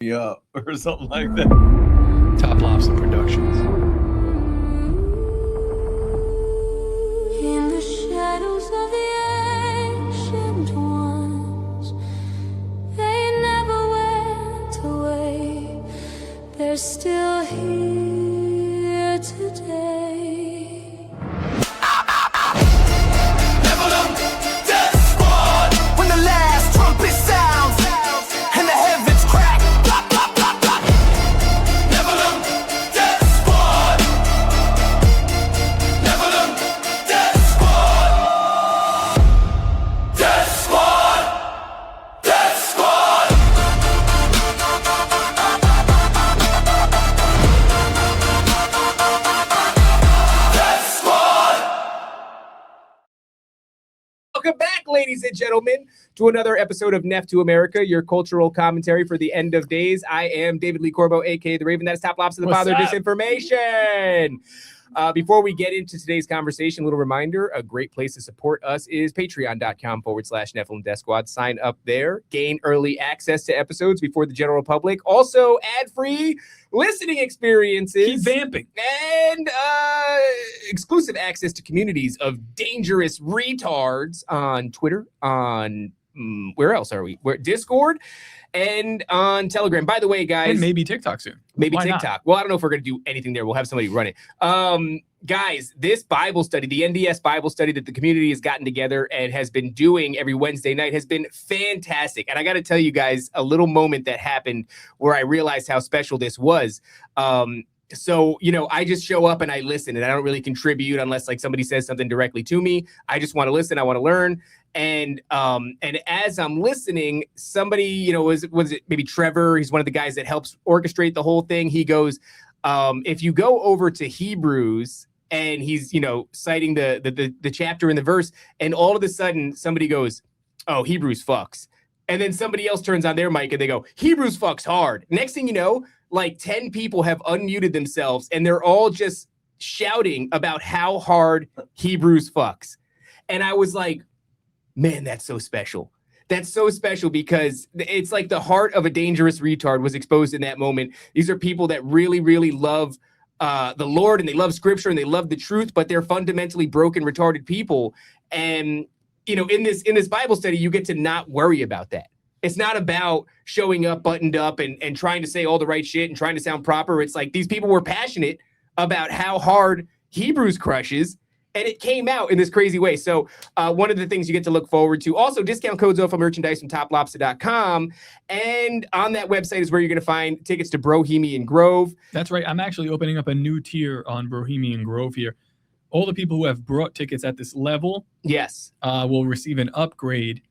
Yeah, or something like that. TopLobsta Productions. In the shadows of the ancient ones, they never went away. They're still here today. When the last trumpet sounds and the heavens crack, blah, blah, blah, blah. Nephilim, Death Squad. Nephilim, Death Squad. Death Squad. Death Squad. Death Squad. Welcome back, ladies and gentlemen, to another episode of Neph to America, your cultural commentary for the end of days. I am David Lee Corbo, a.k.a. The Raven. That is TopLobsta, the father of disinformation. Before we get into today's conversation, a little reminder, a great place to support us is patreon.com/Nephilim Death Squad. Sign up there, gain early access to episodes before the general public. Also, ad-free listening experiences. Keep vamping. And exclusive access to communities of dangerous retards on Twitter, on where else are we? We're Discord and on Telegram. By the way, guys, And maybe TikTok soon. maybe Why TikTok. not? Well, I don't know if we're going to do anything there. We'll have somebody run it. Guys, this Bible study, the NDS Bible study that the community has gotten together and has been doing every Wednesday night has been fantastic. And I got to tell you guys a little moment that happened where I realized how special this was. So, I just show up and I listen, and I don't really contribute unless like somebody says something directly to me. I just want to listen. I want to learn. And as I'm listening, somebody, was it maybe Trevor? He's one of the guys that helps orchestrate the whole thing. He goes, if you go over to Hebrews, and he's, citing the chapter and the verse, and all of a sudden somebody goes, oh, Hebrews fucks. And then somebody else turns on their mic and they go, Hebrews fucks hard. Next thing you know, like 10 people have unmuted themselves and they're all just shouting about how hard Hebrews fucks. And I was like, man, that's so special. That's so special because it's like the heart of a dangerous retard was exposed in that moment. These are people that really, really love the Lord, and they love scripture, and they love the truth, but they're fundamentally broken, retarded people. And, in this Bible study, you get to not worry about that. It's not about showing up buttoned up and trying to say all the right shit and trying to sound proper. It's like these people were passionate about how hard Hebrews crushes, and it came out in this crazy way. So one of the things you get to look forward to. Also, discount codes off of merchandise from TopLobsta.com. And on that website is where you're going to find tickets to Bohemian Grove. That's right. I'm actually opening up a new tier on Bohemian Grove here. All the people who have brought tickets at this level Yes. will receive an upgrade,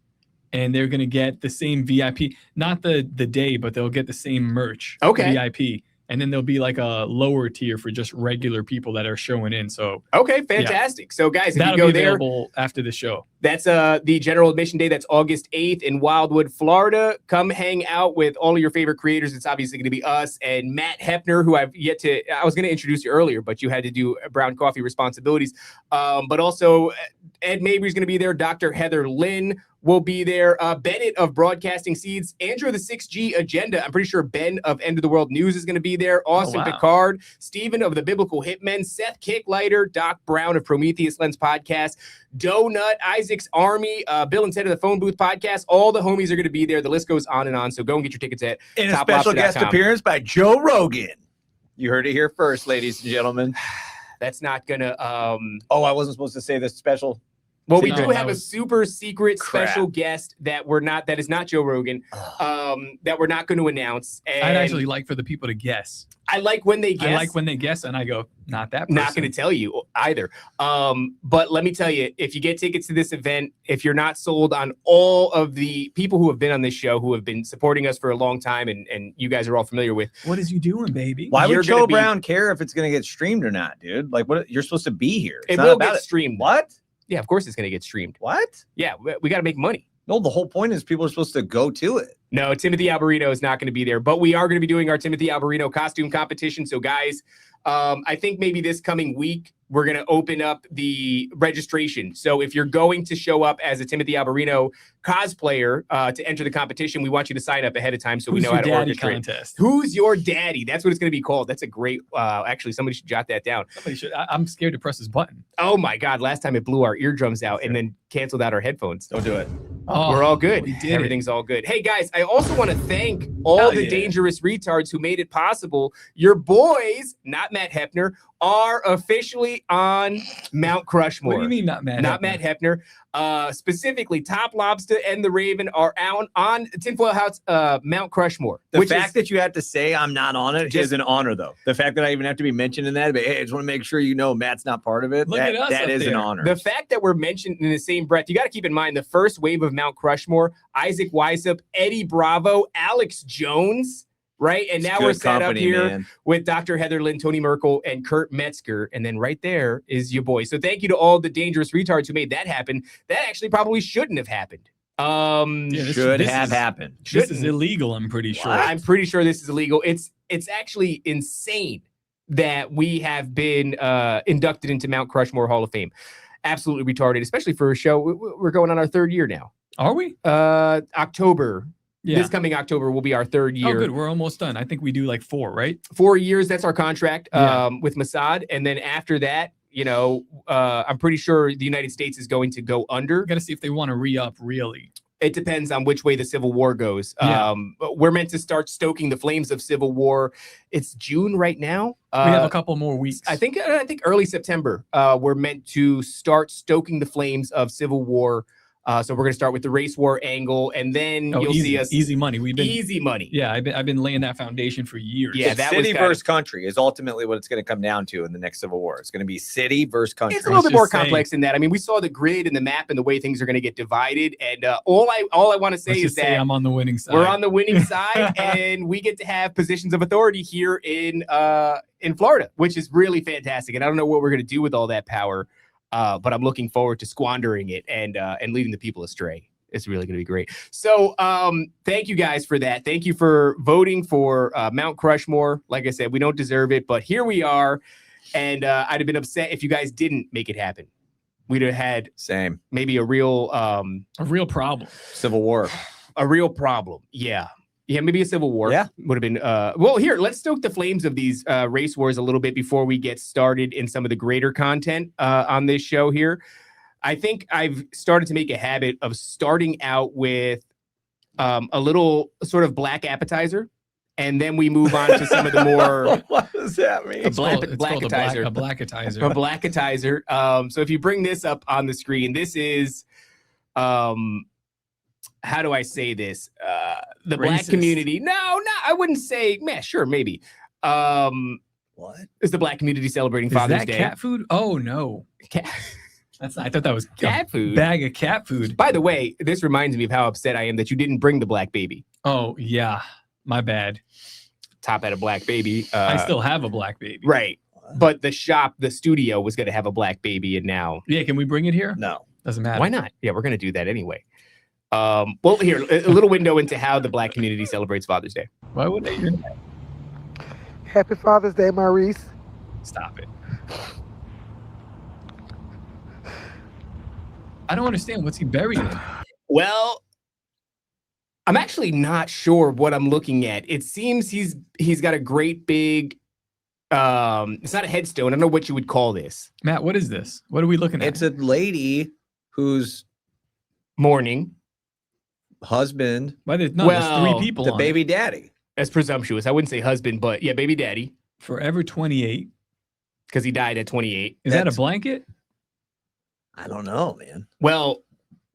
and they're going to get the same VIP, not the day, but they'll get the same merch. Okay. VIP. And then there'll be like a lower tier for just regular people that are showing in. So Okay, fantastic. So, guys, if that'll you go be there, available after the show. that's the general admission day. That's August 8th in Wildwood, Florida. Come hang out with all of your favorite creators. It's obviously going to be us and Matt Hepner, who I was going to introduce you earlier, but you had to do brown coffee responsibilities. But also Ed Mabry's going to be there. Dr. Heather Lynn will be there. Bennett of Broadcasting Seeds, Andrew of the 6G Agenda. I'm pretty sure Ben of End of the World News is going to be there. Austin wow. Picard, Stephen of the Biblical Hitmen, Seth Kicklighter, Doc Brown of Prometheus Lens Podcast, Donut, Isaac's Army, Bill and Ted of the Phone Booth Podcast. All the homies are going to be there. The list goes on and on. So go and get your tickets at And a special guest TopLobsta.com. appearance by Joe Rogan. You heard it here first, ladies and gentlemen. That's not going to... Oh, I wasn't supposed to say this special. Well, we No, do that have a was- super secret Crap. special guest that is not Joe Rogan, that we're not going to announce. And I'd actually like for the people to guess. I like when they guess. I like when they guess, and I go, not that person. Not going to tell you either. But let me tell you, if you get tickets to this event, if you're not sold on all of the people who have been on this show, who have been supporting us for a long time, and you guys are all familiar with, What is you doing, baby? Why You're would gonna Joe be- Brown care if it's going to get streamed or not, dude? Like, what? You're supposed to be here. It's it not will about get it. streamed. What? Yeah, of course it's going to get streamed. What? Yeah, we got to make money. No, the whole point is people are supposed to go to it. No, Timothy Alberino is not going to be there, but we are going to be doing our Timothy Alberino costume competition. So, guys, I think maybe this coming week, we're going to open up the registration. So if you're going to show up as a Timothy Alberino cosplayer to enter the competition, we want you to sign up ahead of time so we know how to orchestrate. Contest? Who's your daddy? That's what it's going to be called. That's a great, actually, somebody should jot that down. Somebody should. I'm scared to press this button. Oh my God. Last time it blew our eardrums out and then canceled out our headphones. Don't do it. Oh, we're all good. Everything's all good. Hey guys, I also want to thank all the dangerous retards who made it possible. Your boys, not Matt Hepner, are officially on Mount Crushmore. What do you mean not Matt? Not Matt Hepner. Specifically, TopLobsta and the Raven are out on Tinfoil House Mount Crushmore. The fact that you have to say I'm not on it is an honor, though. The fact that I even have to be mentioned in that, but hey, I just want to make sure you know Matt's not part of it. Look at us that is an honor. The fact that we're mentioned in the same breath, you got to keep in mind the first wave of Mount Crushmore, Isaac Weisup, Eddie Bravo, Alex Jones, right? And now we're set up here with Dr. Heather Lynn, Tony Merkel, and Kurt Metzger. And then right there is your boy. So thank you to all the dangerous retards who made that happen. That actually probably shouldn't have happened. Should have happened. This is illegal, I'm pretty sure. I'm pretty sure this is illegal. It's actually insane that we have been inducted into Mount Crushmore Hall of Fame. Absolutely retarded, especially for a show. We're going on our third year now. Are we? October. Yeah. This coming October will be our third year. Oh, good. We're almost done. I think we do like 4, right? 4 years. That's our contract with Mossad. And then after that, you know, I'm pretty sure the United States is going to go under. Got to see if they want to re-up, really. It depends on which way the Civil War goes. Yeah. We're meant to start stoking the flames of Civil War. It's June right now. We have a couple more weeks. I think early September. We're meant to start stoking the flames of Civil War. So we're going to start with the race war angle, and then you'll see us easy money. We've been easy money. Yeah, I've been laying that foundation for years. Yeah, that city versus country is ultimately what it's going to come down to in the next Civil War. It's going to be city versus country. It's a little bit more complex than that. I mean, we saw the grid and the map and the way things are going to get divided. And all I want to say is that I'm on the winning side. We're on the winning side, and we get to have positions of authority here in Florida, which is really fantastic. And I don't know what we're going to do with all that power, but I'm looking forward to squandering it and leading the people astray. It's really going to be great. So thank you guys for that. Thank you for voting for Mount Crushmore. Like I said, we don't deserve it, but here we are. And I'd have been upset if you guys didn't make it happen. We'd have had maybe a real problem. Civil War. A real problem. Yeah. Yeah, maybe a civil war. Yeah. Would have been well, here, let's stoke the flames of these race wars a little bit before we get started in some of the greater content on this show here. I think I've started to make a habit of starting out with a little sort of black appetizer, and then we move on to some of the more. What does that mean? A blackatizer. A blackatizer. A blackatizer. So if you bring this up on the screen, this is how do I say this? The Racist. Black community. No, I wouldn't say. Man, sure, maybe. What is the Black community celebrating Father's Day? Cat food? Oh no, cat. I thought that was cat food. Bag of cat food. By the way, this reminds me of how upset I am that you didn't bring the black baby. Oh yeah, my bad. Top had a black baby. I still have a black baby. Right, but the studio was going to have a black baby, and now. Yeah, can we bring it here? No, doesn't matter. Why not? Yeah, we're going to do that anyway. Well, here, a little window into how the Black community celebrates Father's Day. Why would they hear that? Happy Father's Day, Maurice. Stop it. I don't understand. What's he buried in? Well, I'm actually not sure what I'm looking at. It seems he's got a great big. It's not a headstone. I don't know what you would call this. Matt, what is this? What are we looking at? it's a lady who's Mourning. husband. There's 3 people. The on baby it. daddy. That's presumptuous. I wouldn't say husband, but yeah, baby daddy. Forever 28. Because he died at 28. Is that a blanket? I don't know, man. Well,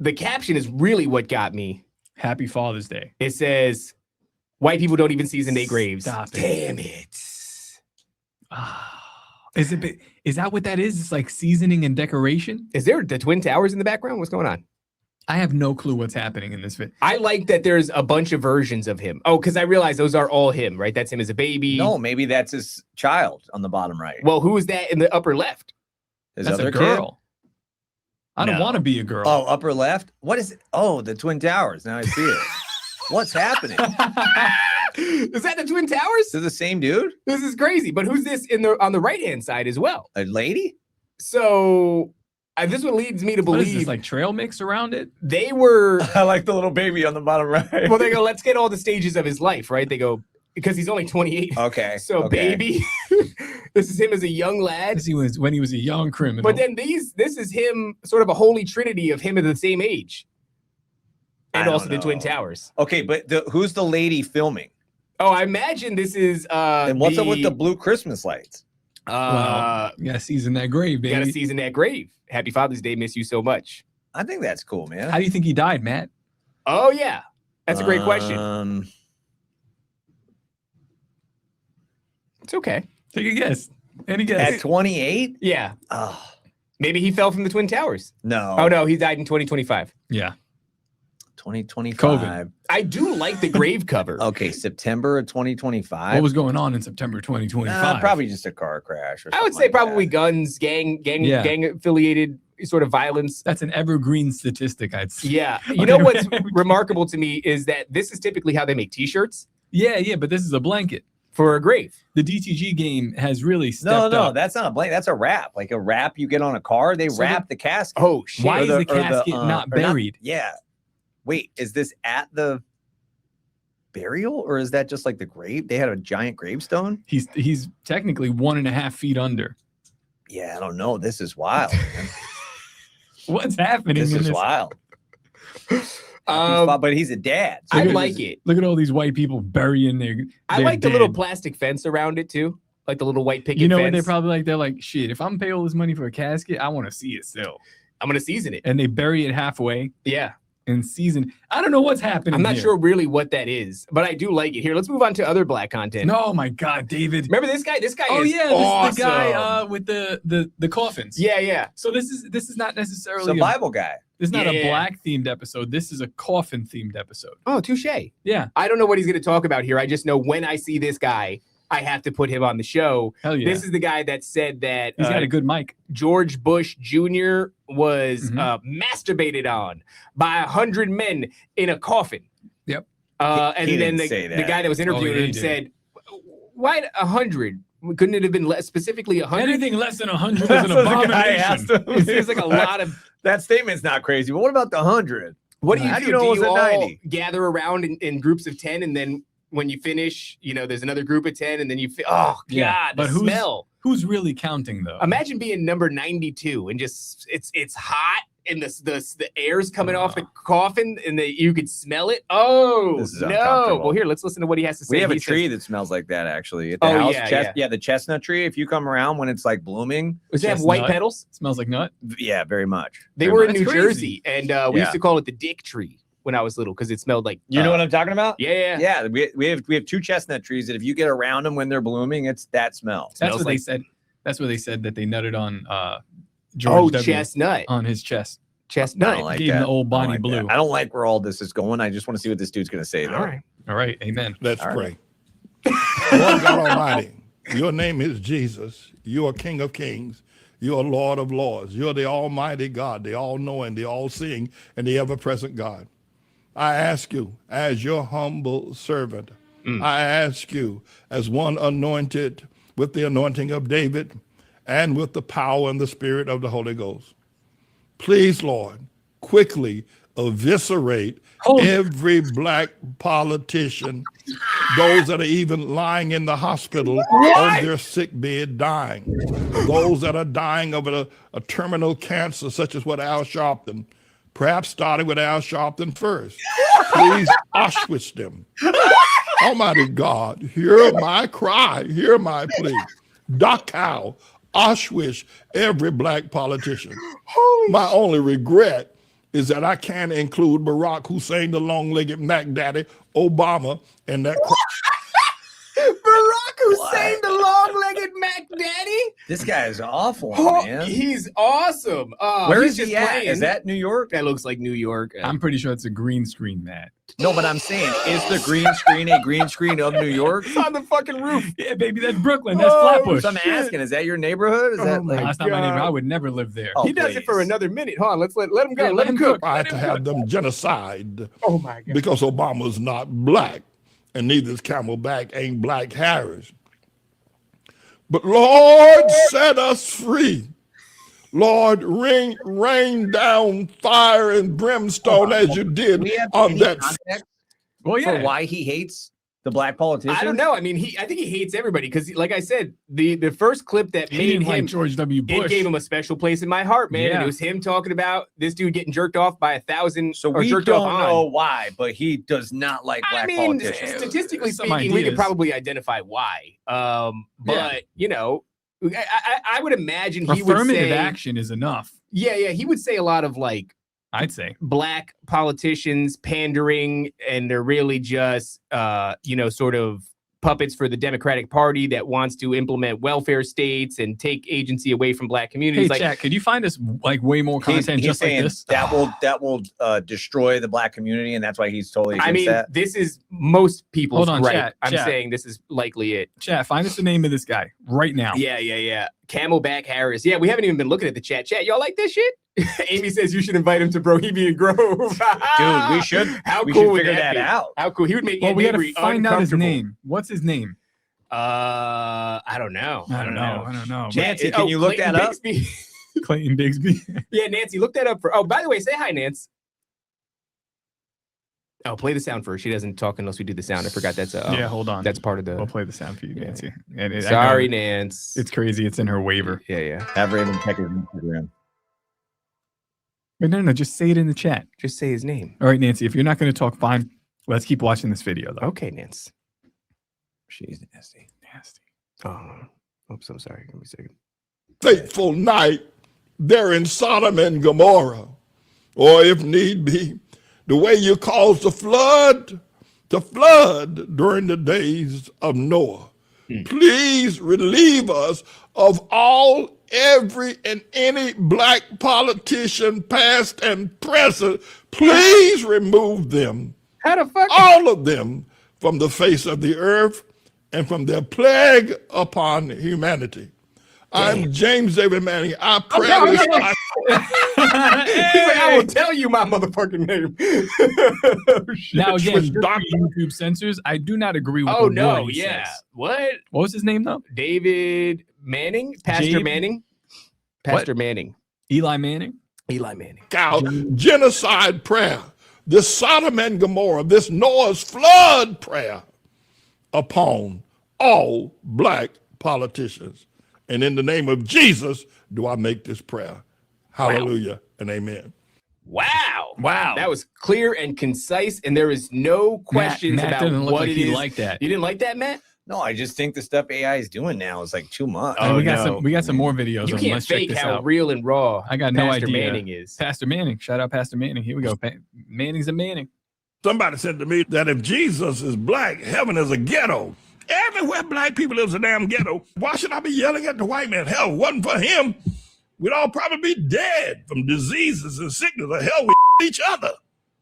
the caption is really what got me. Happy Father's Day. It says, "White people don't even season their graves." Stop it. Damn it. Is that what that is? It's like seasoning and decoration? Is there the Twin Towers in the background? What's going on? I have no clue what's happening in this video. I like that there's a bunch of versions of him. Oh, because I realize those are all him, right? That's him as a baby. No, maybe that's his child on the bottom right. Well, who is that in the upper left? His That's other a girl. kid? I don't want to be a girl. Oh, upper left? What is it? Oh, the Twin Towers. Now I see it. What's happening? Is that the Twin Towers? Is it the same dude? This is crazy. But who's this on the right-hand side as well? A lady? So this is what leads me to What is believe this, like trail mix around it? they were. I like the little baby on the bottom right. Well, they go, let's get all the stages of his life, right? They go, because he's only 28. Okay. So okay. baby, this is him as a young lad. This he was when he was a young criminal. But then this is him, sort of a holy trinity of him at the same age. I And don't also the Twin know. Towers. Okay, but who's the lady filming? Oh, I imagine this is And what's up with the blue Christmas lights? well, you gotta season that grave, you gotta baby. season that grave. Happy Father's Day, miss you so much. I think that's cool, man. How do you think he died, Matt? Oh yeah. That's a great question. It's okay. Take a guess. Any guess? At 28? Yeah. Oh, Maybe he fell from the Twin Towers. no. Oh no, he died in 2025. Yeah. 2025. COVID. I do like the grave cover. Okay, September of 2025. What was going on in September 2025? Probably just a car crash. Or I would something say like probably that. guns, gang Yeah. affiliated sort of violence. That's an evergreen statistic, I'd say. Yeah. You Okay, know what's okay. remarkable to me is that this is typically how they make t-shirts Yeah, but this is a blanket. for a grave. The DTG game has really No, stepped no, up. that's not a blank. That's a wrap. Like a wrap you get on a car. They So wrap the casket. Oh shit. Why Or is the or casket not or buried? yeah. Wait, is this at the burial or is that just like the grave? They had a giant gravestone? He's technically 1.5 feet under. Yeah, I don't know. This is wild. Man. What's happening This in is this? wild. Um, But he's a dad. I Look at like this- it. Look at all these white people burying their. I their like the little dead. plastic fence around it too. Like the little white picket You know fence. what they're probably like? They're like, shit. If I'm paying all this money for a casket, I want to see it still. I'm gonna season it. And they bury it halfway Yeah. and season. I don't know what's happening. I'm not here. sure really what that is, but I do like it. Here, let's move on to other black content. No, my God, David. Remember this guy? This guy Oh is yeah, this awesome. is the guy with the coffins. Yeah, yeah. So this is not It's necessarily a Bible guy. this is not a Yeah. black themed episode. This is a coffin themed episode. Oh, touche. Yeah, I don't know what he's going to talk about here. I just know when I see this guy, I have to put him on the show. hell yeah. This is the guy that said that He's got a good mic. George Bush Jr. was Mhm. masturbated on by 100 men in a coffin. Yep. And He then didn't say the that. guy that was interviewing yeah, he him did. said, "Why 100? Couldn't it have been less, specifically 100?" Anything less than 100 is That's an what the guy asked abomination. him. It seems like a lot of. That statement's not crazy. But what about the 100? What do you How do? do you know it was you a all 90? gather around in groups of 10, and then when you finish, there's another group of 10, and then oh Yeah, god, but the who's- smell. Who's really counting though? Imagine being number 92 and just it's hot and the air's coming off the coffin and you could smell it. Oh This is no! uncomfortable. Well, here, let's listen to what he has to say. We have a He says- tree that smells like that actually at the Oh, house. yeah, The chestnut tree. If you come around when it's like blooming, Does it have white Chestnut. petals? Smells like nut. yeah, very much. They Very were much. in New That's Jersey, crazy. and we used Yeah. to call it the dick tree when I was little because it smelled like. You know what I'm talking about? Yeah. Yeah, we have two chestnut trees that if you get around them when they're blooming, it's that smell. That's Smells what they like- said. That's what they said that they nutted on Oh, George W. chestnut. on his chest. I Chestnut. don't like Gave him that. the old I don't Bonnie like Blue. that. I don't like where all this is going. I just want to see what this dude's gonna say though. All right. All right, amen. Let's All pray. Lord God Almighty, your name is Jesus. You are King of Kings. You are Lord of Lords. You're the Almighty God, the all-knowing, the all-seeing, and the ever-present God. I ask you, as your humble servant, I ask you, as one anointed with the anointing of David and with the power and the spirit of the Holy Ghost, please, Lord, quickly eviscerate every black politician, those that are even lying in the hospital on their sick bed dying, those that are dying of a terminal cancer such as what Al Sharpton, perhaps starting with Al Sharpton first. Please Auschwitz them. Almighty God, hear my cry, hear my plea. Dachau, Auschwitz every black politician. My only regret is that I can't include Barack Hussein, the long-legged Mac Daddy, Obama, and that. Barack Hussein, the long-legged Mac Daddy. This guy is awful, Oh, man. he's awesome. Where he's is just he at? playing. Is that New York? That looks like New York. I'm pretty sure it's a green screen, Matt. No, but I'm saying, is the green screen a green screen of New York? It's on the fucking roof. Yeah, baby, that's Brooklyn. That's Oh, Flatbush. So I'm asking, is that your neighborhood? Is Oh that my like That's not my neighbor. God. I would never live there. Oh, He does it for please. another minute. Hold on, let's let him go. Yeah, let him cook. I had to have them genocide Oh my God. because Obama's not black, and neither is Camelback ain't Black Harris. But Lord, set us free. Lord, rain down fire and brimstone as you did We have on any that. context Well, for yeah. why he hates the black politician? I don't know. I mean, I think he hates everybody because, like I said, the first clip that He made didn't him like George W. it Bush. gave him a special place in my heart, man. And Yeah. it was him talking about this dude getting jerked off by 1,000. So or we jerked don't off know on. why, but he does not like black I mean, politicians. statistically Some speaking, we could ideas. probably identify why. But you know, I would imagine he would Affirmative say, action is enough, yeah, he would say a lot of like I'd say. black politicians pandering, and they're really just sort of puppets for the Democratic Party that wants to implement welfare states and take agency away from black communities. Hey, like, chat, could you find us like way more content He's just like saying this? that will destroy the black community, and that's why he's totally against I mean, that. this is most people's Hold on, right. chat, I'm chat. saying this is likely it. Chat, find us the name of this guy right now. Yeah. Camelback Harris. Yeah, we haven't even been looking at the chat. Chat, y'all like this shit? Amy says you should invite him to Bohemian Grove. Dude, we should How we cool should would figure that that be? out. How cool. He would make Well, Aunt we gotta Avery find out his uncomfortable. name. What's his name? I don't know. I don't know. Nancy, can you look Clayton that up? Bigsby. Clayton Bigsby. Yeah, Nancy, look that up for. Oh, by the way, say hi, Nance. Oh, play the sound first. She doesn't talk unless we do the sound. I forgot that's Yeah, hold on. That's part of We'll the. play the sound for you, Yeah. Nancy. And I Sorry, know Nance. it's crazy. It's in her waiver. Yeah. Have Raven check his Instagram. Wait, no, just say it in the chat. Just say his name. All right, Nancy, if you're not going to talk, fine. Let's keep watching this video, though. Okay, Nance. She's nasty. Nasty. Oh, oops, I'm sorry. Give me a second. Fateful night there in Sodom and Gomorrah, or if need be, the way you caused the flood to flood during the days of Noah. Please relieve us of all, every, and any black politician, past and present. Please remove them, How the fuck? all of them, from the face of the earth and from their plague upon humanity. I'm James David Manning. I pray this. He's like, I will tell you my motherfucking name. Now, again, was just for Dr. YouTube censors, I do not agree with Oh the no, word he yeah. says. What? What was his name, though? David Manning? Pastor Jabe? Manning? Pastor Manning. Eli Manning? Eli Manning. Out genocide prayer, this Sodom and Gomorrah, this Noah's flood prayer upon all black politicians. And in the name of Jesus, do I make this prayer. Hallelujah and amen. Wow. Wow. That was clear and concise, and there is no questions Matt about doesn't look what like it he is. liked that. You didn't like that, Matt? No, I just think the stuff AI is doing now is like too much. And Oh, we got no. we got some more videos. You on. can't Let's check fake this how out. real and raw I got no Pastor idea. Manning is. Pastor Manning. Shout out Pastor Manning. Here we go. Manning's a Manning. Somebody said to me that if Jesus is black, heaven is a ghetto. Everywhere black people live is a damn ghetto. Why should I be yelling at the white man? Hell, if it wasn't for him, we'd all probably be dead from diseases and sickness. Or hell, we each other.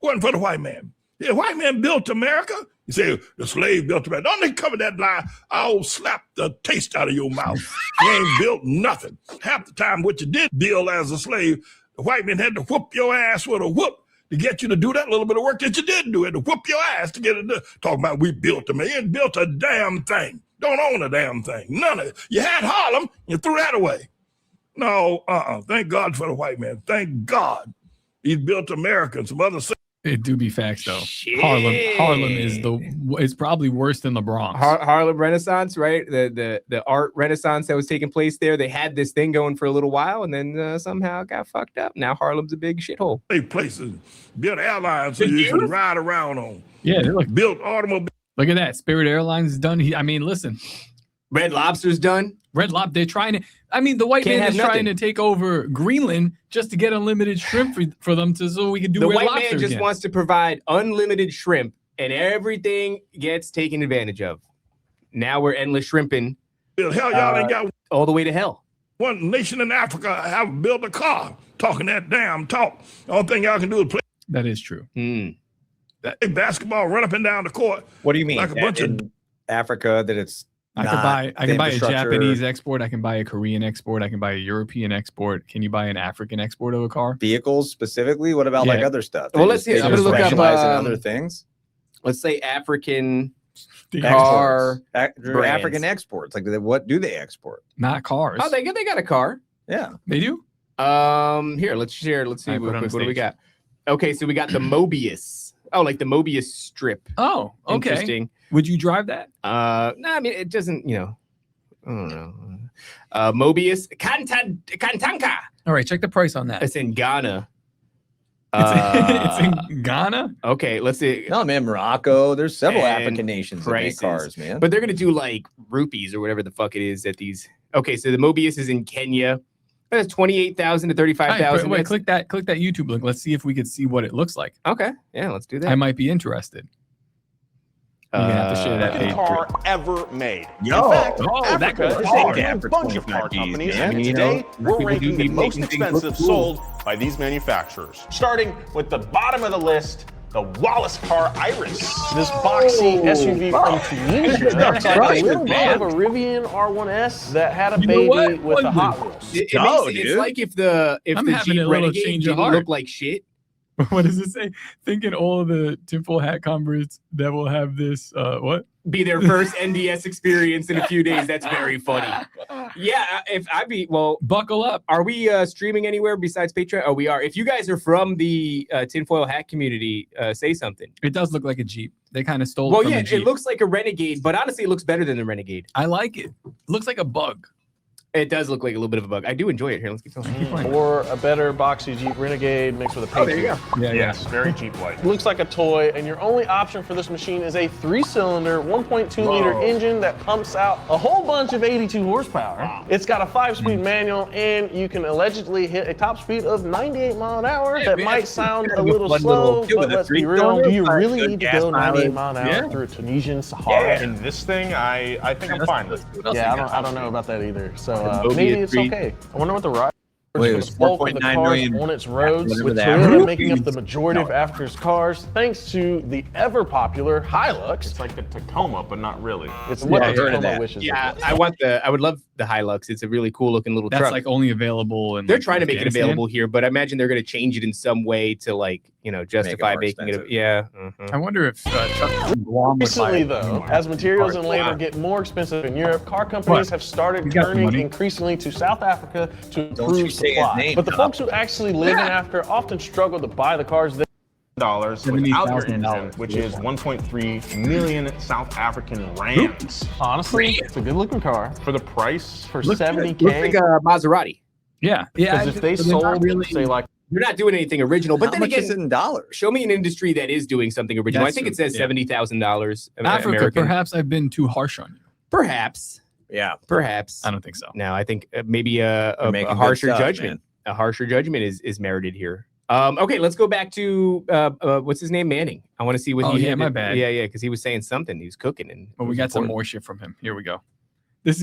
Wasn't for the white man. The white man built America. You say the slave built America. Don't they cover that lie? I'll slap the taste out of your mouth. You ain't built nothing. Half the time what you did build as a slave, the white man had to whoop your ass with a whoop to get you to do that little bit of work that you did do. It to whoop your ass to get it done. Talking about we built them. You ain't built a damn thing. Don't own a damn thing. None of it. You had Harlem, you threw that away. No, thank God for the white man. Thank God. He's built America and some other cities. It do be facts though. Shit. Harlem is probably worse than the Bronx. Harlem Renaissance, right? The art renaissance that was taking place there. They had this thing going for a little while, and then somehow it got fucked up. Now Harlem's a big shithole. Places, built airlines so you can ride around on. Yeah, look Built automobiles. at that. Spirit Airlines is done. I mean, listen, Red Lobster's done. Red Lobster, they're trying to. I mean, the white Can't man have is trying nothing. to take over Greenland just to get unlimited shrimp for them so we can do The Red white Lobster man just again. wants to provide unlimited shrimp, and everything gets taken advantage of. Now we're endless shrimping Hell, y'all ain't got all the way to hell. one nation in Africa have built a car talking that damn talk. The only thing y'all can do is play That is true. basketball, run up and down the court. What do you mean? Like a bunch of in Africa that it's I not can buy the a infrastructure- Japanese export. I can buy a Korean export. I can buy a European export. Can you buy an African export of a car? vehicles specifically. What about like Yeah. other stuff? Well, They let's just- see. they I'm just gonna look up, specialize in other things. Let's say African Car, car. Exports. African brands. exports. Like what do they export? not cars. Oh, they got a car. Yeah. They do. Here, let's share. Let's see All right, real put it on quick. What do we stage. got? Okay, so we got the Mobius. Oh, like the Mobius strip. Oh, okay. Interesting. Would you drive that? No, I mean it doesn't. I don't know. Mobius Kantanka. All right, check the price on that. It's in Ghana. It's in Ghana. Okay, let's see. No, man, Morocco. There's several And African nations that make prices. cars, man. But they're gonna do like rupees or whatever the fuck it is at these. Okay, so the Mobius is in Kenya. That's 28,000 to All right, 35,000. wait, click that YouTube link. Let's see if we could see what it looks like. Okay, yeah, let's do that. I might be interested. You're gonna have to share that page. car ever made. Yo, In fact, that Africa goes is hard. home to Yeah, a for bunch of 25 car Gs, companies, man. and You today know, we're people ranking do the be most making things look expensive cool. sold by these manufacturers. Starting with the bottom of the list, the Wallace car Iris. This boxy SUV from Tunisia. It's like a little bit of a Rivian R1S that had a You know baby what? with the What Hot the- Wheels. It's dude. like if the I'm having Jeep a little Renegade change of didn't heart. look like shit. What does it say? Thinking all of the tinfoil hat converts that will have this what? Be their first NDS experience in a few days. That's very funny. Yeah, if I be Buckle up. are we streaming anywhere besides Patreon? Oh, we are. If you guys are from the tinfoil hat community, say something. It does look like a Jeep. They kind of stole Well, it from yeah, a Jeep. it looks like a Renegade, but honestly, it looks better than the Renegade. I like it. Looks like a bug. It does look like a little bit of a bug. I do enjoy it. Here, let's keep going. Or a better boxy Jeep Renegade mixed with a paint. there you go. Yeah, Yes, very Jeep-like. Looks like a toy, and your only option for this machine is a 3-cylinder, 1.2-liter engine that pumps out a whole bunch of 82 horsepower. Wow. It's got a 5-speed manual, and you can allegedly hit a top speed of 98 miles an hour. That man, might it's sound kind a of a little fun slow, little- but with a let's be real. 3-cylinder, Do you really good need to gas go 98 mileage. miles an hour Yeah. through Tunisian Sahara? And this thing, I think I'm fine with. What else Yeah, they got? I don't know about that either. So Mobius maybe it's 3. okay. I wonder what the ride. Wait, it for was the bulk of the 4.9 cars million on its roads, whatever with the Toyota average making up is. the majority of Africa's cars, thanks to the ever popular Hilux. It's like the Tacoma, but not really. It's what Yeah, the I heard of Tacoma that. wishes. Yeah, it was. I would love the Hilux. It's a really cool looking little That's truck. like only available in They're like, trying to make it Afghanistan. available here, but I imagine they're going to change it in some way to justify more making it. expensive. Yeah. I wonder if Chuck Guam would buy Recently, it. though, as materials and labor get more expensive in Europe, car companies have started You got the turning money. increasingly to South Africa to you improve say his supply. name, But the Tom. folks who actually live in Africa often struggle to buy the cars they Dollars without your $70,000. engine, which is 1.3 million South African rands. honestly, it's a good-looking car For the price, for Looks good. $70K. Looks like a Maserati. Yeah. Because if they but they're not sold, really, say, like They're not doing anything original, but How then much again, is it in dollars? show me an industry that is doing something original. That's I think it true, says yeah. $70,000 Africa, American. perhaps I've been too harsh on you. Perhaps. Yeah. Perhaps. I don't think so. No, I think maybe a making good harsher stuff, judgment. A harsher judgment is merited here. Okay, let's go back to what's his name, Manning. I want to see what Oh, he. yeah, my bad. Yeah, because he was saying something. He was cooking, and But it we was got some important. more shit from him. Here we go.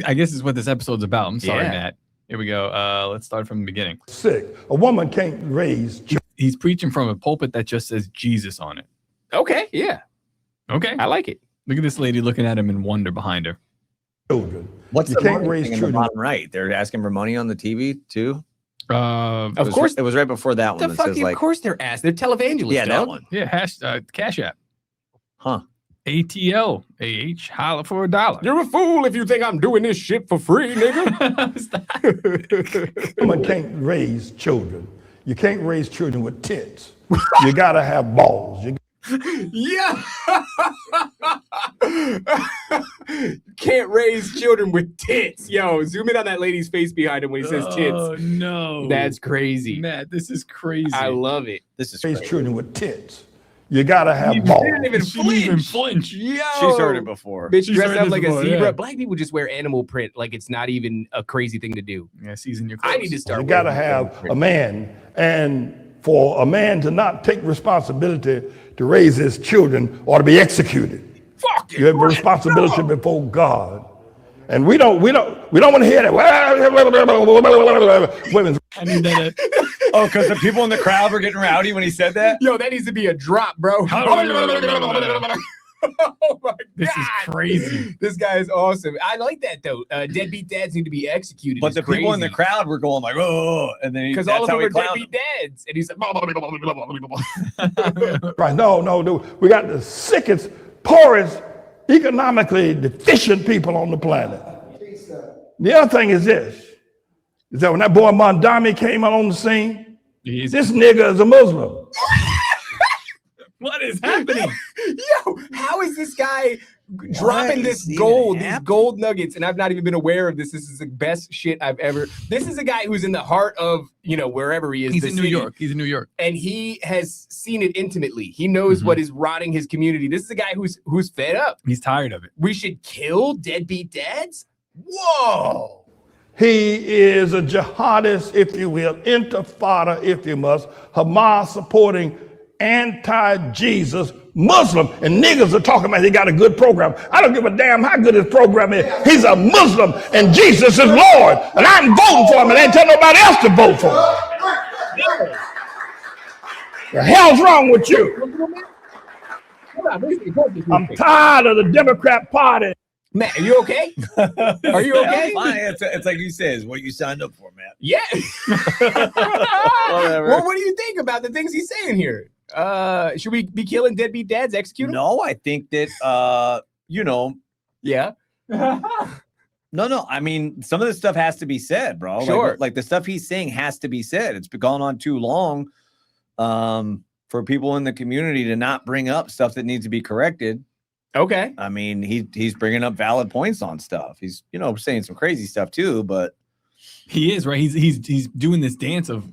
I guess is what this episode's about. I'm sorry, Yeah. Matt. Here we go. Let's start from the beginning. Sick. A woman can't raise He's preaching from a pulpit that just says Jesus on it. Okay, yeah, Okay. I like it. Look at this lady looking at him in wonder behind her. children. What's You the can't money raise thing in the children. bottom right? They're asking for money on the TV too. Of Of course, it was right before that one. the That says fucking like, of course they're ass. They're televangelists. yeah, that dog. one. Yeah, Cash App. Huh? ATL. AH. Holla for $1. You're a fool if you think I'm doing this shit for free, nigga. Stop. Woman can't raise children. You can't raise children with tits. You gotta have balls. Yeah. Can't raise children with tits. Yo, zoom in on that lady's face behind him when he says tits. Oh, no. That's crazy. Matt, this is crazy. I love it. This is Raise crazy. children with tits. You gotta have She balls. didn't even She didn't even flinch. Yo. She's heard it before. Bitch She's dressed heard up this like before, a zebra. yeah. Black people just wear animal print like it's not even a crazy thing to do. Yeah, season your clothes. I need to start. You gotta wearing have animal a print. man, and for a man to not take responsibility to raise his children or to be executed. Fuck You have a responsibility before God. And we don't want to hear that. Women's I need that. Oh, because the people in the crowd were getting rowdy when he said that. Yo, that needs to be a drop, bro. Oh my This is God. crazy. This guy is awesome. I like that though. Deadbeat dads need to be executed. But the people in the crowd were going like, oh, and then because all of them are deadbeat dads, and he's like, right? No. We got the sickest, poorest, economically deficient people on the planet. The other thing is this: is that when that boy Mondami came out on the scene, He's- this nigga is a Muslim. What is happening? Yo, how is this guy dropping this gold, these gold nuggets? And I've not even been aware of this. This is the best shit I've ever. This is a guy who's in the heart of, wherever he is. He's in New York. He's in New York. And he has seen it intimately. He knows what is rotting his community. This is a guy who's fed up. He's tired of it. We should kill deadbeat dads? Whoa. He is a jihadist, if you will, intifada, if you must, Hamas supporting anti-Jesus Muslim. And niggas are talking about he got a good program. I don't give a damn how good his program is. He's a Muslim and Jesus is Lord. And I'm voting for him and I ain't tell nobody else to vote for him. The hell's wrong with you? I'm tired of the Democrat Party. Matt, are you okay? Are you okay? Fine. It's like you said, it's what you signed up for, Matt. Yeah. Whatever. Well, what do you think about the things he's saying here? Should we be killing deadbeat dads, execute them? No, I think that Yeah. No. I mean, some of this stuff has to be said, bro. Sure. Like the stuff he's saying has to be said. It's been gone on too long for people in the community to not bring up stuff that needs to be corrected. Okay. I mean, he's bringing up valid points on stuff. He's saying some crazy stuff too, but He is, right? He's doing this dance of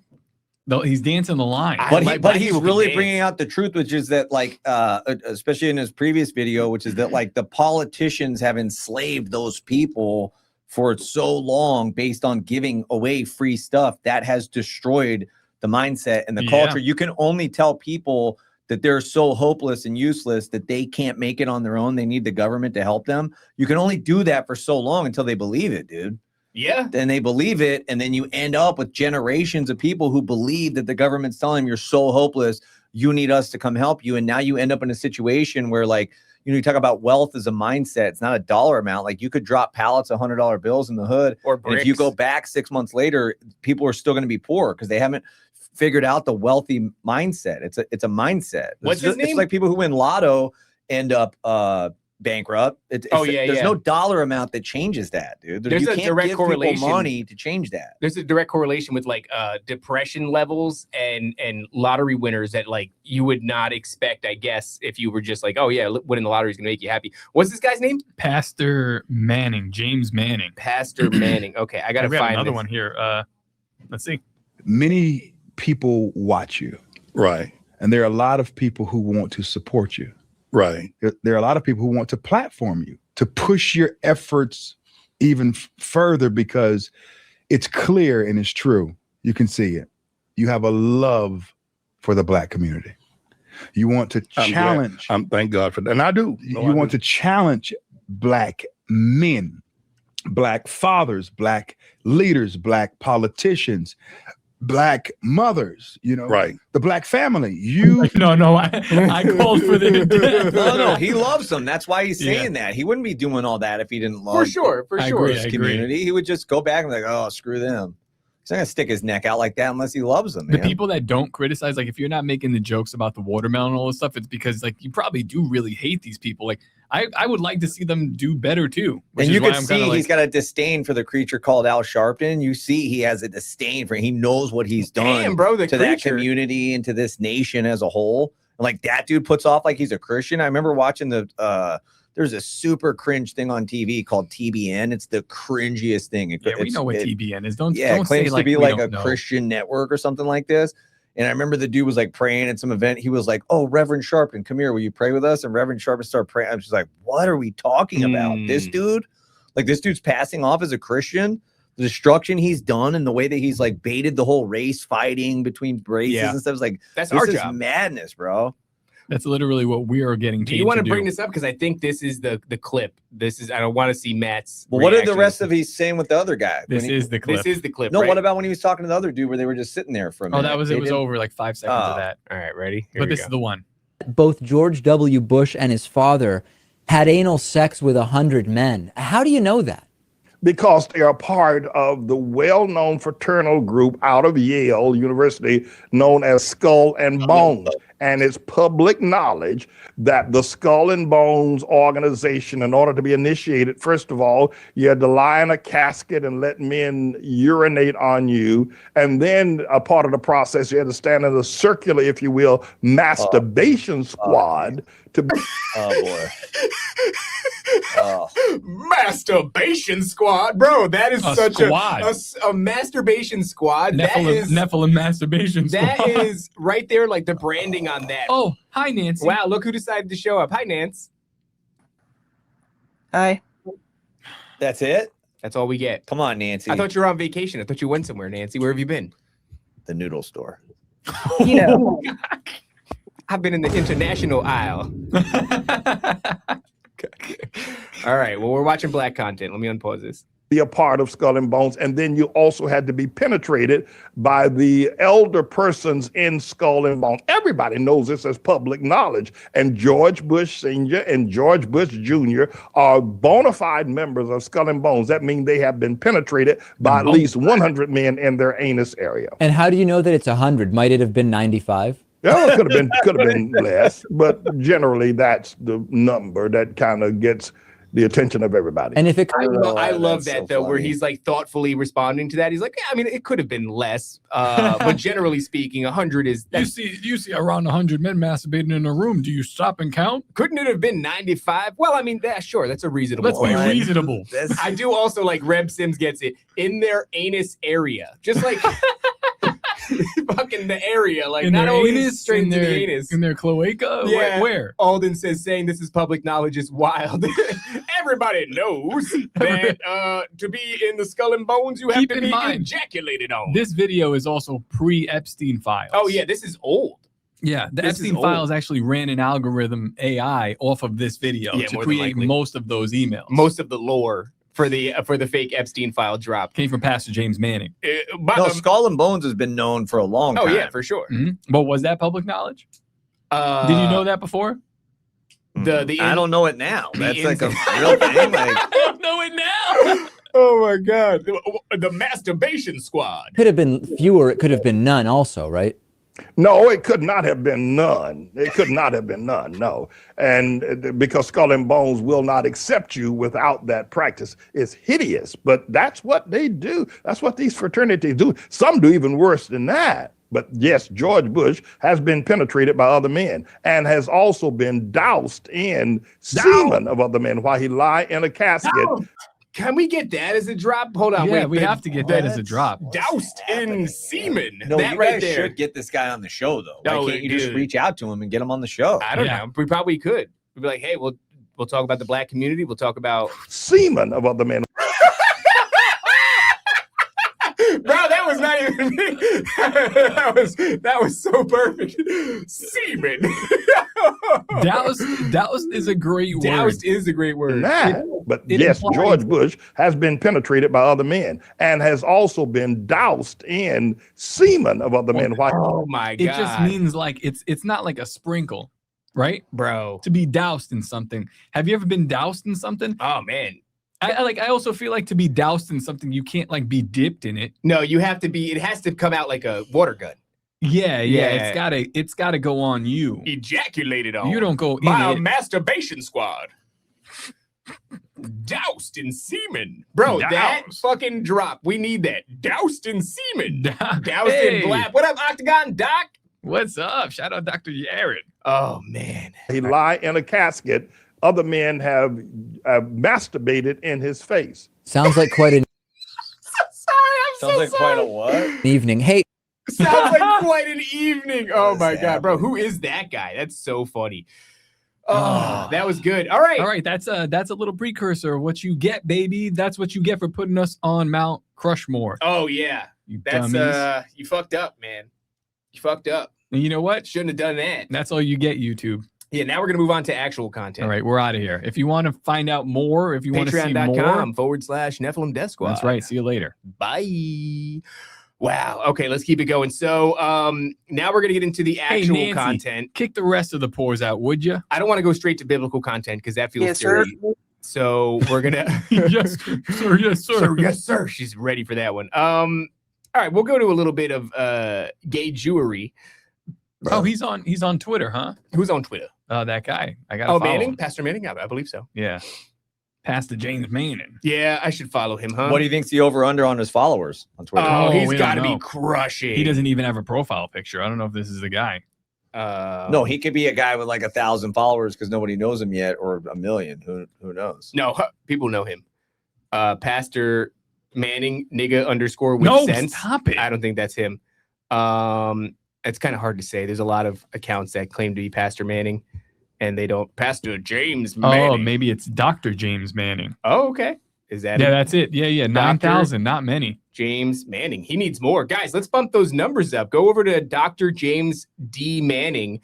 he's dancing the line. But he's really bringing out the truth, which is that, like, especially in his previous video, which is that, like, the politicians have enslaved those people for so long based on giving away free stuff that has destroyed the mindset and the culture. You can only tell people that they're so hopeless and useless that they can't make it on their own. They need the government to help them. You can only do that for so long until they believe it, dude. Yeah. Then they believe it, and then you end up with generations of people who believe that the government's telling them you're so hopeless, you need us to come help you. And now you end up in a situation where, like, you talk about wealth as a mindset. It's not a dollar amount. Like, you could drop pallets of $100 bills in the hood, or and if you go back 6 months later, people are still going to be poor because they haven't figured out the wealthy mindset. It's a mindset. What's his name? It's like people who win lotto end up bankrupt. There's no dollar amount that changes that, dude. There's you a can't direct give people correlation. money to change that. There's a direct correlation with, like, depression levels and lottery winners that, like, you would not expect, I guess, if you were just like, oh yeah, winning the lottery is gonna make you happy. What's this guy's name? Pastor Manning, James Manning. Pastor Manning. Okay, I gotta find another this. one here. Let's see. Many people watch you, Right, and there are a lot of people who want to support you. right. There are a lot of people who want to platform you, to push your efforts even further, because it's clear and it's true. You can see it. You have a love for the Black community. You want to challenge. Thank God for that. And I do. You want to challenge Black men, Black fathers, Black leaders, Black politicians, Black mothers, Right. the Black family. I called for the No, he loves them. That's why he's saying that. He wouldn't be doing all that if he didn't love For sure. his community. He would just go back and be like, oh, screw them. He's not gonna stick his neck out like that unless he loves them. The people that don't criticize, like, if you're not making the jokes about the watermelon and all this stuff, it's because, like, you probably do really hate these people. Like, I would like to see them do better too. And you can see he's got a disdain for the creature called Al Sharpton. You see he has a disdain for him. He knows what he's done to that community and to this nation as a whole. And, like, that dude puts off like he's a Christian. I remember watching there's a super cringe thing on TV called TBN. It's the cringiest thing. We know what TBN is. Don't it say claims like to be we like don't a know. Christian network or something like this. And I remember the dude was like praying at some event. He was like, "Oh, Reverend Sharpton, come here. Will you pray with us?" And Reverend Sharpton started praying. I was just like, "What are we talking about? This dude? Like, this dude's passing off as a Christian? The destruction he's done and the way that he's, like, baited the whole race fighting between races and stuff. It's like, that's this our is job. Madness, bro." That's literally what we are getting. Do you want to bring this up? Because I think this is the clip. I don't want to see Matt's. Well, what are the rest of he's saying with the other guy? This is the clip. This is the clip. No, right? what about when he was talking to the other dude where they were just sitting there for a minute? Oh, it was over like 5 seconds of that. All right, ready? But this is the one. Both George W. Bush and his father had anal sex with 100 men. How do you know that? Because they are part of the well-known fraternal group out of Yale University known as Skull and Bones. And it's public knowledge that the Skull and Bones organization, in order to be initiated, first of all, you had to lie in a casket and let men urinate on you. And then a part of the process, you had to stand in a circular, if you will, masturbation squad to be. Oh boy. Oh. Masturbation squad, bro. That is such squad. a masturbation squad. Nephilim masturbation squad. That is right there, like the branding on that. Oh, hi, Nancy. Wow, look who decided to show up. Hi, Nance. Hi. That's it? That's all we get. Come on, Nancy. I thought you were on vacation. I thought you went somewhere, Nancy. Where have you been? The noodle store. You know. I've been in the international aisle. All right. Well, we're watching black content. Let me unpause this. Be a part of Skull and Bones, and then you also had to be penetrated by the elder persons in Skull and Bones. Everybody knows this as public knowledge, and George Bush Sr. and George Bush Jr. are bona fide members of Skull and Bones. That means they have been penetrated by at least 100 men in their anus area. And how do you know that it's 100? Might it have been 95? Well, it could have been less, but generally that's the number that kind of gets the attention of everybody. And if it, I love that though, where he's like thoughtfully responding to that. He's like, yeah, I mean, it could have been less, but generally speaking, 100 is. You see around 100 men masturbating in a room. Do you stop and count? Couldn't it have been 95? Well, I mean, sure, that's a reasonable. Let's be reasonable. I do also like Reb Sims gets it in their anus area, just like. Fucking the area, like in not only anus, straight in to their, the anus. in their cloaca. Yeah. Where? Alden says saying this is public knowledge is wild. Everybody knows that to be in the Skull and Bones, you have Keep to in be mind, ejaculated on. This video is also pre-Epstein files. Oh yeah, this is old. Yeah, the This Epstein is files actually ran an algorithm AI off of this video Yeah, to more than create likely. most of those emails. Most of the lore for the fake Epstein file drop came from Pastor James Manning. No, Skull and Bones has been known for a long time. Oh yeah, for sure. But was that public knowledge? Did you know that before? I don't know it now. That's like a ins- real thing. Like, I don't know it now. Oh my God, the masturbation squad. could have been fewer, it could have been none also, right? No, it could not have been none. It could not have been none, no. And because Skull and Bones will not accept you without that practice. It's hideous, but that's what they do. That's what these fraternities do. Some do even worse than that. But yes, George Bush has been penetrated by other men and has also been doused in semen of other men while he lie in a casket. Can we get that as a drop? Hold on, Yeah, wait. we have to get that as a drop. Doused in semen. no, that you right guys there. should get this guy on the show, though. No, Why can't you just dude. reach out to him and get him on the show? I don't know. We probably could. We'd be like, hey, we'll talk about the black community. We'll talk about Semen of other men. Bro, that was not even me. that was so perfect. Semen. Doused is a great word. Doused is a great word. But it yes, implies- George Bush has been penetrated by other men and has also been doused in semen of other men. Oh my God. It just means like it's not like a sprinkle, right? Bro. To be doused in something. Have you ever been doused in something? Oh man. I also feel like to be doused in something, you can't like be dipped in it. No, you have to be, it has to come out like a water gun. Yeah. Yeah. It's gotta go on you. Ejaculated on. You don't go in by a it. masturbation squad. Doused in semen. Bro, that fucking drop. We need that. Doused in semen. Doused Hey. in black. What up, Octagon Doc? What's up? Shout out Dr. Yared. Oh man. He lie in a casket. Other men have masturbated in his face. Sounds like quite an Sounds like quite a what? evening. Hey, Sounds like quite an evening. Oh my God, bro. Who is that guy? That's so funny. Oh, that was good. All right. All right, that's a little precursor of what you get, baby. That's what you get for putting us on Mount Crushmore. Oh yeah. You That's dummies. you fucked up, man. You fucked up. And you know what? Shouldn't have done that. That's all you get, YouTube. Yeah, now we're gonna move on to actual content. All right, we're out of here. If you want to find out more, if you want to see more, Patreon.com/Nephilim Death Squad. that's right. See you later. Bye. Wow. Okay, let's keep it going. So now we're gonna get into the actual Nancy, content. Kick the rest of the pores out, would you? I don't want to go straight to biblical content because that feels Yes, sir. dirty. So we're gonna Yes, sir. Yes, sir. yes, sir. She's ready for that one. All right, we'll go to a little bit of gay Jewery. Oh, he's on Twitter, huh? Who's on Twitter? That guy. I got. Oh, Manning, Pastor Manning. I believe so. Yeah, Pastor James Manning. Yeah, I should follow him, huh? What do you think's the over/under on his followers on Twitter? Oh, he's we got to don't be know. crushing. He doesn't even have a profile picture. I don't know if this is the guy. No, he could be a guy with like 1,000 followers because nobody knows him yet, or 1 million. Who knows? No, people know him. Pastor Manning, nigga _ with No, sense. stop it. I don't think that's him. It's kind of hard to say. There's a lot of accounts that claim to be Pastor Manning, and they don't. Pastor James Manning. Oh, maybe it's Dr. James Manning. Oh, okay. Is that Yeah, it? that's it. Yeah. 9,000, not many. James Manning. He needs more. Guys, let's bump those numbers up. Go over to Dr. James D. Manning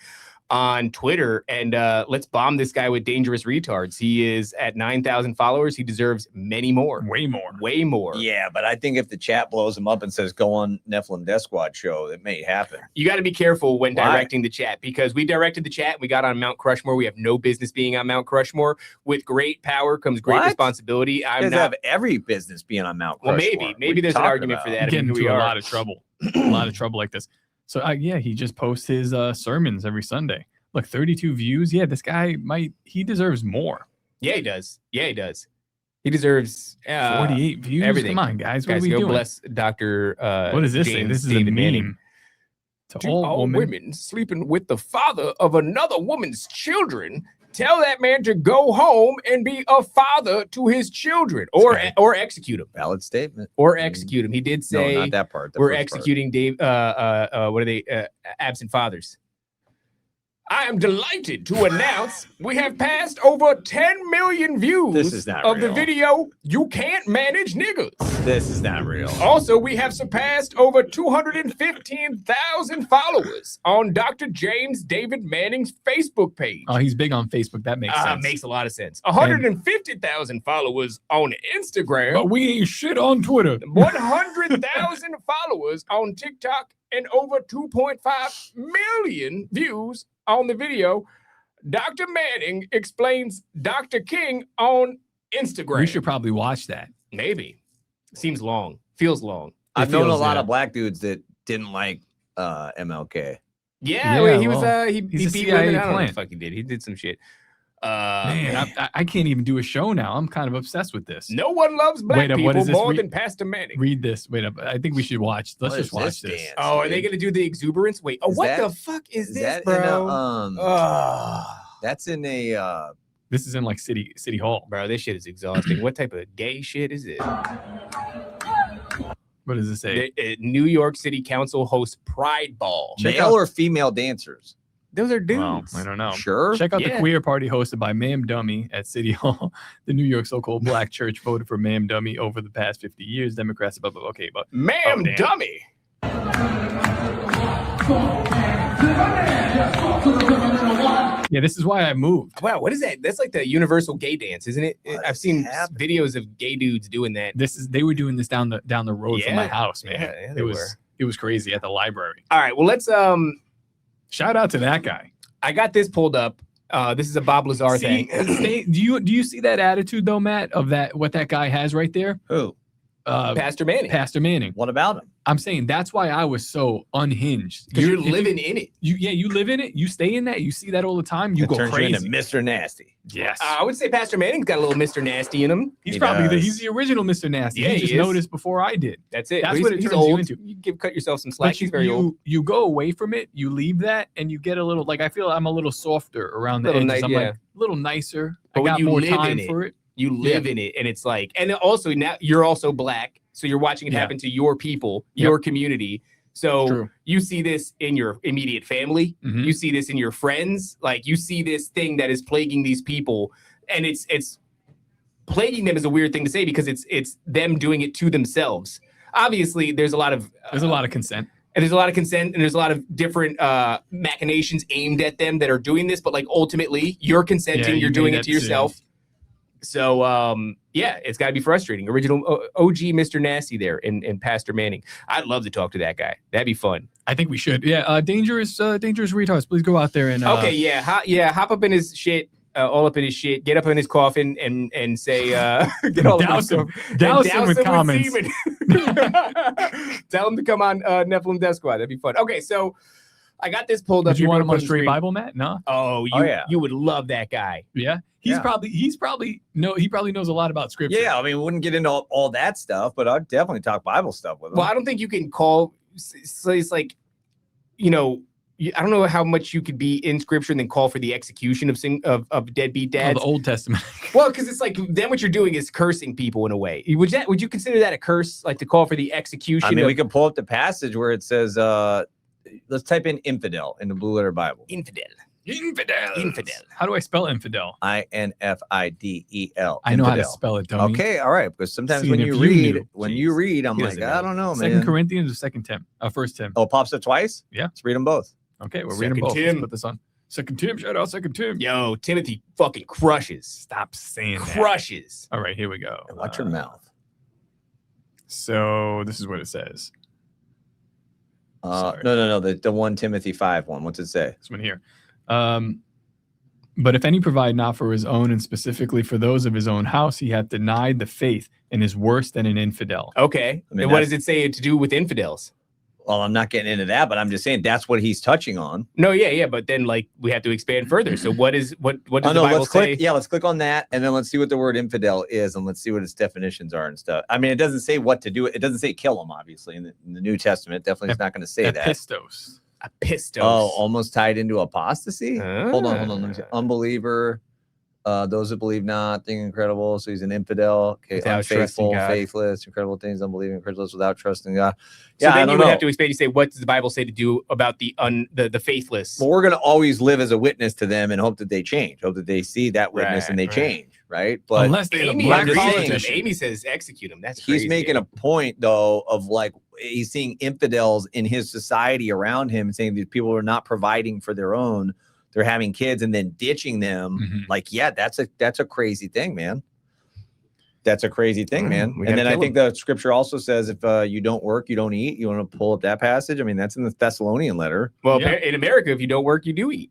on Twitter and let's bomb this guy with dangerous retards. He is at 9,000 followers. He deserves many more. Way more. Way more. Yeah, but I think if the chat blows him up and says, go on Nephilim Death Squad show, it may happen. You got to be careful when Why? directing the chat, because we directed the chat and we got on Mount Crushmore. We have no business being on Mount Crushmore. With great power comes great What? responsibility. You I'm guys not. have every business being on Mount Well, Crushmore. maybe What are you there's an talking argument for about? that. I Getting mean, into we a are. lot of trouble. A lot of trouble like this. So yeah, he just posts his sermons every Sunday. Look, 32 views. Yeah, this guy he deserves more. Yeah, he does. Yeah, he does. He deserves 48 views. everything. Come on, guys. What Guys, are we go doing? bless Dr. What does this say? James This is David a meme. Manning. To To all women. sleeping with the father of another woman's children, tell that man to go home and be a father to his children, or execute him. Valid statement. Or execute him. He did say No, not that part. the we're first part. executing Dave. What are they? Absent fathers. I am delighted to announce we have passed over 10 million views This is not of the real. video "You Can't Manage Niggas." This is not real. Also, we have surpassed over 215,000 followers on Dr. James David Manning's Facebook page. Oh, he's big on Facebook. That makes sense. Makes a lot of sense. 150,000 followers on Instagram. But we ain't shit on Twitter. 100,000 followers on TikTok, and over 2.5 million views on the video. Dr. Manning explains Dr. King on Instagram. We should probably watch that. Maybe. Seems long. Feels long. I've known a feels, lot yeah. of black dudes that didn't like MLK. Yeah, Yeah, he was well, he he's a beat CIA women. I don't know what the plant. fuck he did. He did some shit. Man, I can't even do a show now. I'm kind of obsessed with this. No one loves black Wait up, what people is this? more than Pastor Manning. Read this. Wait up. I think we should watch. Let's What just is watch this this. dance? Oh, are dude? they gonna do the exuberance? Wait, Is what that- the fuck is this, that bro? that's in a This is in like City Hall. Bro, this shit is exhausting. What type of gay shit is it? What does it say? New York City Council hosts Pride Ball. male or female dancers. Those are dudes. Well, I don't know. Sure. Check out Yeah. the queer party hosted by Ma'am Dummy at City Hall. The New York so-called black church voted for Ma'am Dummy over the past 50 years. Democrats, blah, blah, blah. Okay, but Ma'am damn. Dummy. yeah, this is why I moved. Wow, what is that? That's like the universal gay dance, isn't it? What I've is seen happening? videos of gay dudes doing that. They were doing this down the road from my Yeah. house, man. Yeah, they It was crazy at the library. All right, well, let's Shout out to that guy. I got this pulled up. This is a Bob Lazar See, thing. do you see that attitude though, Matt, of that what that guy has right there? Who? Pastor Manning. Pastor Manning. What about him? I'm saying that's why I was so unhinged. Because you're if living in it. You live in it. You stay in that. You see that all the time. You It go turns crazy. you into Mr. Nasty. Yes. I would say Pastor Manning's got a little Mr. Nasty in him. He's He probably does. he's the original Mr. Nasty. Yeah, he he just is. noticed before I did. That's it. That's He's- what it he's turns you old. into. You cut yourself some slack. But He's very old. you go away from it, you leave that, and you get a little like I feel I'm a little softer around the Little edges. nice, I'm yeah. like a little nicer. But I when got you more live time in it, for it. You live in it, and it's like, and also now you're also black, so you're watching it Yeah. happen to your people, Yep. your community. So True. you see this in your immediate family, Mhm. you see this in your friends, like you see this thing that is plaguing these people, and it's plaguing them is a weird thing to say because it's them doing it to themselves. Obviously, there's a lot of consent. And there's a lot of consent, and there's a lot of different machinations aimed at them that are doing this. But like ultimately, you're consenting, Yeah, you you're doing made it that to yourself. So yeah, it's got to be frustrating. Original OG Mr. Nasty there in Pastor Manning. I'd love to talk to that guy. That'd be fun. I think we should. Yeah, dangerous retards. Please go out there and Okay, yeah, hop up in his shit. All up in his shit, get up in his coffin and say, get all Douse up him. in Douse him with comments. semen. Tell him to come on Nephilim Death Squad. That'd be fun. Okay, so I got this pulled up. Did you want him on the Straight screen. Bible, Matt? No. Oh, you would love that guy. Yeah. He probably knows a lot about scripture. Yeah, I mean, we wouldn't get into all that stuff, but I'd definitely talk Bible stuff with him. Well, I don't think you can call. So it's like, I don't know how much you could be in scripture and then call for the execution of deadbeat dads. The Old Testament. Well, because it's like then what you're doing is cursing people in a way. Would you consider that a curse? Like to call for the execution? I mean, we can pull up the passage where it says, let's type in infidel in the Blue Letter Bible. Infidel. How do I spell infidel? INFIDEL. I know how to spell it, Tony. Okay, all right. Because sometimes See, when if you you read, knew. I'm He like, doesn't I know. don't know, man. 2 Corinthians or 2 Tim? First Tim. Oh, it pops up twice? Yeah. Let's read them both. Okay, we're Second reading both. Tim. Let's put this on. 2 Tim. Shout out 2 Tim. Yo, Timothy fucking crushes. Stop saying that. Crushes. All right, here we go. Watch your mouth. So this is what it says. No. The 1 Timothy 5:1. What's it say? This one here. But if any provide not for his own and specifically for those of his own house, he hath denied the faith and is worse than an infidel. Okay. I mean, and what does it say to do with infidels? Well, I'm not getting into that, but I'm just saying that's what he's touching on. No, yeah. But then we have to expand further. So what does the Bible say? Let's click on that, and then let's see what the word infidel is, and let's see what its definitions are and stuff. I mean, it doesn't say what to do. It doesn't say kill them, obviously, in the New Testament. Definitely, it's not going to say that. Pistos. Oh, almost tied into apostasy. Hold on. Let me see. Unbeliever. Those that believe not, think incredible. So he's an infidel. Okay, Without trusting unfaithful, God. faithless, incredible things, unbelieving, incredulous, without trusting God. So Yeah, then I don't you would know. have to expand. You say, what does the Bible say to do about the faithless? Well, we're going to always live as a witness to them and hope that they change, hope that they see that witness and they change, right? But unless they Amy black agrees with him. politician. Amy says execute him. That's crazy. he's making a point, though, of like he's seeing infidels in his society around him and saying these people are not providing for their own. They're having kids and then ditching them. Mm-hmm. Like, yeah, that's a crazy thing, man. That's a crazy thing, man. we And then gotta I kill think the scripture also says if you don't work, you don't eat. You want to pull up that passage? I mean, that's in the Thessalonian letter. Well, in America, if you don't work, you do eat.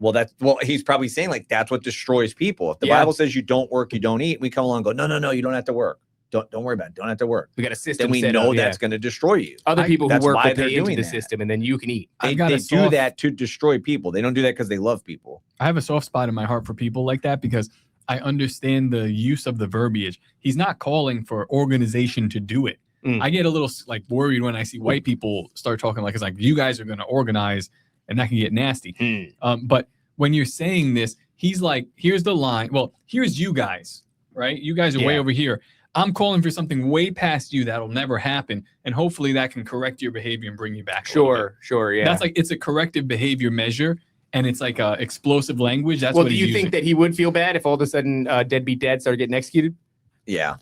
Well, he's probably saying like that's what destroys people. If the Bible says you don't work, you don't eat, we come along and go, no, you don't have to work. Don't worry about it. Don't have to work. We got a system. Then we set know up, that's going to destroy you. Other people who that's work why will they're pay into doing the that. system, and then you can eat. They do that to destroy people. They don't do that because they love people. I have a soft spot in my heart for people like that because I understand the use of the verbiage. He's not calling for organization to do it. I get a little like worried when I see white people start talking like it's like you guys are going to organize, and that can get nasty. But when you're saying this, he's like, here's the line. Well, here's you guys, right? You guys are way over here. I'm calling for something way past you that'll never happen, and hopefully that can correct your behavior and bring you back. Sure, yeah. That's like it's a corrective behavior measure, and it's like explosive language. That's well, what do you think that he would feel bad if all of a sudden deadbeat dad started getting executed? Yeah.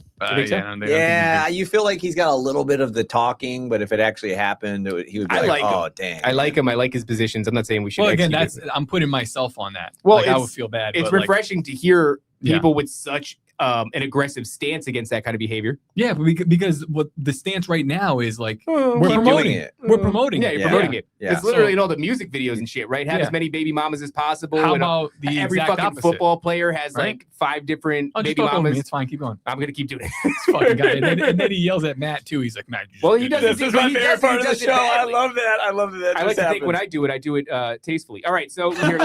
You feel like he's got a little bit of the talking, but if it actually happened, he would be like, oh, dang. I like him. I like his positions. I'm not saying we should. Well, again, execute him. I'm putting myself on that. Well, like, I would feel bad. It's but, refreshing to hear Yeah. people with such an aggressive stance against that kind of behavior. Yeah, because what the stance right now is like We're we're promoting doing it. We're promoting Yeah, it. you're promoting it. Yeah. It's literally in all the music videos and shit, right? Have as many baby mamas as possible. How and about the every exact fucking opposite? football player has Right? like 5 different Oh, just baby talk over me. mamas. It's fine. Keep going. I'm gonna keep doing it. This fucking guy. And then he yells at Matt too. He's like, Matt. You Well, just he did does. this. This is my favorite part of the show. I love that. I love that. I like to think when I do it tastefully. All right, so here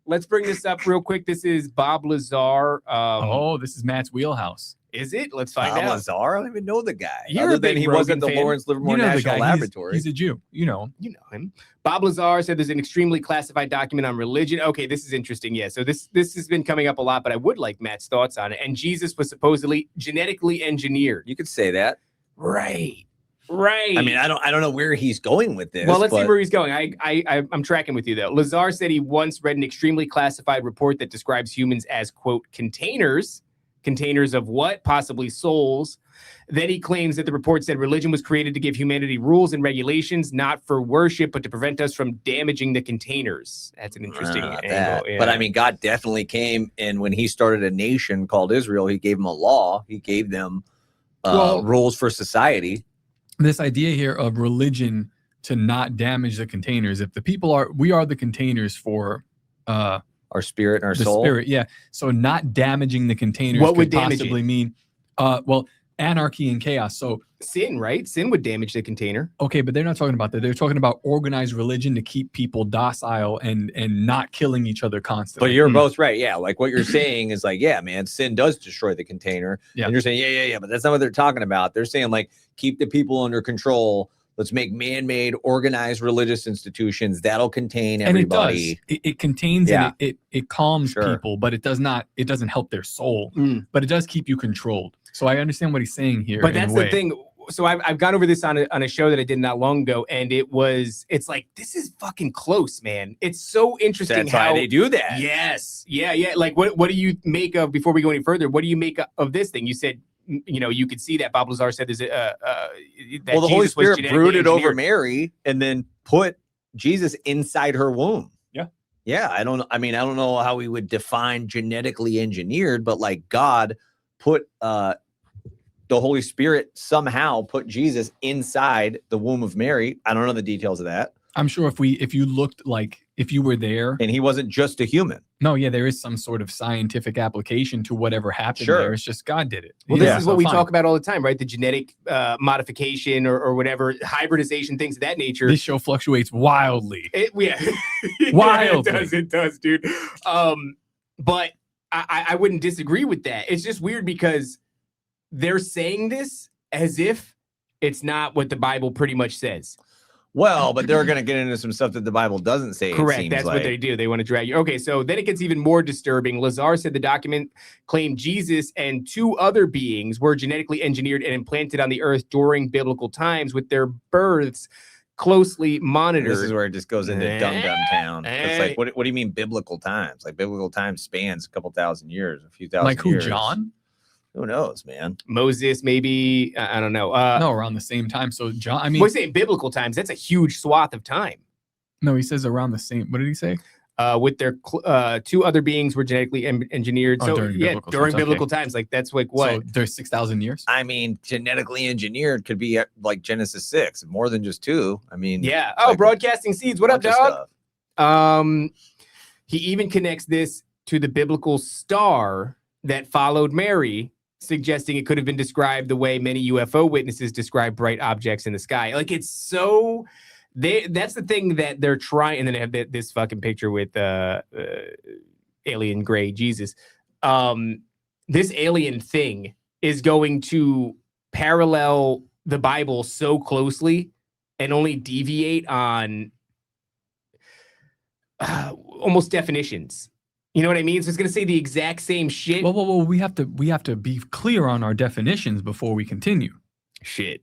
let's bring this up real quick. This is Bob Lazar. This is Matt's wheelhouse. Is it? Let's find out. Lazar? I don't even know the guy. You're Other a than big he wasn't Rogan the fan. Lawrence Livermore You know the National guy. Laboratory. He's a Jew. You know him. You know him. Bob Lazar said there's an extremely classified document on religion. Okay, this is interesting. Yeah, so this has been coming up a lot, but I would like Matt's thoughts on it. And Jesus was supposedly genetically engineered. You could say that. Right. I mean, I don't know where he's going with this. Well, let's see but- where he's going. I'm tracking with you though. Lazar said he once read an extremely classified report that describes humans as quote containers of what? Possibly souls. Then he claims that the report said religion was created to give humanity rules and regulations, not for worship, but to prevent us from damaging the containers. That's an interesting angle. Yeah. But I mean, God definitely came, and when he started a nation called Israel, he gave them a law. He gave them rules for society. This idea here of religion to not damage the containers. If the people we are the containers for our spirit and our the soul. Spirit, yeah. So not damaging the containers What would could damage possibly it? mean, well, anarchy and chaos. So sin, right? Sin would damage the container. Okay, but they're not talking about that. They're talking about organized religion to keep people docile and not killing each other constantly. But you're both right. Yeah. Like what you're saying is like, yeah, man, sin does destroy the container. Yeah. And you're saying, yeah. But that's not what they're talking about. They're saying like, keep the people under control. Let's make man-made organized religious institutions that'll contain everybody. And it contains and it calms people, but it doesn't help their soul, but it does keep you controlled. So I understand what he's saying here. But that's the thing. So I've gone over this on a show that I did not long ago, and it's like, this is fucking close, man. It's so interesting. That's how why they do that. Yes. Yeah. Like what do you make of, before we go any further, what do you make of this thing? You said, you could see that Bob Lazar said there's that the Holy Spirit brooded over Mary and then put Jesus inside her womb. Yeah. I don't know how we would define genetically engineered, but like God put the Holy Spirit somehow put Jesus inside the womb of Mary. I don't know the details of that. I'm sure if you looked like, if you were there and he wasn't just a human. No, yeah, there is some sort of scientific application to whatever happened there. It's just God did it. Well, this is what we talk about all the time, right? The genetic modification or whatever, hybridization, things of that nature. This show fluctuates wildly. Wildly. It does, dude. But I wouldn't disagree with that. It's just weird because they're saying this as if it's not what the Bible pretty much says. Well, but they're going to get into some stuff that the Bible doesn't say. Correct. That's what they do. They want to drag you. Okay, so then it gets even more disturbing. Lazar said the document claimed Jesus and 2 other beings were genetically engineered and implanted on the earth during biblical times, with their births closely monitored. This is where it just goes into dum-dum town. It's like, what do you mean biblical times? Like biblical times spans a couple thousand years, a few thousand years. Like who, John? Who knows, man? Moses, maybe. I don't know. No, around the same time. So John, we're saying biblical times. That's a huge swath of time. No, he says around the same. What did he say? With their 2 other beings were genetically engineered. So during biblical times, like that's like what? So there's 6,000 years. I mean, genetically engineered could be like Genesis 6, more than just 2. I mean, yeah. Oh, like broadcasting seeds. What up, dog? He even connects this to the biblical star that followed Mary, suggesting it could have been described the way many UFO witnesses describe bright objects in the sky. Like it's so that's the thing that they're trying. And then they have this fucking picture with alien gray Jesus. This alien thing is going to parallel the Bible so closely and only deviate on almost definitions. You know what I mean? So it's going to say the exact same shit. Well, we have to be clear on our definitions before we continue. Shit.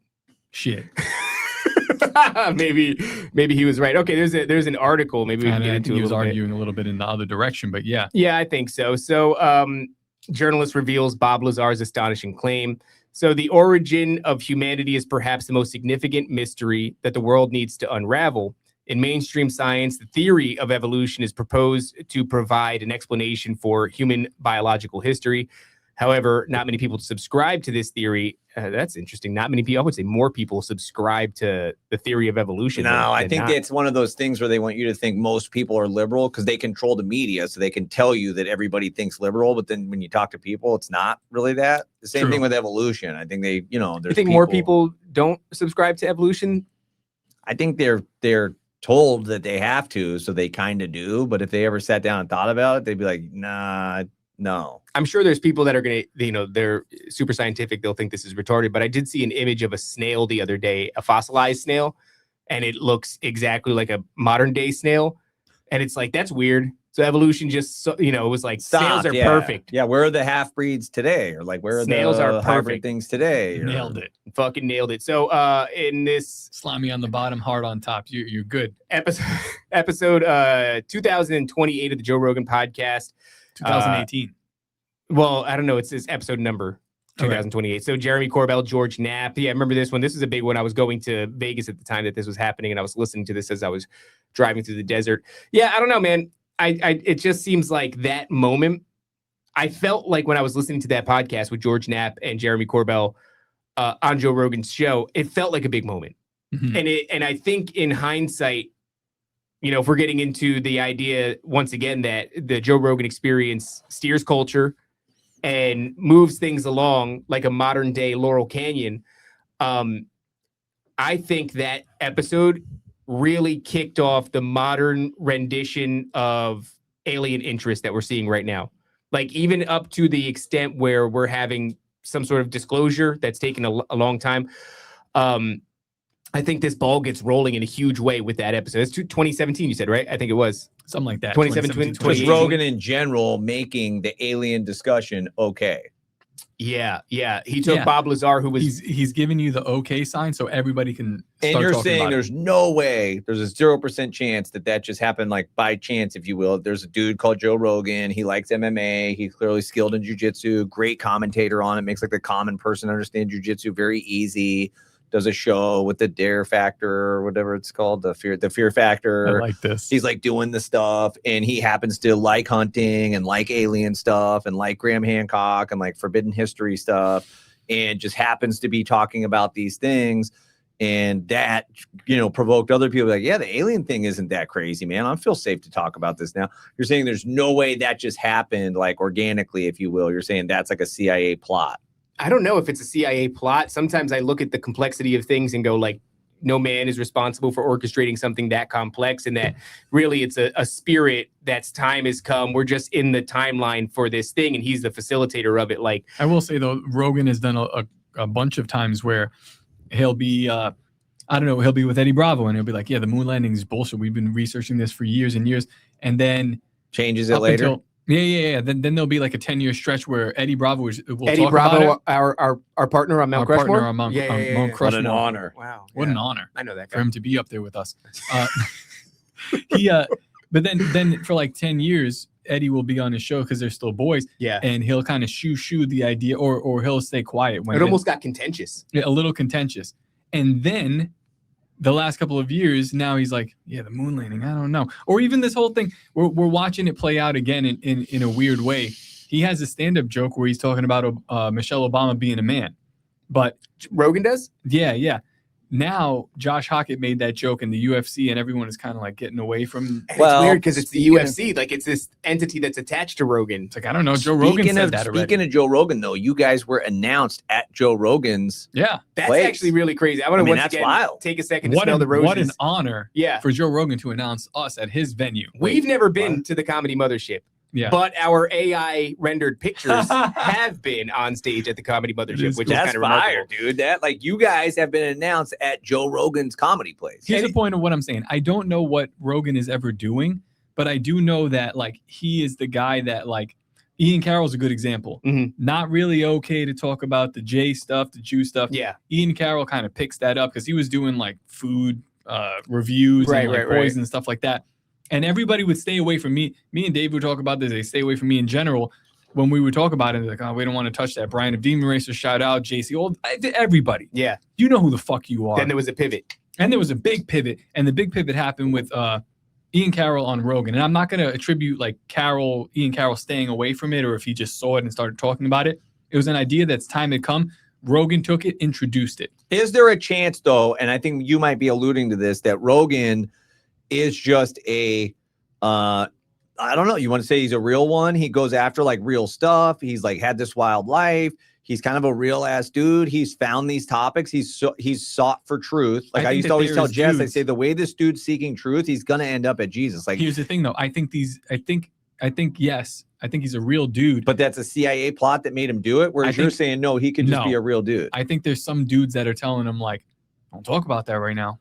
maybe he was right. Okay, there's an article. Maybe we can get into it. He was arguing a little bit in the other direction, but yeah. Yeah, I think so. So, journalist reveals Bob Lazar's astonishing claim. So the origin of humanity is perhaps the most significant mystery that the world needs to unravel. In mainstream science, the theory of evolution is proposed to provide an explanation for human biological history. However, not many people subscribe to this theory. That's interesting. Not many people, I would say more people subscribe to the theory of evolution. No, I think it's one of those things where they want you to think most people are liberal because they control the media. So they can tell you that everybody thinks liberal. But then when you talk to people, it's not really that. The same thing with evolution. I think they, you think more people don't subscribe to evolution? I think they're told that they have to, so they kind of do. But if they ever sat down and thought about it, they'd be like, nah, no. I'm sure there's people that are going to, they're super scientific. They'll think this is retarded. But I did see an image of a snail the other day, a fossilized snail, and it looks exactly like a modern day snail. And it's like, that's weird. So evolution just, it was like snails are perfect. Yeah, where are the half breeds today? Or like, where are snails the are hybrid things today? Nailed it. Fucking nailed it. So in this slimy on the bottom, hard on top, you're good. Episode 2028 of the Joe Rogan podcast. 2018. Well, I don't know. It's this episode number 2028. Okay. So Jeremy Corbell, George Knapp. Yeah, I remember this one. This is a big one. I was going to Vegas at the time that this was happening, and I was listening to this as I was driving through the desert. Yeah, I don't know, man. It just seems like that moment. I felt like when I was listening to that podcast with George Knapp and Jeremy Corbell on Joe Rogan's show, it felt like a big moment. Mm-hmm. And I think in hindsight, if we're getting into the idea once again that the Joe Rogan experience steers culture and moves things along like a modern day Laurel Canyon. I think that episode really kicked off the modern rendition of alien interest that we're seeing right now. Like even up to the extent where we're having some sort of disclosure that's taken a long time. I think this ball gets rolling in a huge way with that episode. It's 2017, you said, right? I think it was. Something like that. 2017, Was Rogan in general making the alien discussion okay? Yeah. He took Bob Lazar, who was he's giving you the okay sign so everybody can start and you're talking saying about there's it. no way, there's a 0% chance that just happened like by chance, if you will. There's a dude called Joe Rogan. He likes MMA. He's clearly skilled in jiu-jitsu, great commentator on it, makes like the common person understand jiu-jitsu very easy. Does a show with the Dare Factor or whatever it's called, the Fear Factor. I like this. He's like doing the stuff, and he happens to like hunting and like alien stuff and like Graham Hancock and like forbidden history stuff, and just happens to be talking about these things. And that, provoked other people like, yeah, the alien thing isn't that crazy, man. I feel safe to talk about this now. You're saying there's no way that just happened like organically, if you will. You're saying that's like a CIA plot. I don't know if it's a CIA plot. Sometimes I look at the complexity of things and go like, no man is responsible for orchestrating something that complex, and that really it's a spirit that's time has come. We're just in the timeline for this thing, and he's the facilitator of it. Like, I will say though, Rogan has done a bunch of times where he'll be, he'll be with Eddie Bravo and he'll be like, yeah, the moon landing is bullshit. We've been researching this for years and years. And then changes it later. Then there'll be like a 10-year stretch where Eddie Bravo will Eddie talk Bravo, about it. our partner on Mount Crushmore. Partner on Mount Crushmore. What an honor! Wow, what an honor! I know that guy. For him to be up there with us. But then for like 10 years, Eddie will be on his show because they're still boys. Yeah, and he'll kind of shoo the idea, or he'll stay quiet when it almost got contentious. Yeah, a little contentious, and then. The last couple of years, now he's like, yeah, the moon landing, I don't know. Or even this whole thing, we're watching it play out again in a weird way. He has a stand-up joke where he's talking about Michelle Obama being a man. But Rogan does? Yeah. Now, Josh Hockett made that joke in the UFC, and everyone is kind of like getting away from. Well, it's weird because it's the UFC. Like, it's this entity that's attached to Rogan. It's like, I don't know. Joe Rogan said that already. Speaking of Joe Rogan, though, you guys were announced at Joe Rogan's. Yeah. That's actually really crazy. I want to once again wild. Take a second to smell the roses. What an honor for Joe Rogan to announce us at his venue. We've never been to the Comedy Mothership. Yeah. But our AI rendered pictures have been on stage at the Comedy Mothership, which is kind of remarkable, dude. That like you guys have been announced at Joe Rogan's comedy place. Here's the point of what I'm saying. I don't know what Rogan is ever doing, but I do know that like he is the guy that like Ian Carroll's a good example. Mm-hmm. Not really okay to talk about the J stuff, the Jew stuff. Yeah. Ian Carroll kind of picks that up because he was doing like food reviews and like poison and stuff like that. And everybody would stay away from me. Me and Dave would talk about this. They stay away from me in general. When we would talk about it, like, oh, we don't want to touch that. Brian of Demon Racer, shout out. JC, everybody. Yeah. You know who the fuck you are. Then there was a pivot. And there was a big pivot. And the big pivot happened with Ian Carroll on Rogan. And I'm not going to attribute like Ian Carroll staying away from it or if he just saw it and started talking about it. It was an idea that's time had come. Rogan took it, introduced it. Is there a chance, though, and I think you might be alluding to this, that Rogan is just I don't know. You want to say he's a real one? He goes after like real stuff. He's like had this wild life. He's kind of a real ass dude. He's found these topics. He's sought for truth. Like I used to always tell Jess, I say the way this dude's seeking truth, he's gonna end up at Jesus. Like here's the thing, though. I think yes. I think he's a real dude. But that's a CIA plot that made him do it. Whereas you're saying no, he could just be a real dude. I think there's some dudes that are telling him like, don't talk about that right now.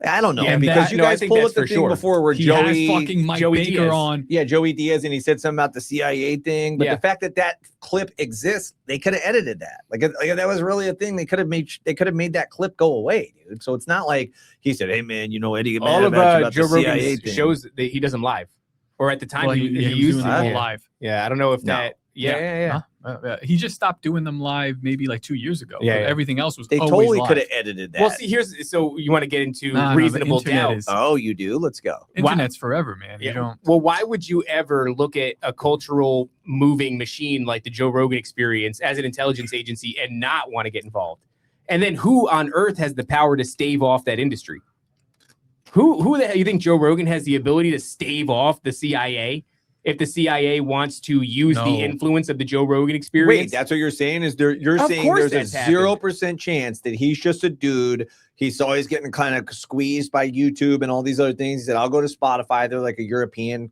I don't know because you guys pulled up the thing before where Joey has fucking Mike Baker Diaz on. Yeah, Joey Diaz, and he said something about the CIA thing. But the fact that clip exists, they could have edited that. Like that was really a thing. They could have made that clip go away, dude. So it's not like he said, "Hey man, Eddie, all of Joe Rogan's thing. shows that he does them live, or at the time he used to them live. Yeah, I don't know if that. Yeah. He just stopped doing them live maybe like 2 years ago. Yeah, everything else was they always totally live. could have edited that. Well, see, so you want to get into reasonable doubt? Oh, you do. Let's go. Internet's forever, man. You don't. Well, why would you ever look at a cultural moving machine like the Joe Rogan Experience as an intelligence agency and not want to get involved? And then who on earth has the power to stave off that industry? Who the hell you think Joe Rogan has the ability to stave off the CIA? if the CIA wants to use No. the influence of the Joe Rogan experience. Wait, that's what you're saying? Is there? You're Of saying course there's a that's happened. 0% chance that he's just a dude. He's always getting kind of squeezed by YouTube and all these other things. He said, I'll go to Spotify. They're like a European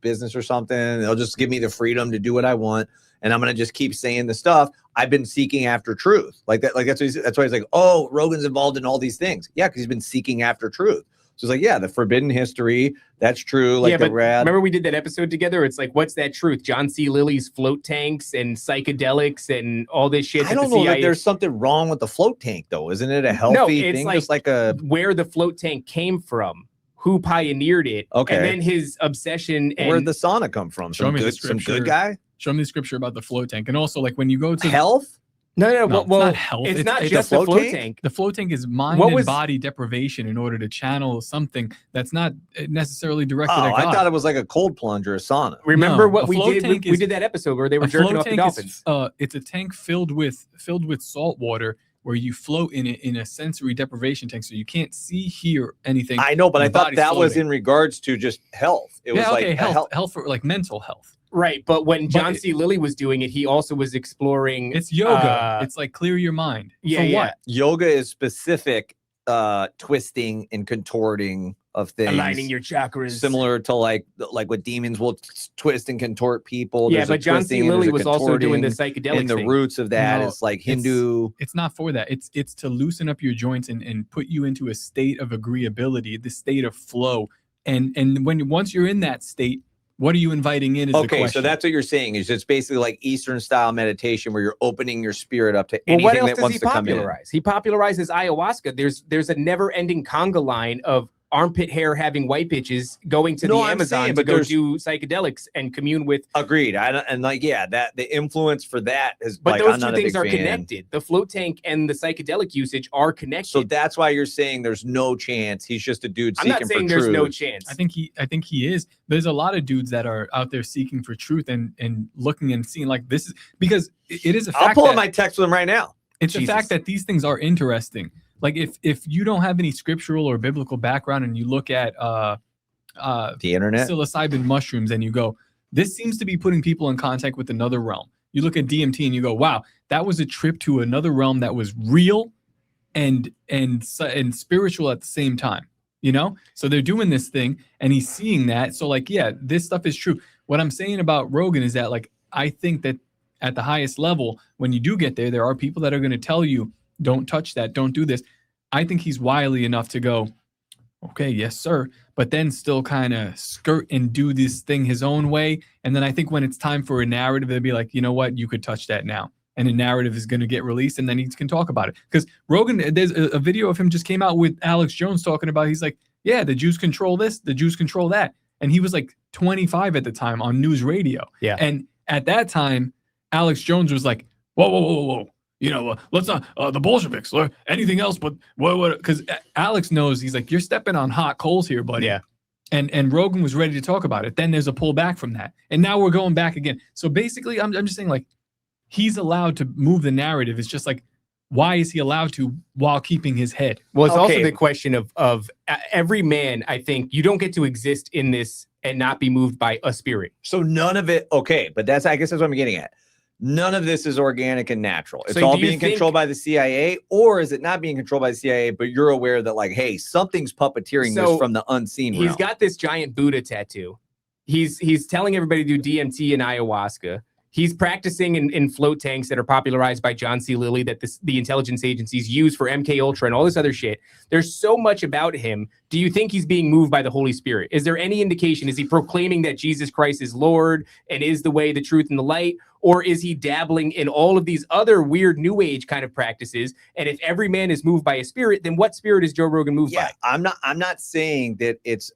business or something. They'll just give me the freedom to do what I want. And I'm going to just keep saying the stuff. I've been seeking after truth. Like that. Like that's why he's like, oh, Rogan's involved in all these things. Yeah, because he's been seeking after truth. So it's like, yeah, the forbidden history. That's true. Like the rad. Remember we did that episode together? It's like, what's that truth? John C. Lilly's float tanks and psychedelics and all this shit. I don't know that there's something wrong with the float tank, though. Isn't it a healthy it's thing? like Just like a where the float tank came from, who pioneered it, Okay. and then his obsession. And where'd the sauna come from? Show Some me the good scripture. guy. Show me the scripture about the float tank. And also, like, when you go to Health. no, No, well, it's not health. it's It's- not it's just a the float float tank? tank. the float tank is mind What and was- body deprivation in order to channel something that's not necessarily directed Oh, at God. I thought it was like a cold plunge or a sauna. Remember No, what a we float did? tank We is- did that episode where they were A jerking float off the tank dolphins. it's a tank filled with salt water where you float in it in a sensory deprivation tank, so you can't see, hear anything. I know, but I Your thought body's that was floating. in regards to just health. It was yeah, like okay, a health for like mental health. Right, but when John it- C. Lilly was doing it, he also was exploring. It's yoga. It's like clear your mind. yeah, For yeah. what? yoga is specific twisting and contorting of things. Aligning your chakras. Similar to like what demons will twist and contort people. Yeah, There's a but John twisting C. and there's Lilly a was also doing the contorting, psychedelic and the thing. roots of that No, is like it's- Hindu. It's not for that. It's to loosen up your joints and put you into a state of agreeability, the state of flow. And once you're in that state, what are you inviting in? Is the Okay, so question. that's what you're saying is it's basically like Eastern style meditation where you're opening your spirit up to Well, anything what else that does wants he to come in. popularize? He popularizes ayahuasca. There's a never-ending conga line of armpit hair having white bitches going to No, the I'm Amazon saying, to but go there's- do psychedelics and commune with. Agreed. And like, yeah, that the influence for that is But like, those I'm two not a things big are fan. connected. The float tank and the psychedelic usage are connected. So that's why you're saying there's no chance. He's just a dude I'm seeking not saying for there's truth. no chance. I think he is. There's a lot of dudes that are out there seeking for truth and looking and seeing like this is because it is a fact I'll pull that up my text with him right now. it's a Jesus. fact that these things are interesting. Like if you don't have any scriptural or biblical background and you look at The internet. psilocybin mushrooms and you go, this seems to be putting people in contact with another realm. You look at DMT and you go, wow, that was a trip to another realm that was real and spiritual at the same time. You know, so they're doing this thing and he's seeing that. So like, yeah, this stuff is true. What I'm saying about Rogan is that like I think that at the highest level, when you do get there are people that are going to tell you, don't touch that, don't do this. I think he's wily enough to go, okay, yes, sir. But then still kind of skirt and do this thing his own way. And then I think when it's time for a narrative, they'll be like, you know what, you could touch that now. And a narrative is going to get released and then he can talk about it. Because Rogan, there's a video of him just came out with Alex Jones talking about, he's like, yeah, the Jews control this, the Jews control that. And he was like 25 at the time on news radio. Yeah. And at that time, Alex Jones was like, whoa. You know, let's not the Bolsheviks or anything else, but what? Because Alex knows he's like, you're stepping on hot coals here, buddy. Yeah. And Rogan was ready to talk about it. Then there's a pullback from that, and now we're going back again. So basically, I'm just saying like, he's allowed to move the narrative. It's just like, why is he allowed to while keeping his head? Well, it's also Okay. the question of every man. I think you don't get to exist in this and not be moved by a spirit. So none of it. Okay, but I guess that's what I'm getting at. None of this is organic and natural. It's So all do you being controlled by the CIA, or is it not being controlled by the CIA, but you're aware that like, hey, something's puppeteering So this from the unseen He's realm. got this giant Buddha tattoo. He's telling everybody to do DMT and ayahuasca. He's practicing in float tanks that are popularized by John C. Lilly that the intelligence agencies use for MK Ultra and all this other shit. There's so much about him. Do you think he's being moved by the Holy Spirit? Is there any indication? Is he proclaiming that Jesus Christ is Lord and is the way, the truth, and the light? Or is he dabbling in all of these other weird new age kind of practices? And if every man is moved by a spirit, then what spirit is Joe Rogan moved by? I'm not saying that it's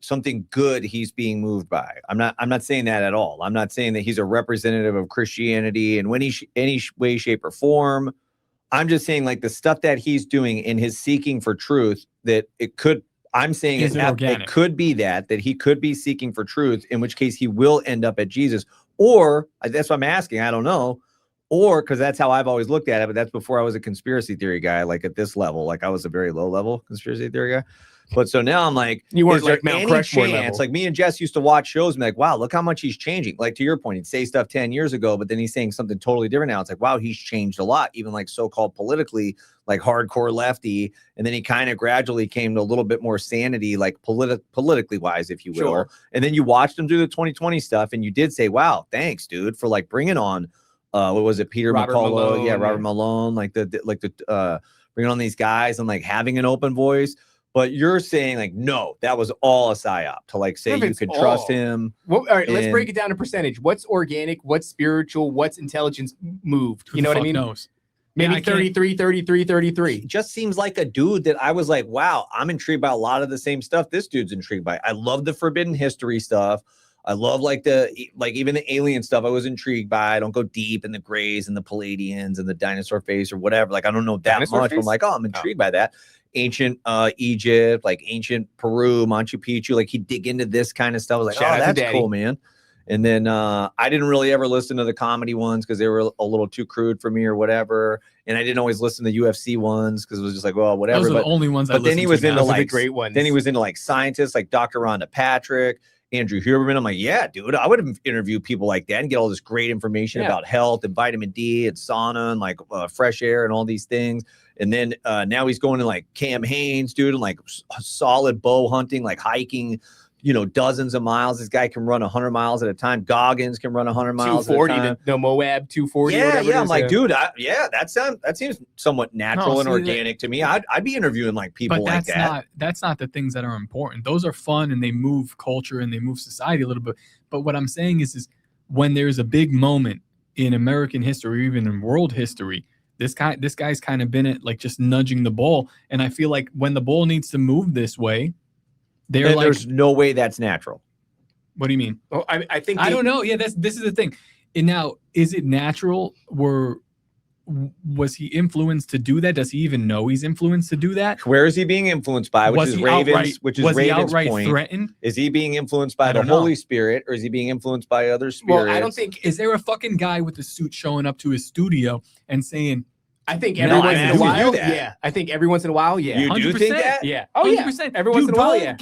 something good he's being moved by. I'm not saying that at all. I'm not saying that he's a representative of Christianity in any way, shape, or form. I'm just saying like the stuff that he's doing in his seeking for truth, that it could, I'm saying Is it organic? it could be that he could be seeking for truth, in which case he will end up at Jesus. Or that's what I'm asking. I don't know. Or because that's how I've always looked at it, but that's before I was a conspiracy theory guy, like at this level. Like I was a very low level conspiracy theory guy. But so now I'm like, You weren't is there like Mount any Crushmore chance? level. Like me and Jess used to watch shows and be like, wow, look how much he's changing. Like to your point, he'd say stuff 10 years ago, but then he's saying something totally different now. It's like, wow, he's changed a lot, even like so-called politically, like hardcore lefty. And then he kind of gradually came to a little bit more sanity, like politically wise, if you will. Sure. And then you watched him do the 2020 stuff and you did say, wow, thanks, dude, for like bringing on, what was it? Peter Robert McCullough. Malone, Yeah. Robert yeah. Malone, like the bringing on these guys and like having an open voice. But you're saying like, no, that was all a psyop to like say If you it's could trust all- him. Well, all right, let's And- break it down to percentage. What's organic? What's spiritual? What's intelligence moved? Who You know the what I fuck mean? knows? Maybe Yeah, I can't- 33, 33, 33. He just seems like a dude that I was like, wow, I'm intrigued by a lot of the same stuff this dude's intrigued by. I love the forbidden history stuff. I love like even the alien stuff I was intrigued by. I don't go deep in the Greys and the Palladians and the dinosaur face or whatever. Like I don't know that Dinosaur much. But I'm face? like, oh, I'm intrigued by that. Ancient Egypt, like ancient Peru, Machu Picchu. Like he'd dig into this kind of stuff. I was like, Shout out oh, to that's Daddy. cool, man. And then I didn't really ever listen to the comedy ones because they were a little too crude for me or whatever. And I didn't always listen to the UFC ones because it was just like, well, whatever. Those are but the only ones. but then he was into Those are the like great ones. Then he was into like scientists like Dr. Rhonda Patrick, Andrew Huberman. I'm like, yeah, dude, I would have interviewed people like that and get all this great information Yeah. about health and vitamin D and sauna and like fresh air and all these things. And then now he's going to like Cam Haines, dude, and like solid bow hunting, like hiking, dozens of miles. This guy can run 100 miles at a time. Goggins can run 100 miles at a 240, time. no Moab 240. or Yeah, whatever it I'm is, like, dude, that seems somewhat natural No, and see, organic to me. I'd be interviewing like people But like that. that's not the things that are important. Those are fun and they move culture and they move society a little bit. But what I'm saying is when there's a big moment in American history, or even in world history, this guy's kind of been at like just nudging the ball. And I feel like when the ball needs to move this way, they're Then like, there's no way that's natural. what do you mean? Oh, I think I don't know. Yeah, this is the thing. And now, is it natural? Was he influenced to do that? Does he even know he's influenced to do that? Where is he being influenced by? Which Was is he Ravens. outright- Which is was he Ravens' outright point. threatened? Is he being influenced by I the don't know. Holy Spirit, or is he being influenced by other spirits? Well, I don't think. Is there a fucking guy with a suit showing up to his studio and saying, I think No, every I once in asked a you while, that. yeah. I think every once in a while, yeah. You do think 100%? that? Yeah. Oh yeah. 100%. Every once in a while, don't yeah.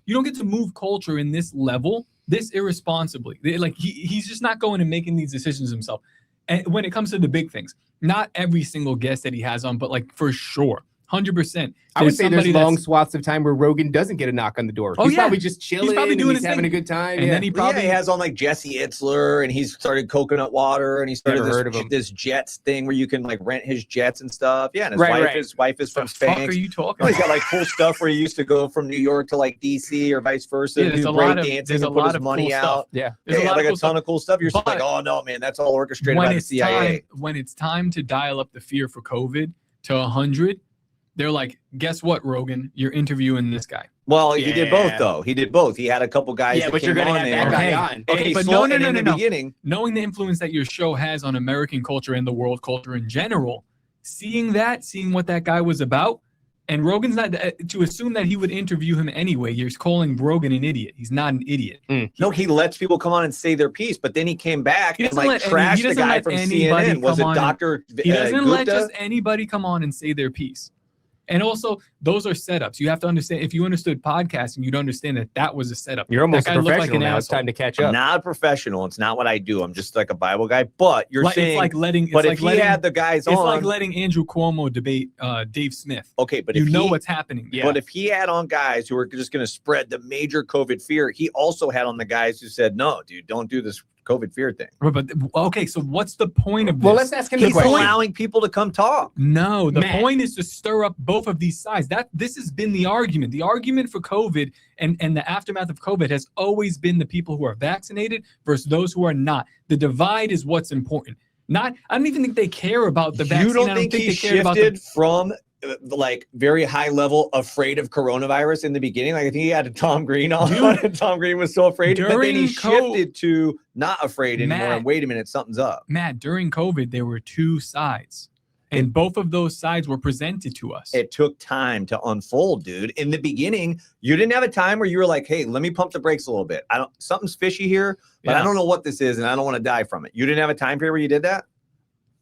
you don't get to move culture in this level, this irresponsibly. Like he's just not going and making these decisions himself. And when it comes to the big things, not every single guest that he has on, but like for sure, 100%. I would say there's somebody long that's- swaths of time where Rogan doesn't get a knock on the door. Oh, He's yeah. probably just chilling. probably and doing he's his having thing. a good time. And yeah. then he probably he has on like Jesse Itzler, and he's started coconut water, and he started Never heard of him. this jets thing where you can like rent his jets and stuff. Yeah, and his Right, wife right. his wife is from the fuck Spanx. are you talking He's about? got like cool stuff where he used to go from New York to like DC or vice versa. Yeah, and there's do a lot break of dancing there's a and put lot his of money cool out. stuff. Yeah. There's Yeah, a lot like of a cool ton stuff. of cool stuff. You're just like, But oh no, man, that's all orchestrated by the CIA. when it's time to dial up the fear for COVID to 100, they're like, guess what, Rogan? You're interviewing this guy. Well, he did both Yeah. though. He did both. He had a couple guys. Yeah, that but you're came gonna on have there. that guy Okay. on. Okay, But slow, no, and in the no. beginning. Knowing the influence that your show has on American culture and the world culture in general, seeing what that guy was about, and Rogan's not to assume that he would interview him anyway. You're calling Rogan an idiot. He's not an idiot. No, he lets people come on and say their piece, but then he came back He and doesn't like let trashed he the doesn't guy let from anybody CNN. Was it come on and- Dr. He doesn't let Gupta? just anybody come on and say their piece. And also, those are setups. You have to understand. If you understood podcasting, you'd understand that was a setup. You're almost That a guy looked like professional an now. It's asshole. time to catch I'm up. not a professional. It's not what I do. I'm just like a Bible guy. But you're saying, it's like letting. but it's if like he letting, had the guys it's on, like letting Andrew Cuomo debate Dave Smith. okay, but You if know he, what's happening. Yeah. but if he had on guys who were just going to spread the major COVID fear, he also had on the guys who said, "No, dude, don't do this COVID fear thing." But okay, so what's the point of this? Well, let's ask him the He's question. allowing people to come talk. No, the Matt. point is to stir up both of these sides. This has been the argument. The argument for COVID and the aftermath of COVID has always been the people who are vaccinated versus those who are not. The divide is what's important. I don't even think they care about the vaccine. You don't I think he they care about shifted from like very high level afraid of coronavirus in the beginning? Like I think he had Tom Green on, Dude, and Tom Green was so afraid, but then he during shifted to not afraid anymore. Matt. And wait a minute, something's up. Matt, during COVID, there were two sides. And both of those sides were presented to us. It took time to unfold, dude. In the beginning, you didn't have a time where you were like, "Hey, let me pump the brakes a little bit. Something's fishy here, but I Yeah. don't know what this is, and I don't want to die from it." You didn't have a time period where you did that.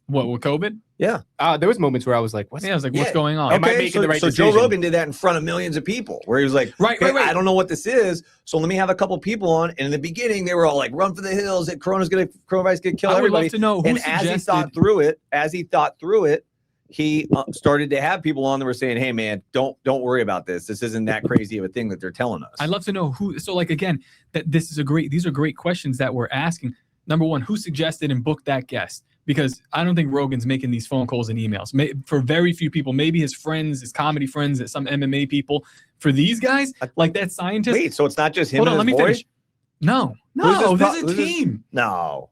What, with COVID? Yeah. There was moments where I was like, what's what's going on? Am I making the right so decision? Joe Rogan did that in front of millions of people, where he was like, Right. I don't know what this is, so let me have a couple people on. And in the beginning, they were all like, "Run for the hills! That coronavirus gonna kill I would everybody." love to know who and suggested. as he thought through it, he started to have people on that were saying, "Hey, man, don't worry about this. This isn't that crazy of a thing that they're telling us." I'd love to know who. So, like, again, these are great questions that we're asking. Number one, who suggested and booked that guest? Because I don't think Rogan's making these phone calls and emails. For very few people, maybe his friends, his comedy friends, some MMA people. For these guys, like that scientist. Wait, so it's not just him? Hold on, and let his me boy? finish. No, this is a team. No.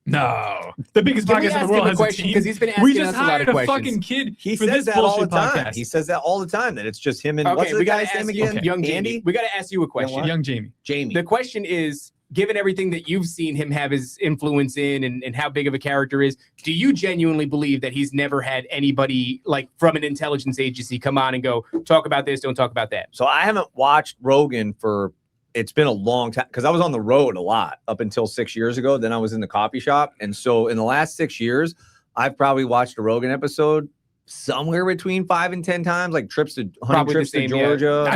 The biggest Can we podcast in ask the world him a has question? a team. 'Cause he's been We asking just us a lot hired of a questions. fucking kid He for says this that all the bullshit time. podcast. He says that all the time. That it's just him and Okay, what's the we got guy's to name ask again? young Andy? Jamie. We got to ask you a question. Young Jamie. Jamie. The question is, given everything that you've seen him have his influence in and how big of a character is, do you genuinely believe that he's never had anybody like from an intelligence agency come on and go, talk about this, don't talk about that? So I haven't watched Rogan it's been a long time because I was on the road a lot up until 6 years ago. Then I was in the coffee shop. And so in the last 6 years, I've probably watched a Rogan episode somewhere between 5 and 10 times, like trips to hunting trips to Georgia,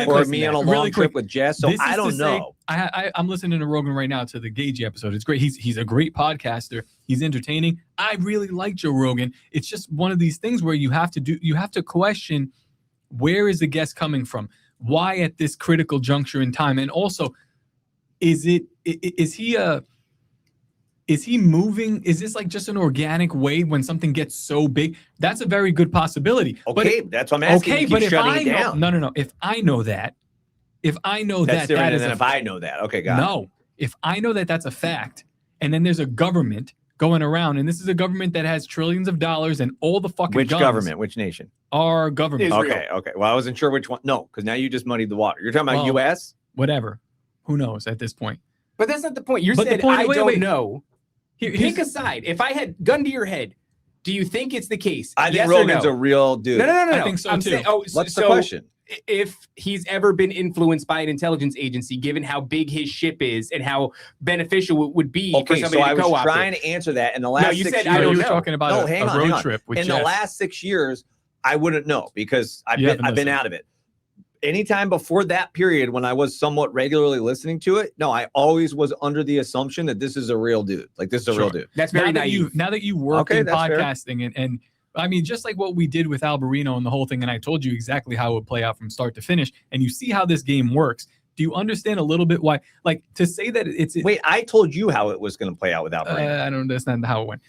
or me on a long trip with Jess. So I don't know. I'm listening to Rogan right now to the Gagey episode. It's great. He's a great podcaster. He's entertaining. I really like Joe Rogan. It's just one of these things where you have to question, where is the guest coming from? Why at this critical juncture in time? And also, is he moving? Is this like just an organic way when something gets so big? That's a very good possibility. Okay, that's what I'm asking. Okay, but if I know, no. If I know that, that's different than if I know that. Okay, got it. No, if I know that that's a fact, and then there's a government going around, and this is a government that has trillions of dollars and all the fucking Which guns. government? Which nation? Our government. Okay. Well, I wasn't sure which one. No, because now you just muddied the water. You're talking about U.S.? Whatever. Who knows at this point? But that's not the point. You said, I don't know. Pick a side. If I had gun to your head, do you think it's the case? I think Rogan's a real dude. No. I think so too. What's the question? If he's ever been influenced by an intelligence agency, given how big his ship is and how beneficial it would be for somebody to co-opt. I was trying to answer that in the last 6 years. I don't know. You were talking about a road trip with In Jess. the last 6 years, I wouldn't know because I've been out of it. Anytime before that period when I was somewhat regularly listening to it, no, I always was under the assumption that this is a real dude. Like this is a real dude. That's very naive. Now that you work in podcasting and I mean, just like what we did with Alberino and the whole thing, and I told you exactly how it would play out from start to finish, and you see how this game works. Do you understand a little bit why? Like to say that it's wait, I told you how it was going to play out with Alberino. I don't understand how it went.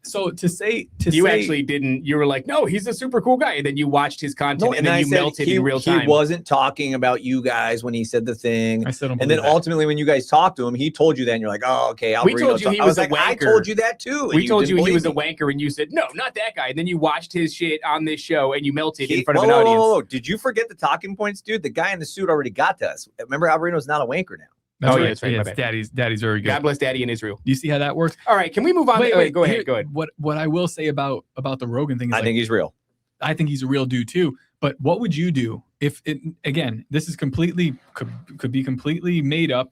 So to say actually didn't. You were like, no, he's a super cool guy, and then you watched his content and then you melted in real time. He wasn't talking about you guys when he said the thing. I still don't and then ultimately, when you guys talked to him, he told you that, and you're like, oh, okay. Alberino we told you he was a wanker. I told you that too. We told you he was a wanker, and you said no, not that guy. And then you watched his shit on this show, and you melted in front of an audience. Whoa. Did you forget the talking points, dude? The guy in the suit already got to us. Remember, Alberino's not a wanker now. That's right. Yes, Daddy's very good. God bless Daddy in Israel. Do you see how that works? All right, can we move on? Wait, go ahead. What I will say about the Rogan thing is I think he's real. I think he's a real dude too. But what would you do if this is could be completely made up,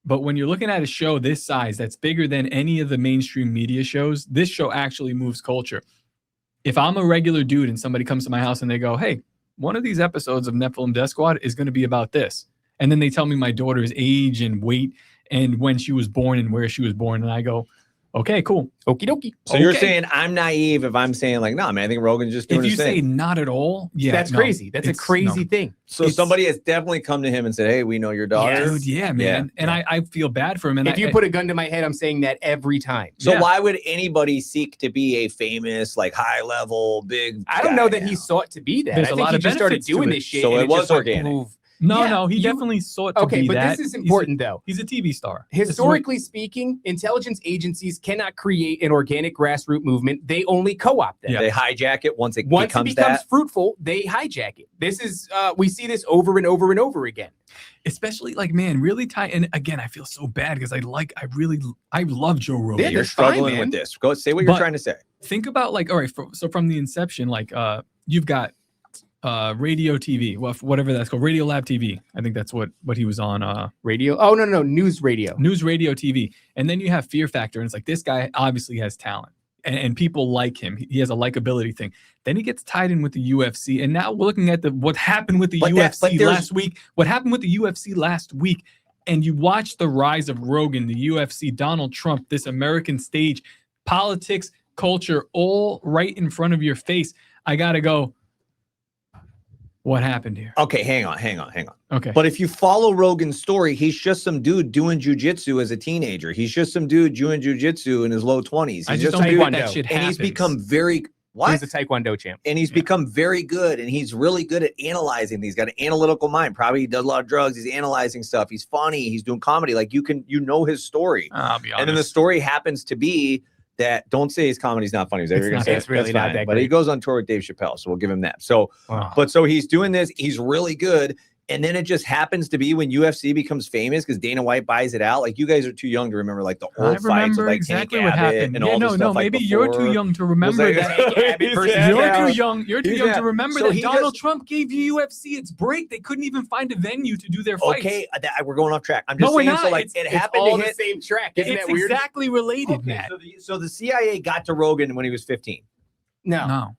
but when you're looking at a show this size that's bigger than any of the mainstream media shows, this show actually moves culture. If I'm a regular dude and somebody comes to my house and they go, hey, one of these episodes of Nephilim Death Squad is going to be about this. And then they tell me my daughter's age and weight and when she was born and where she was born. And I go, okay, cool. Okie dokie. So you're saying I'm naive if I'm saying like, no, man, I think Rogan's just doing his thing. If you say not at all, that's crazy. That's a crazy thing. So somebody has definitely come to him and said, hey, we know your daughter. Dude, yeah, man. And I feel bad for him. And if you put a gun to my head, I'm saying that every time. So why would anybody seek to be a famous, like high level, big I don't know that he sought to be that. There's I a think lot he of just started benefits to doing it. this shit. So and it was just like, organic. No, he definitely sought to be that. Okay, but this is important though. He's a TV star. Historically speaking, intelligence agencies cannot create an organic grassroots movement. They only co-opt them. Yeah. They hijack it once it becomes fruitful. They hijack it. This is we see this over and over and over again. Especially like, man, really tight. And again, I feel so bad because I love Joe Rogan. Yeah, you're struggling with this. Go say what you're trying to say. Think about like, all right, so from the inception, like you've got radio TV, whatever that's called, Radio Lab TV. I think that's what he was on. Radio. Oh no, news radio. News radio TV. And then you have Fear Factor, and it's like this guy obviously has talent. and people like him. He has a likability thing. Then he gets tied in with the UFC, and now we're looking at what happened with the UFC last week. What happened with the UFC last week, and you watch the rise of Rogan, the UFC, Donald Trump, this American stage, politics, culture, all right in front of your face. I gotta go. What happened here? Okay, hang on. Okay. But if you follow Rogan's story, he's just some dude doing jujitsu as a teenager. He's just some dude doing jujitsu in his low 20s. He's I just some don't dude, think that shit and happens. he's become very He's a Taekwondo champ. And he's become very good, and he's really good at analyzing these. He's got an analytical mind. Probably he does a lot of drugs. He's analyzing stuff. He's funny. He's doing comedy. Like you know his story. I'll be honest. And then the story happens to be that, don't say his comedy's not funny. It's really not that But he goes on tour with Dave Chappelle, so we'll give him that. So, so he's doing this. He's really good. And then it just happens to be when UFC becomes famous because Dana White buys it out. Like, you guys are too young to remember like the old fights of like exactly Tank what Abbott happened. and all the stuff. Maybe you're too young to remember that. You're too young to remember that Donald Trump gave UFC its break. They couldn't even find a venue to do their fights. Okay, we're going off track. I'm just saying. So like it happened all to the hit same track. Isn't It's that weird? exactly related, Matt. So the CIA got to Rogan when he was 15. No.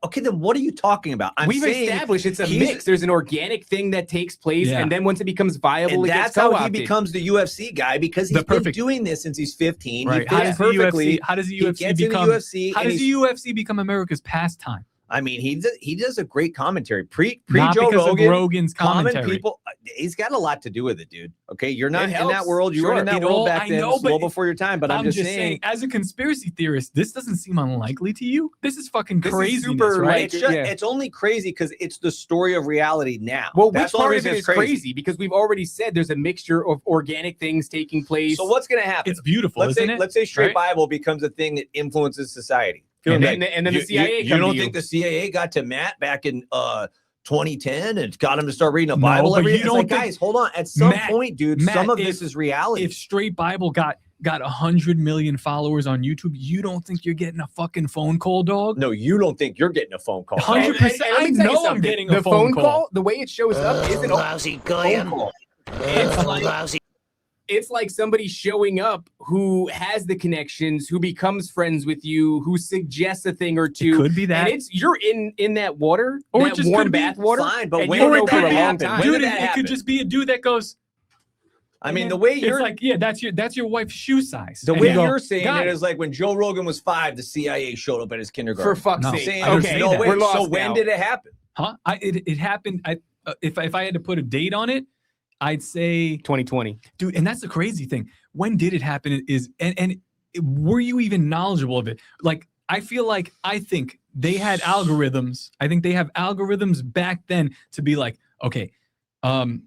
Okay, then what are you talking about? We've established it's a mix. There's an organic thing that takes place, and then once it becomes viable, and it that's gets how co-opted. he becomes the UFC guy because he's been doing this since he's 15. Right. He fits perfectly. How does the He UFC gets in the become? UFC, How and does the UFC become America's pastime? I mean, he does a great commentary. Pre Not Joe because Rogan, of Rogan's commentary. common people. He's got a lot to do with it, dude. Okay, you're not It in that helps. world. You were in that It world all- back I then, know, slow but before your time. But I'm just saying, as a conspiracy theorist, this doesn't seem unlikely to you. This is fucking crazy, right? It's only crazy because it's the story of reality now. Well, that's which part of it is crazy because we've already said there's a mixture of organic things taking place. So what's going to happen? It's beautiful, let's isn't say, it? Let's say straight Right? Bible becomes a thing that influences society. And then the CIA You come don't to think you. the CIA got to Matt back in 2010 and got him to start reading a Bible but every you day? It's don't like, think- guys, hold on. At some Matt, point, dude, Matt, some of if- this is reality. If Straight Bible got 100 million followers on YouTube, you don't think you're getting a fucking phone call, dog? No, you don't think you're getting a phone call. 100%. And let I me tell you know I'm something. getting the a phone call. The way it shows up isn't a Lousy guy. phone call. It's like somebody showing up who has the connections, who becomes friends with you, who suggests a thing or two. Could be that. And you're in that water, Or that it just warm could be bath water. fine, but and when you don't did know that for a long happen? time. When Dude, did it that could happen? just be a dude that goes. I mean, the way It's you're like, yeah, that's your wife's shoe size. the And way you go, you're saying "Got it is like when Joe Rogan was 5, the CIA showed up at his kindergarten. For fuck's No. sake. Saying, I didn't okay, say no, that. wait. We're lost So when now. did it happen? Huh? It happened. If I had to put a date on it, I'd say 2020. dude, and that's the crazy thing. When did it happen? And were you even knowledgeable of it? Like, I think they had algorithms. I think they have algorithms back then to be like, okay,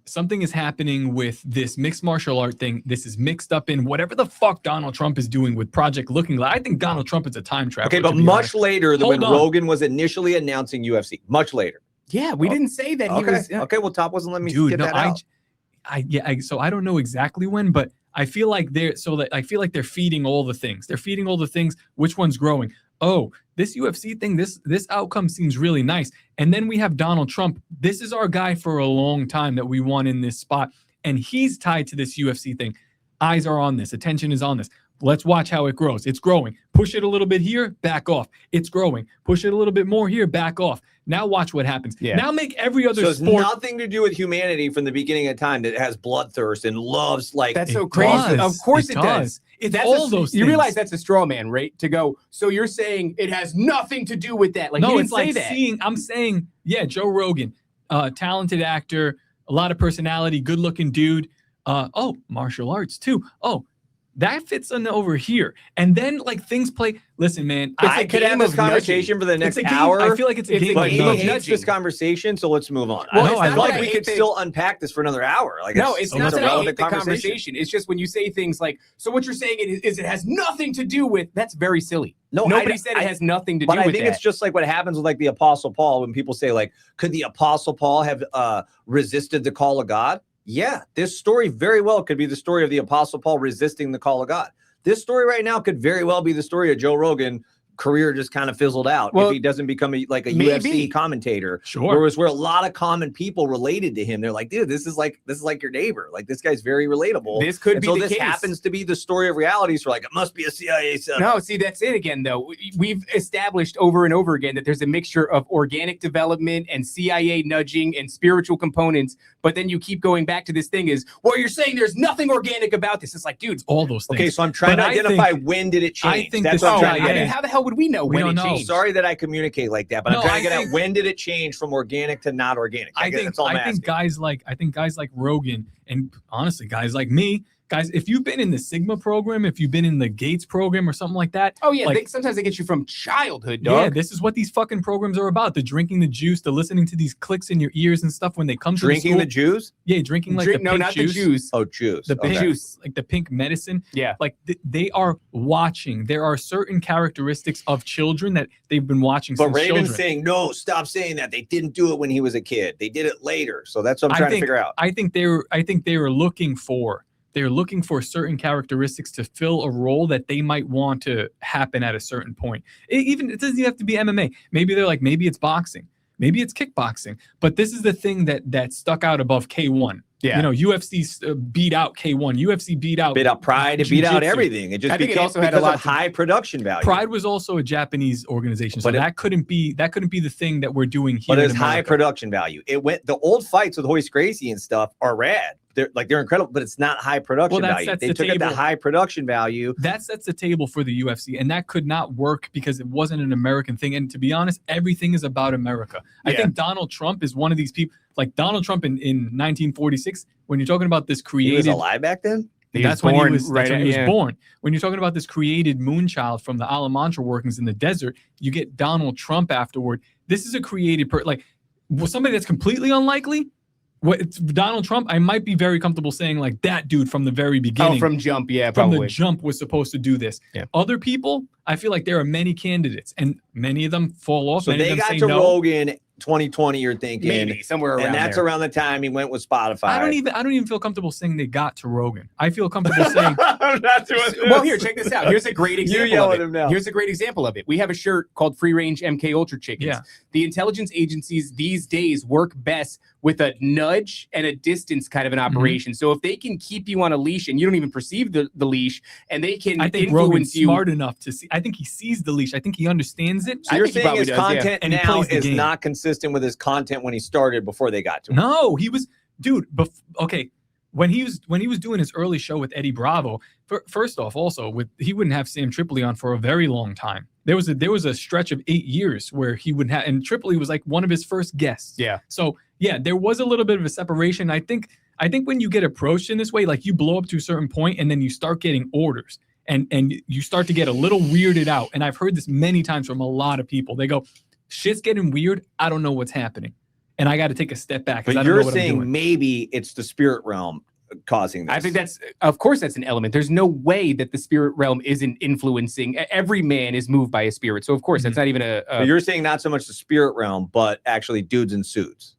something is happening with this mixed martial art thing. This is mixed up in whatever the fuck Donald Trump is doing with Project Looking Glass. I think Donald Trump is a time traveler. Okay, but to be much honest. later than Hold when on. Rogan was initially announcing UFC. Much later. Yeah, we didn't say that he Okay. was. Okay. Well, Top wasn't letting me Dude, get no, that out. so I don't know exactly when, but I feel like they're feeding all the things. They're feeding all the things. Which one's growing? Oh, this UFC thing, this outcome seems really nice. And then we have Donald Trump. This is our guy for a long time that we want in this spot. And he's tied to this UFC thing. Eyes are on this. Attention is on this. Let's watch how it grows. It's growing. Push it a little bit here, back off. It's growing. Push it a little bit more here, back off. Now watch what happens. Yeah. Now make every other So it's sport. nothing to do with humanity from the beginning of time that has bloodthirst and loves like That's so It crazy. does. Of course It it does. It's That's all those You things. realize that's a straw man, right? To go, so you're saying it has nothing to do with that. Like, No, you didn't it's like say that. I'm saying, yeah, Joe Rogan, talented actor, a lot of personality, good looking dude. Martial arts too. Oh, that fits in over here. And then like things play. Listen, man, I could have this conversation for the next it's a game. hour. I feel like it's a game. But of he nudging. hates this conversation, so let's move on. Well, I it's feel not like that we I could hate still unpack this for another hour. Like, No, it's not a that I hate relevant the conversation. It's just when you say things like, so what you're saying is it has nothing to do with, that's very silly. No, Nobody said it has nothing to do But I with think that. it's just like what happens with like the Apostle Paul when people say like, could the Apostle Paul have resisted the call of God? Yeah, this story very well could be the story of the Apostle Paul resisting the call of God. This story right now could very well be the story of Joe Rogan career just kind of fizzled out Well, if he doesn't become a maybe. UFC commentator. Sure. Whereas where a lot of common people related to him, they're like, dude, this is like your neighbor. Like this guy's very relatable. This could And be so the this case. happens to be the story of reality. So like, it must be a CIA setup. No, see, that's it again, though. We've established over and over again that there's a mixture of organic development and CIA nudging and spiritual components. But then you keep going back to this thing is, well, you're saying there's nothing organic about this. It's like, dude, all those things. Okay, so I'm trying But to I identify think- when did it change. I think That's the what I'm trying to I get mean, at. how the hell would we know We when don't it know. changed? Sorry that I communicate like that, but No, I'm trying I to get think- at when did it change from organic to not organic? I That's all I'm think asking. guys like Rogan, and honestly, guys like me, guys, if you've been in the Sigma program, if you've been in the Gates program or something like that, Oh, yeah. like, Sometimes they get you from childhood, yeah, dog. this is what these fucking programs are about. The drinking the juice, the listening to these clicks in your ears and stuff when they come Drinking to the the school. Jews? Yeah, drinking like the No, pink not juice. the juice. Oh, Jews. The pink Okay. juice, like the pink medicine. Yeah. Like they are watching. There are certain characteristics of children that they've been watching But since Raven's children. saying, no, stop saying that. They didn't do it when he was a kid. They did it later. So that's what I'm trying to figure out. I think they were looking for certain characteristics to fill a role that they might want to happen at a certain point. It doesn't even have to be MMA. Maybe they're like, maybe it's boxing, maybe it's kickboxing. But this is the thing that stuck out above K1. Yeah. You know, UFC beat out K1. UFC beat out Pride, it beat out jiu-jitsu. everything. It just I think it became also had a because lot of to- high production value. Pride was also a Japanese organization, so But that couldn't be the thing that we're doing here. But in it's high America. production value. The old fights with Hoist Gracie and stuff are rad. They're incredible, but it's not high production Well, value. that's They the took it to table. high production value. That sets the table for the UFC, and that could not work because it wasn't an American thing. And to be honest, everything is about America. I Yeah. think Donald Trump is one of these people. Like Donald Trump in 1946, when you're talking about this He was created, alive back then? that's when he was born. When you're talking about this created moonchild from the Alamantra workings in the desert, you get Donald Trump afterward. This is a created somebody that's completely unlikely. It's Donald Trump, I might be very comfortable saying like that dude from the very beginning. Oh, from jump, yeah, From probably. the jump was supposed to do this. Yeah. Other people, I feel like there are many candidates, and many of them fall off. So many they of them got say to no. Rogan 2020, you're thinking. Maybe somewhere around And that's there. around the time he went with Spotify. I don't even feel comfortable saying they got to Rogan. I feel comfortable saying I'm not doing this. Well, here, check this out. Here's a great example yell of at it. him now. Here's a great example of it. We have a shirt called Free Range MK Ultra Chickens. Yeah. The intelligence agencies these days work best with a nudge and a distance kind of an operation. So if they can keep you on a leash and you don't even perceive the leash, and they can I think Rogan's influence you. smart enough to see. I think he sees the leash. I think he understands it. So I you're think he saying probably his does, yeah. content And he now plays the is game. not consistent with his content when he started before they got to him. No, he was, dude. Okay, when he was doing his early show with Eddie Bravo. First off, also he wouldn't have Sam Tripoli on for a very long time. There was a stretch of 8 years where he would have, and Tripoli was like one of his first guests. Yeah. So yeah, there was a little bit of a separation. I think when you get approached in this way, like you blow up to a certain point and then you start getting orders and you start to get a little weirded out. And I've heard this many times from a lot of people. They go, shit's getting weird. I don't know what's happening. And I got to take a step back. But I don't know you're what I'm saying doing. maybe it's the spirit realm causing this. I think of course that's an element. There's no way that the spirit realm isn't influencing. Every man is moved by a spirit. So of course that's not even But you're saying not so much the spirit realm, but actually dudes in suits.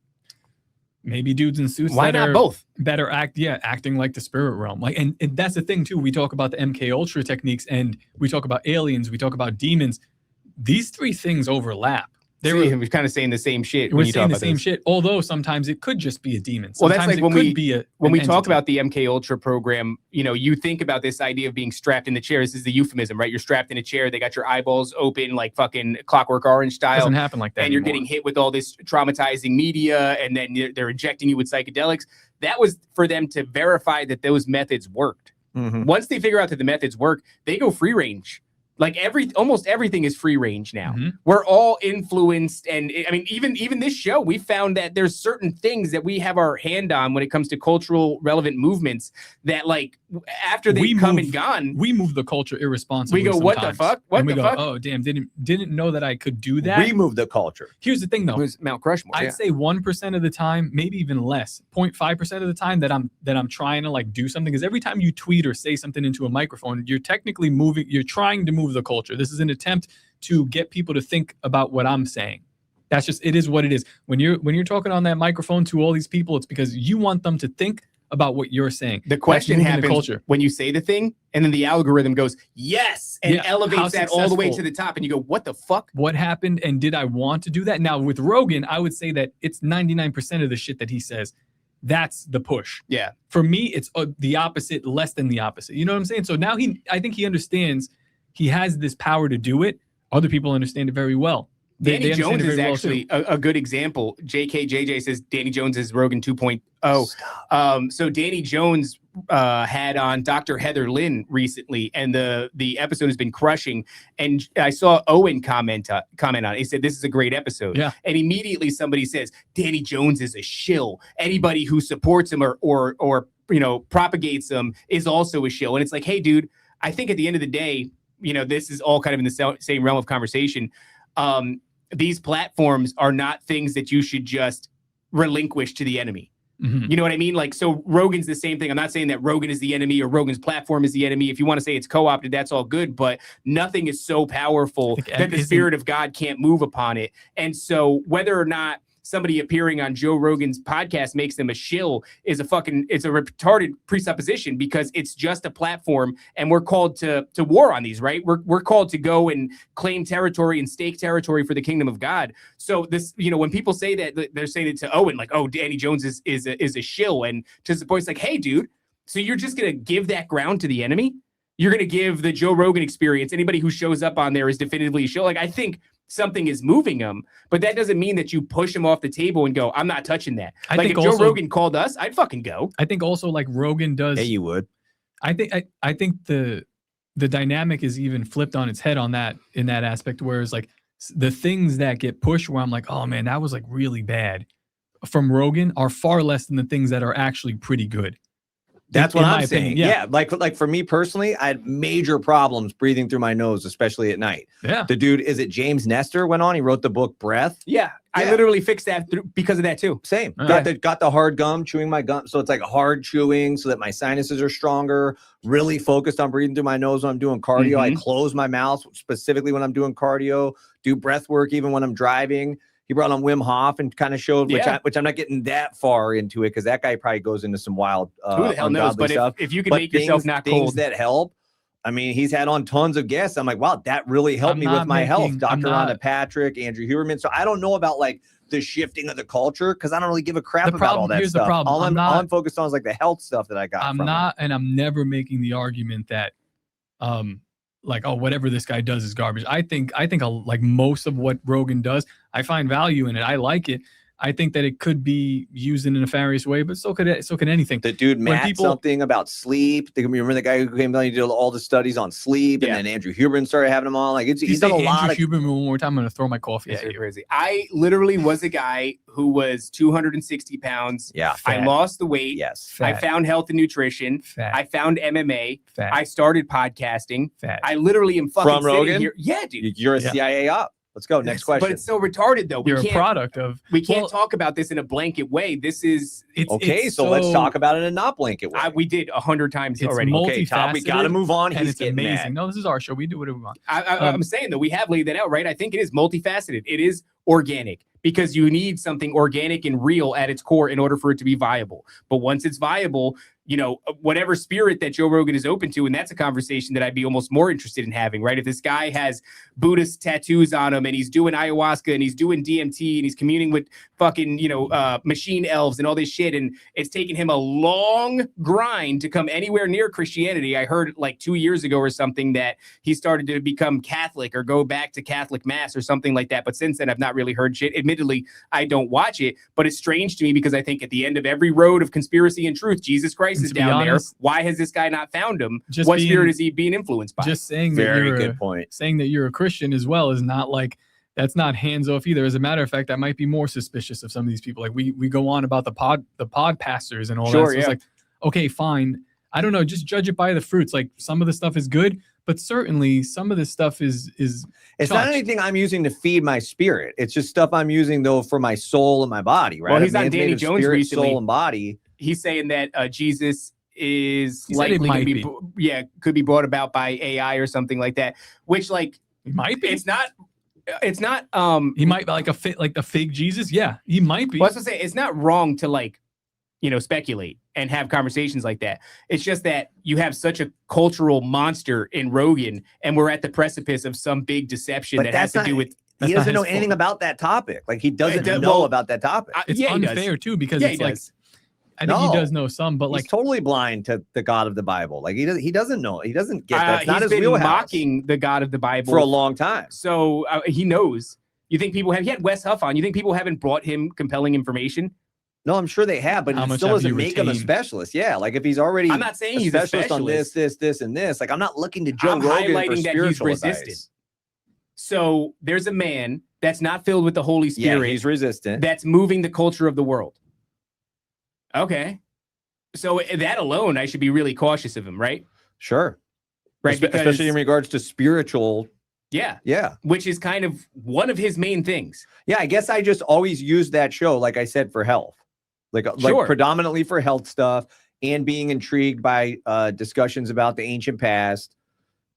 Maybe dudes in suits. Why that not are both? Better acting like the spirit realm. Like, and that's the thing too. We talk about the MK Ultra techniques, and we talk about aliens. We talk about demons. These three things overlap. We're kind of saying the same shit. We're when you saying talk the about same this. shit. Although sometimes it could just be a demon. Well, Sometimes that's like when we talk about the MK Ultra program, you think about this idea of being strapped in the chair. This is the euphemism, right? You're strapped in a chair. They got your eyeballs open like fucking Clockwork Orange style. Doesn't happen like that And you're anymore. getting hit with all this traumatizing media, and then they're injecting you with psychedelics. That was for them to verify that those methods worked. Mm-hmm. Once they figure out that the methods work, they go free range. Like almost everything is free range now. Mm-hmm. We're all influenced, and I mean, even this show, we found that there's certain things that we have our hand on when it comes to cultural relevant movements that, like, after they've come and gone, we move the culture irresponsibly. We go, what the sometimes. fuck? What And we the go, fuck? oh damn, didn't know that I could do that. We move the culture. Here's the thing though. It was Mount Crushmore. I'd say 1% of the time, maybe even less, 0.5% of the time that I'm trying to like do something, because every time you tweet or say something into a microphone, you're technically you're trying to move the culture. This is an attempt to get people to think about what I'm saying. It is what it is. When you're talking on that microphone to all these people, it's because you want them to think about what you're saying. The question That's moving the happens culture. when you say the thing, and then the algorithm goes, yes, and Yeah, how elevates that all the way to successful. the top. And you go, what the fuck? What happened, and did I want to do that? Now, with Rogan, I would say that it's 99% of the shit that he says. That's the push. Yeah. For me, it's the opposite, less than the opposite. You know what I'm saying? So now I think he understands he has this power to do it. Other people understand it very well. Danny They understand Jones it is very well, actually too. a good example. JJ says Danny Jones is Rogan 2.0. So Danny Jones had on Dr. Heather Lynn recently, and the episode has been crushing. And I saw Owen comment on it. He said, this is a great episode. Yeah. And immediately somebody says, Danny Jones is a shill. Anybody who supports him or propagates him is also a shill. And it's like, hey, dude, I think at the end of the day, this is all kind of in the same realm of conversation. These platforms are not things that you should just relinquish to the enemy. Mhm. You know what I mean? Like, so Rogan's the same thing. I'm not saying that Rogan is the enemy or Rogan's platform is the enemy. If you want to say it's co-opted, that's all good, but nothing is so powerful that the Spirit of God can't move upon it. And so whether or not somebody appearing on Joe Rogan's podcast makes them a shill is it's a retarded presupposition, because it's just a platform, and we're called to war on these, right? We're called to go and claim territory and stake territory for the kingdom of God. So this, when people say that, they're saying it to Owen, like, oh, Danny Jones is a shill, and to the point, it's like, hey, dude, so you're just gonna give that ground to the enemy? You're gonna give the Joe Rogan experience, anybody who shows up on there is definitively a shill? Like, I think something is moving them, but that doesn't mean that you push him off the table and go, I'm not touching that. I Like, think if Joe also- Rogan called us, I'd fucking go. I think also, like, Rogan does. Hey, you would. I think the dynamic is even flipped on its head in that aspect, whereas like the things that get pushed where I'm like, oh man, that was like really bad from Rogan are far less than the things that are actually pretty good. That's in what my I'm saying. opinion, Yeah. Like for me personally, I had major problems breathing through my nose, especially at night. Yeah. The dude, is it James Nestor went on? He wrote the book Breath. Yeah. I Yeah. literally fixed that because of that too. Same. All Got the hard gum, chewing my gum. So it's like hard chewing so that my sinuses are stronger. Really focused on breathing through my nose when I'm doing cardio. I close my mouth specifically when I'm doing cardio. Do breath work even when I'm driving. He brought on Wim Hof and kind of showed, which I'm not getting that far into it, because that guy probably goes into some wild Who the hell knows? ungodly But stuff. if you can But make yourself not things cold. that help. I mean, he's had on tons of guests. I'm like, wow, that really helped I'm me with not my health. making- I'm Dr. not- Rhonda Patrick, Andrew Huberman. So I don't know about like the shifting of the culture, because I don't really give a crap The about all problem- that here's the stuff. problem. All I'm I'm focused on is like the health stuff that I got. I'm from not, and I'm never making the argument that, like, oh, whatever this guy does is garbage. I think like most of what Rogan does, I find value in it. I like it. I think that it could be used in a nefarious way, but so could anything. The dude When Matt people- something about sleep. Remember the guy who came down and did all the studies on sleep, and then Andrew Huberman started having him on. Like he's done a lot of. Huberman one more time. I'm gonna throw my coffee Yeah, at you're you. crazy. I literally was a guy who was 260 pounds. Yeah, I lost the weight. Yes, I Fat. found health and nutrition. Fat. I found MMA. Fat. I started podcasting. Fat. I literally am fucking From sitting Rogan? here. Yeah, dude. You're a Yeah. CIA op. Let's go. Next question. But it's so retarded though. You're a product of. We can't well, talk about this in a blanket way. This is okay, so let's talk about it in a not blanket way. we did 100 times It's already. Okay, Tom, we got to multifaceted, move on. and He's it's getting amazing. mad. No, this is our show. We do whatever we want. I'm saying that we have laid that out, right? I think it is multifaceted. It is organic, because you need something organic and real at its core in order for it to be viable. But once it's viable, whatever spirit that Joe Rogan is open to, and that's a conversation that I'd be almost more interested in having, right? If this guy has Buddhist tattoos on him and he's doing ayahuasca and he's doing DMT and he's communing with fucking, machine elves and all this shit, and it's taken him a long grind to come anywhere near Christianity. I heard like 2 years ago or something that he started to become Catholic or go back to Catholic mass or something like that. But since then, I've not really heard shit. Admittedly, I don't watch it, but it's strange to me, because I think at the end of every road of conspiracy and truth, Jesus Christ is to be down honest, there. Why has this guy not found him? just What being- spirit is he being influenced by? Just saying that Very you're good point. saying that you're a Christian as well is not like, that's not hands off either. As a matter of fact, I might be more suspicious of some of these people. Like we go on about the pod pastors and all that. Sure, So it's yeah. like, okay, fine. I don't know. Just judge it by the fruits. Like some of the stuff is good, but certainly some of this stuff is It's not touched. anything I'm using to feed my spirit. It's just stuff I'm using though for my soul and my body, right? Well, he's A on man's Danny made of Jones spirit, recently. soul, and body. He's saying that Jesus is He said it likely to might be, be. could be brought about by AI or something like that. Which, like, It might be. it's not. He might be like the fake Jesus. Yeah, he might be. Well, I was gonna say it's not wrong to speculate. and have conversations like that. It's just that you have such a cultural monster in Rogan, and we're at the precipice of some big deception that has to do with. He doesn't know anything about that topic. Like he doesn't know about that topic. It's unfair too, because it's like I think he does know some, but like he's totally blind to the God of the Bible. Like he doesn't know. He doesn't get that. It's not he's his been wheelhouse. mocking the God of the Bible for a long time. So he knows. You think people have? He had Wes Huff on. You think people haven't brought him compelling information? No, I'm sure they have, but it still doesn't make him a specialist. Yeah, like if he's already I'm not saying he's a specialist on this, and this. Like I'm not looking to Joe Rogan highlighting for that spiritual he's resistant. advice. So there's a man that's not filled with the Holy Spirit. Yeah, he's resistant. That's moving the culture of the world. Okay. So that alone, I should be really cautious of him, right? Sure. Right. Especially in regards to spiritual. Yeah. Yeah. Which is kind of one of his main things. Yeah. I guess I just always use that show, like I said, for health, like predominantly for health stuff and being intrigued by discussions about the ancient past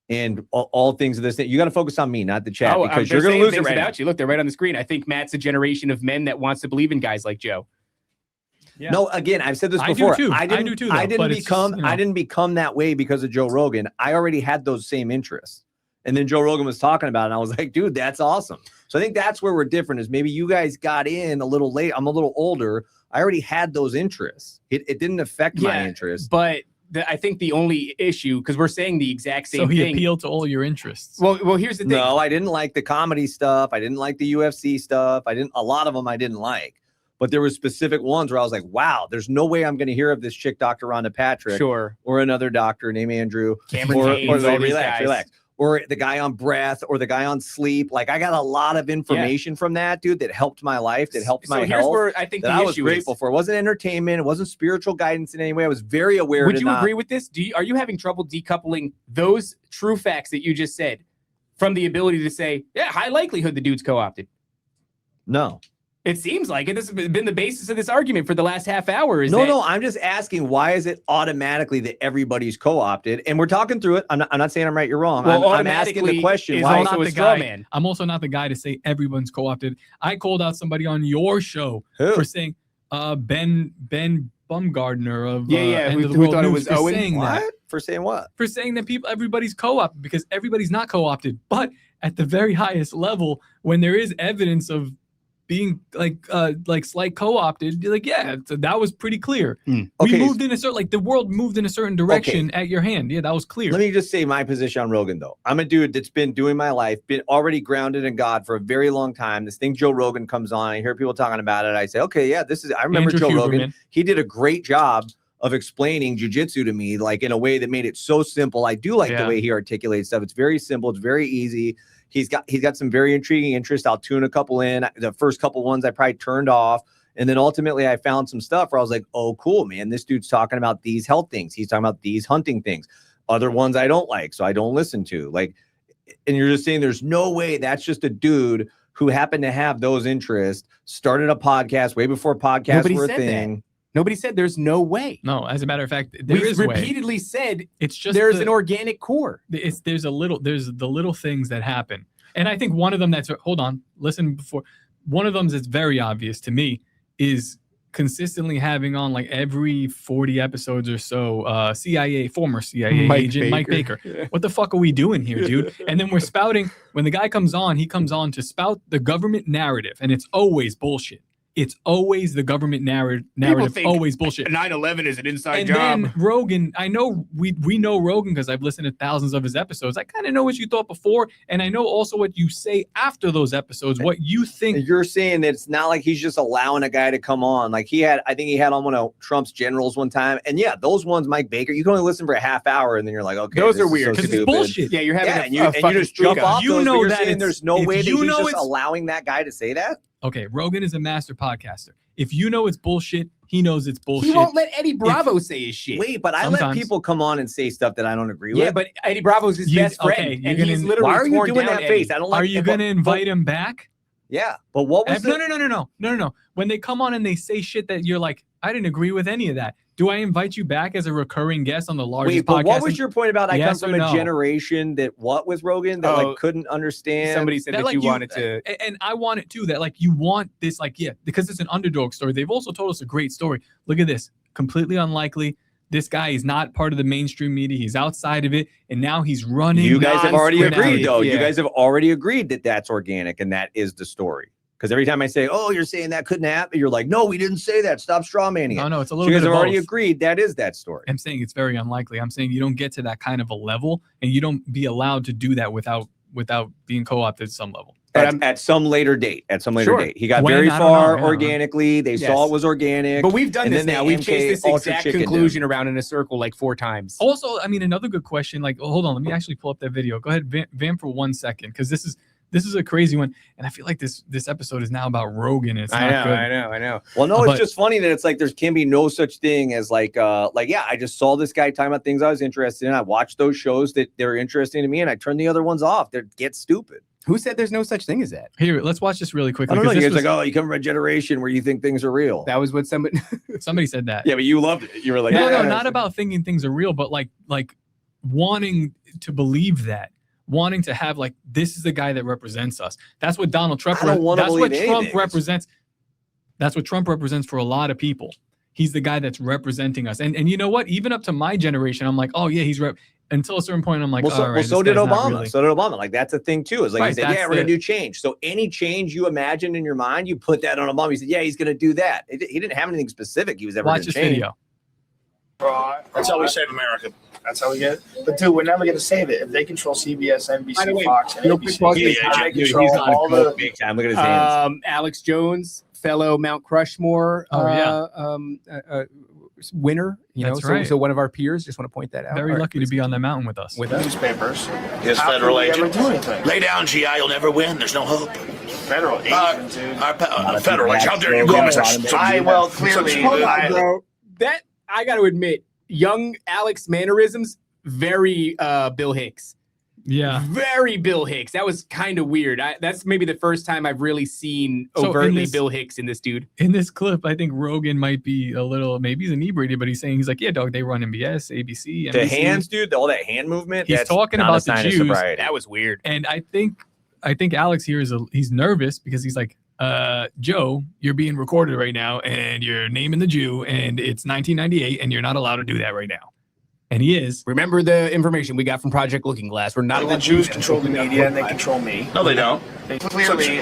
and all things of this. You got to focus on me, not the chat, because you're going to lose it right now. You look, they're right on the screen. I think Matt's a generation of men that wants to believe in guys like Joe. Yeah. No, again, I've said this before. I do too. I didn't become that way because of Joe Rogan. I already had those same interests. And then Joe Rogan was talking about it, and I was like, dude, that's awesome. So I think that's where we're different, is maybe you guys got in a little late. I'm a little older. I already had those interests. It didn't affect my interests. But I think the only issue, because we're saying the exact same thing. So he appealed to all your interests. Well, here's the thing. No, I didn't like the comedy stuff. I didn't like the UFC stuff. A lot of them I didn't like. But there were specific ones where I was like, wow, there's no way I'm going to hear of this chick, Dr. Rhonda Patrick. Sure. Or another doctor named Andrew. Cameron James, or relax. Or the guy on breath, or the guy on sleep. Like I got a lot of information from that, dude, that helped my life, that helped my health. Here's where I think I was grateful for. It wasn't entertainment. It wasn't spiritual guidance in any way. I was very aware. Would you agree with this? Are you having trouble decoupling those true facts that you just said from the ability to say, yeah, high likelihood the dude's co-opted? No. It seems like it. This has been the basis of this argument for the last half hour. No, I'm just asking, why is it automatically that everybody's co-opted? And we're talking through it. I'm not saying I'm right, you're wrong. Well, I'm asking the question. Why not the guy? I'm also not the guy to say everyone's co-opted. I called out somebody on your show for saying Ben Bumgardner of End of the who World thought News it was Owen? saying what? That. For saying what? For saying that everybody's co-opted, because everybody's not co-opted. But at the very highest level, when there is evidence of being like slight co-opted, like, yeah, that was pretty clear. Okay. We moved in a certain, like the world moved in a certain direction at your hand. Yeah, that was clear. Let me just say my position on Rogan, though. I'm a dude that's been doing my life, been already grounded in God for a very long time. This thing Joe Rogan comes on, I hear people talking about it. I say, okay, yeah, I remember Joe Rogan. He did a great job of explaining jujitsu to me, like in a way that made it so simple. I do like the way he articulates stuff. It's very simple. It's very easy. He's got some very intriguing interest. I'll tune a couple in. The first couple ones I probably turned off. And then ultimately I found some stuff where I was like, oh, cool, man. This dude's talking about these health things. He's talking about these hunting things. Other ones I don't like, so I don't listen to. Like, and you're just saying there's no way that's just a dude who happened to have those interests, started a podcast way before podcasts were a thing. Nobody said there's no way. No, as a matter of fact, we repeatedly said it's just there's an organic core. There's the little things that happen. And I think one of them one of them that's very obvious to me is consistently having on like every 40 episodes or so former CIA agent Mike Baker. What the fuck are we doing here, dude? And then we're spouting, when the guy comes on, he comes on to spout the government narrative, and it's always bullshit. It's always the government narrative, always bullshit. 9/11 is an inside job. And then Rogan, I know we know Rogan because I've listened to thousands of his episodes. I kind of know what you thought before, and I know also what you say after those episodes, what you think. You're saying that it's not like he's just allowing a guy to come on. Like I think he had on one of Trump's generals one time. And yeah, those ones, Mike Baker, you can only listen for a half hour, and then you're like, okay, those are weird because it's bullshit. Yeah, you're having you just jump off. You know that there's no way that he's just allowing that guy to say that. Okay, Rogan is a master podcaster. If you know it's bullshit, he knows it's bullshit. He won't let Eddie Bravo say his shit. Wait, but I let people come on and say stuff that I don't agree with. Yeah, but Eddie Bravo's his best friend, and he's literally why are you doing that face? I don't like. Are you going to invite him back? Yeah, but what was No. When they come on and they say shit that you're like, I didn't agree with any of that. Do I invite you back as a recurring guest on the largest podcast? But what was your point about I come from a generation that with Rogan that like couldn't understand? Somebody said that you wanted to, and I want it too. That like you want this, like because it's an underdog story. They've also told us a great story. Look at this. completely unlikely. This guy is not part of the mainstream media. He's outside of it, and now he's running. You guys have already agreed, though. Yeah. You guys have already agreed that that's organic and that is the story. Because every time I say, "Oh, you're saying that couldn't happen," you're like, "No, we didn't say that. Stop straw manning it." No, it's a So little you bit guys of have already both. agreed that is that story. I'm saying it's very unlikely. I'm saying you don't get to that kind of a level, and you don't be allowed to do that without being co-opted at some level. At some later date. At some later Sure. date. He got When? very I don't know. far Yeah. organically. They saw Yes. it was organic. But we've done and this then now. they We've chased this ultra exact chickened him. conclusion around in a circle like 4 times. Also, I mean, another good question. Like, hold on, let me actually pull up that video. Go ahead, Vam, for 1 second, because this is a crazy one, and I feel like this episode is now about Rogan. It's not good. I know. Well, no, But- it's just funny that it's like there can be no such thing as yeah, I just saw this guy talking about things I was interested in. I watched those shows that they're interesting to me, and I turned the other ones off. They get stupid. Who said there's no such thing as that? Here, let's watch this really I quickly. don't know. 'cause You this guys was- like, oh, you come from a generation where you think things are real. That was what somebody. somebody said that. Yeah, but you loved it. You were like, No, yeah, not about thinking things are real, but like wanting to believe that, wanting to have like, this is the guy that represents us. That's what Donald Trump. I don't wanna That's what believe Trump anything. represents. That's what Trump represents for a lot of people. He's the guy that's representing us. And you know what? Even up to my generation, I'm like, oh yeah, he's until a certain point, I'm like, Well, so, all right, so this did guy's not Obama. really- So did Obama. Like that's a thing too. Is like Right, he said, that's yeah, we're gonna the- do change. So any change you imagine in your mind, you put that on Obama. He said, yeah, he's gonna do that. He didn't have anything specific he was ever Watch gonna this change. video. That's how we save America. That's how we get it. But dude, we're never going to save it. If they control CBS, NBC, Fox, and ABC, they control all the. Big time. Look at his hands. Alex Jones, fellow Mount Crushmore winner. You know, That's right. so one of our peers. Just want to point that out. Very All right, lucky to be on that mountain with us. with us. Newspapers. His How federal can we ever agent. do anything? Lay down, GI. You'll never win. There's no hope. Federal agent, dude. Federal agent. How dare you call me such? Clearly, That I got to admit, young Alex mannerisms, very Bill Hicks. Yeah. Very Bill Hicks. That was kind of weird. That's maybe the first time I've really seen So in overtly this- Bill Hicks in this dude. In this clip, I think Rogan might be a little, maybe he's inebriated, but he's saying, he's like, yeah, dog, they run MBS, ABC, The NBC. hands, dude, all that hand movement. He's that's talking not a about the sign of Jews. sobriety. That was weird. And I think Alex here he's nervous because he's like, Joe, you're being recorded right now and you're naming the Jew and it's 1998 and you're not allowed to do that right now. And he is. Remember the information we got from Project Looking Glass. We're not the allowed to Jews do that. control the media and they control me. No, they don't. Clearly,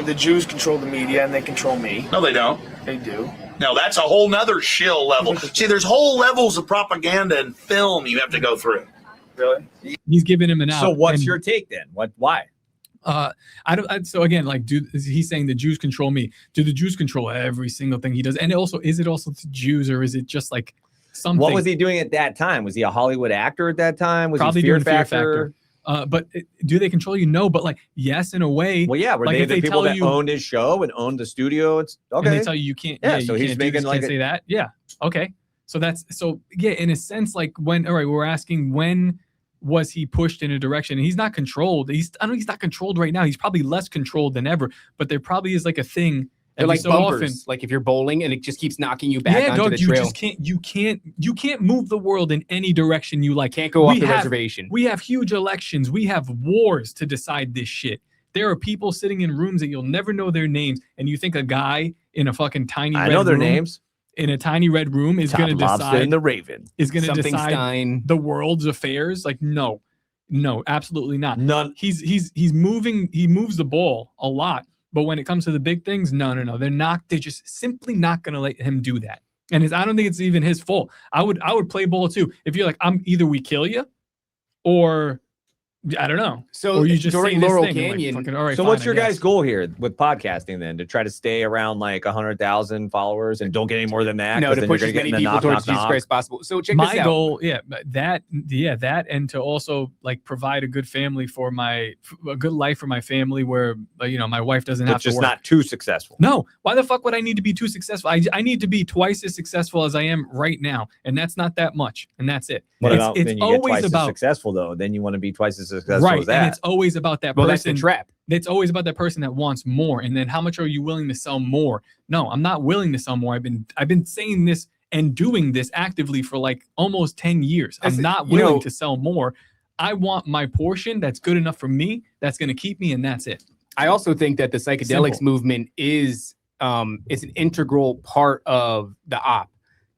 the Jews control the media and they control me. No, they don't. They do. No, that's a whole nother shill level. See, there's whole levels of propaganda and film you have to go through. Really? He's giving him an out. So what's And, your take then? Why? so again, like, he's saying the Jews control me. Do the Jews control every single thing he does? And also, is it also the Jews or is it just like something? What was he doing at that time? Was he a Hollywood actor at that time? Was Probably he Fear doing Fear Factor? But do they control you? No, but like, yes, in a way. Well, yeah, were like they if the people tell that you, owned his show and owned the studio? It's okay. And they tell you can't. Yeah, Yeah, so you he's can't do making this, like can't a- say that. Yeah, okay. So in a sense, like when, all right, we're asking when was he pushed in a direction? And he's not controlled. I know he's not controlled right now. He's probably less controlled than ever. But there probably is like a thing. They're every like so bumpers. often. Like if you're bowling and it just keeps knocking you back Yeah, onto dog, the you trail. just can't move the world in any direction you like. Can't go off We the have- reservation. We have huge elections. We have wars to decide this shit. There are people sitting in rooms that you'll never know their names, and you think a guy in a fucking tiny I red know their room, names. in a tiny red room is going to TopLobsta decide and the Raven. is going to Something decide Stein. the world's affairs. Like no, absolutely not. None. He's moving. He moves the ball a lot, but when it comes to the big things, no. They're not. They're just simply not going to let him do that. And I don't think it's even his fault. I would play ball too. If you're like, either we kill you, or I don't know. So or you just during say this Laurel thing and, like, Canyon- fucking, all right, So fine, what's I your guess. guys' goal here with podcasting then? To try to stay around like 100,000 followers and don't get any more than that? No, 'Cause to then push you're as gonna many get in the people knock, towards knock, Jesus knock. Christ as possible. So check My this out. goal, that, and to also like provide a good family a good life for my family, where my wife doesn't have But to just work. not too successful. No, why the fuck would I need to be too successful? I need to be twice as successful as I am right now, and that's not that much, and that's it. What it's about it's then you get always twice as about successful though? Then you want to be twice as successful right, as that. and it's always about that Well, that's the person. trap. It's always about that person that wants more, and then how much are you willing to sell more? No, I'm not willing to sell more. I've been saying this and doing this actively for like almost 10 years. I'm not willing to sell more. I want my portion that's good enough for me, that's going to keep me, and that's it. I also think that the psychedelics Simple. movement is an integral part of the op,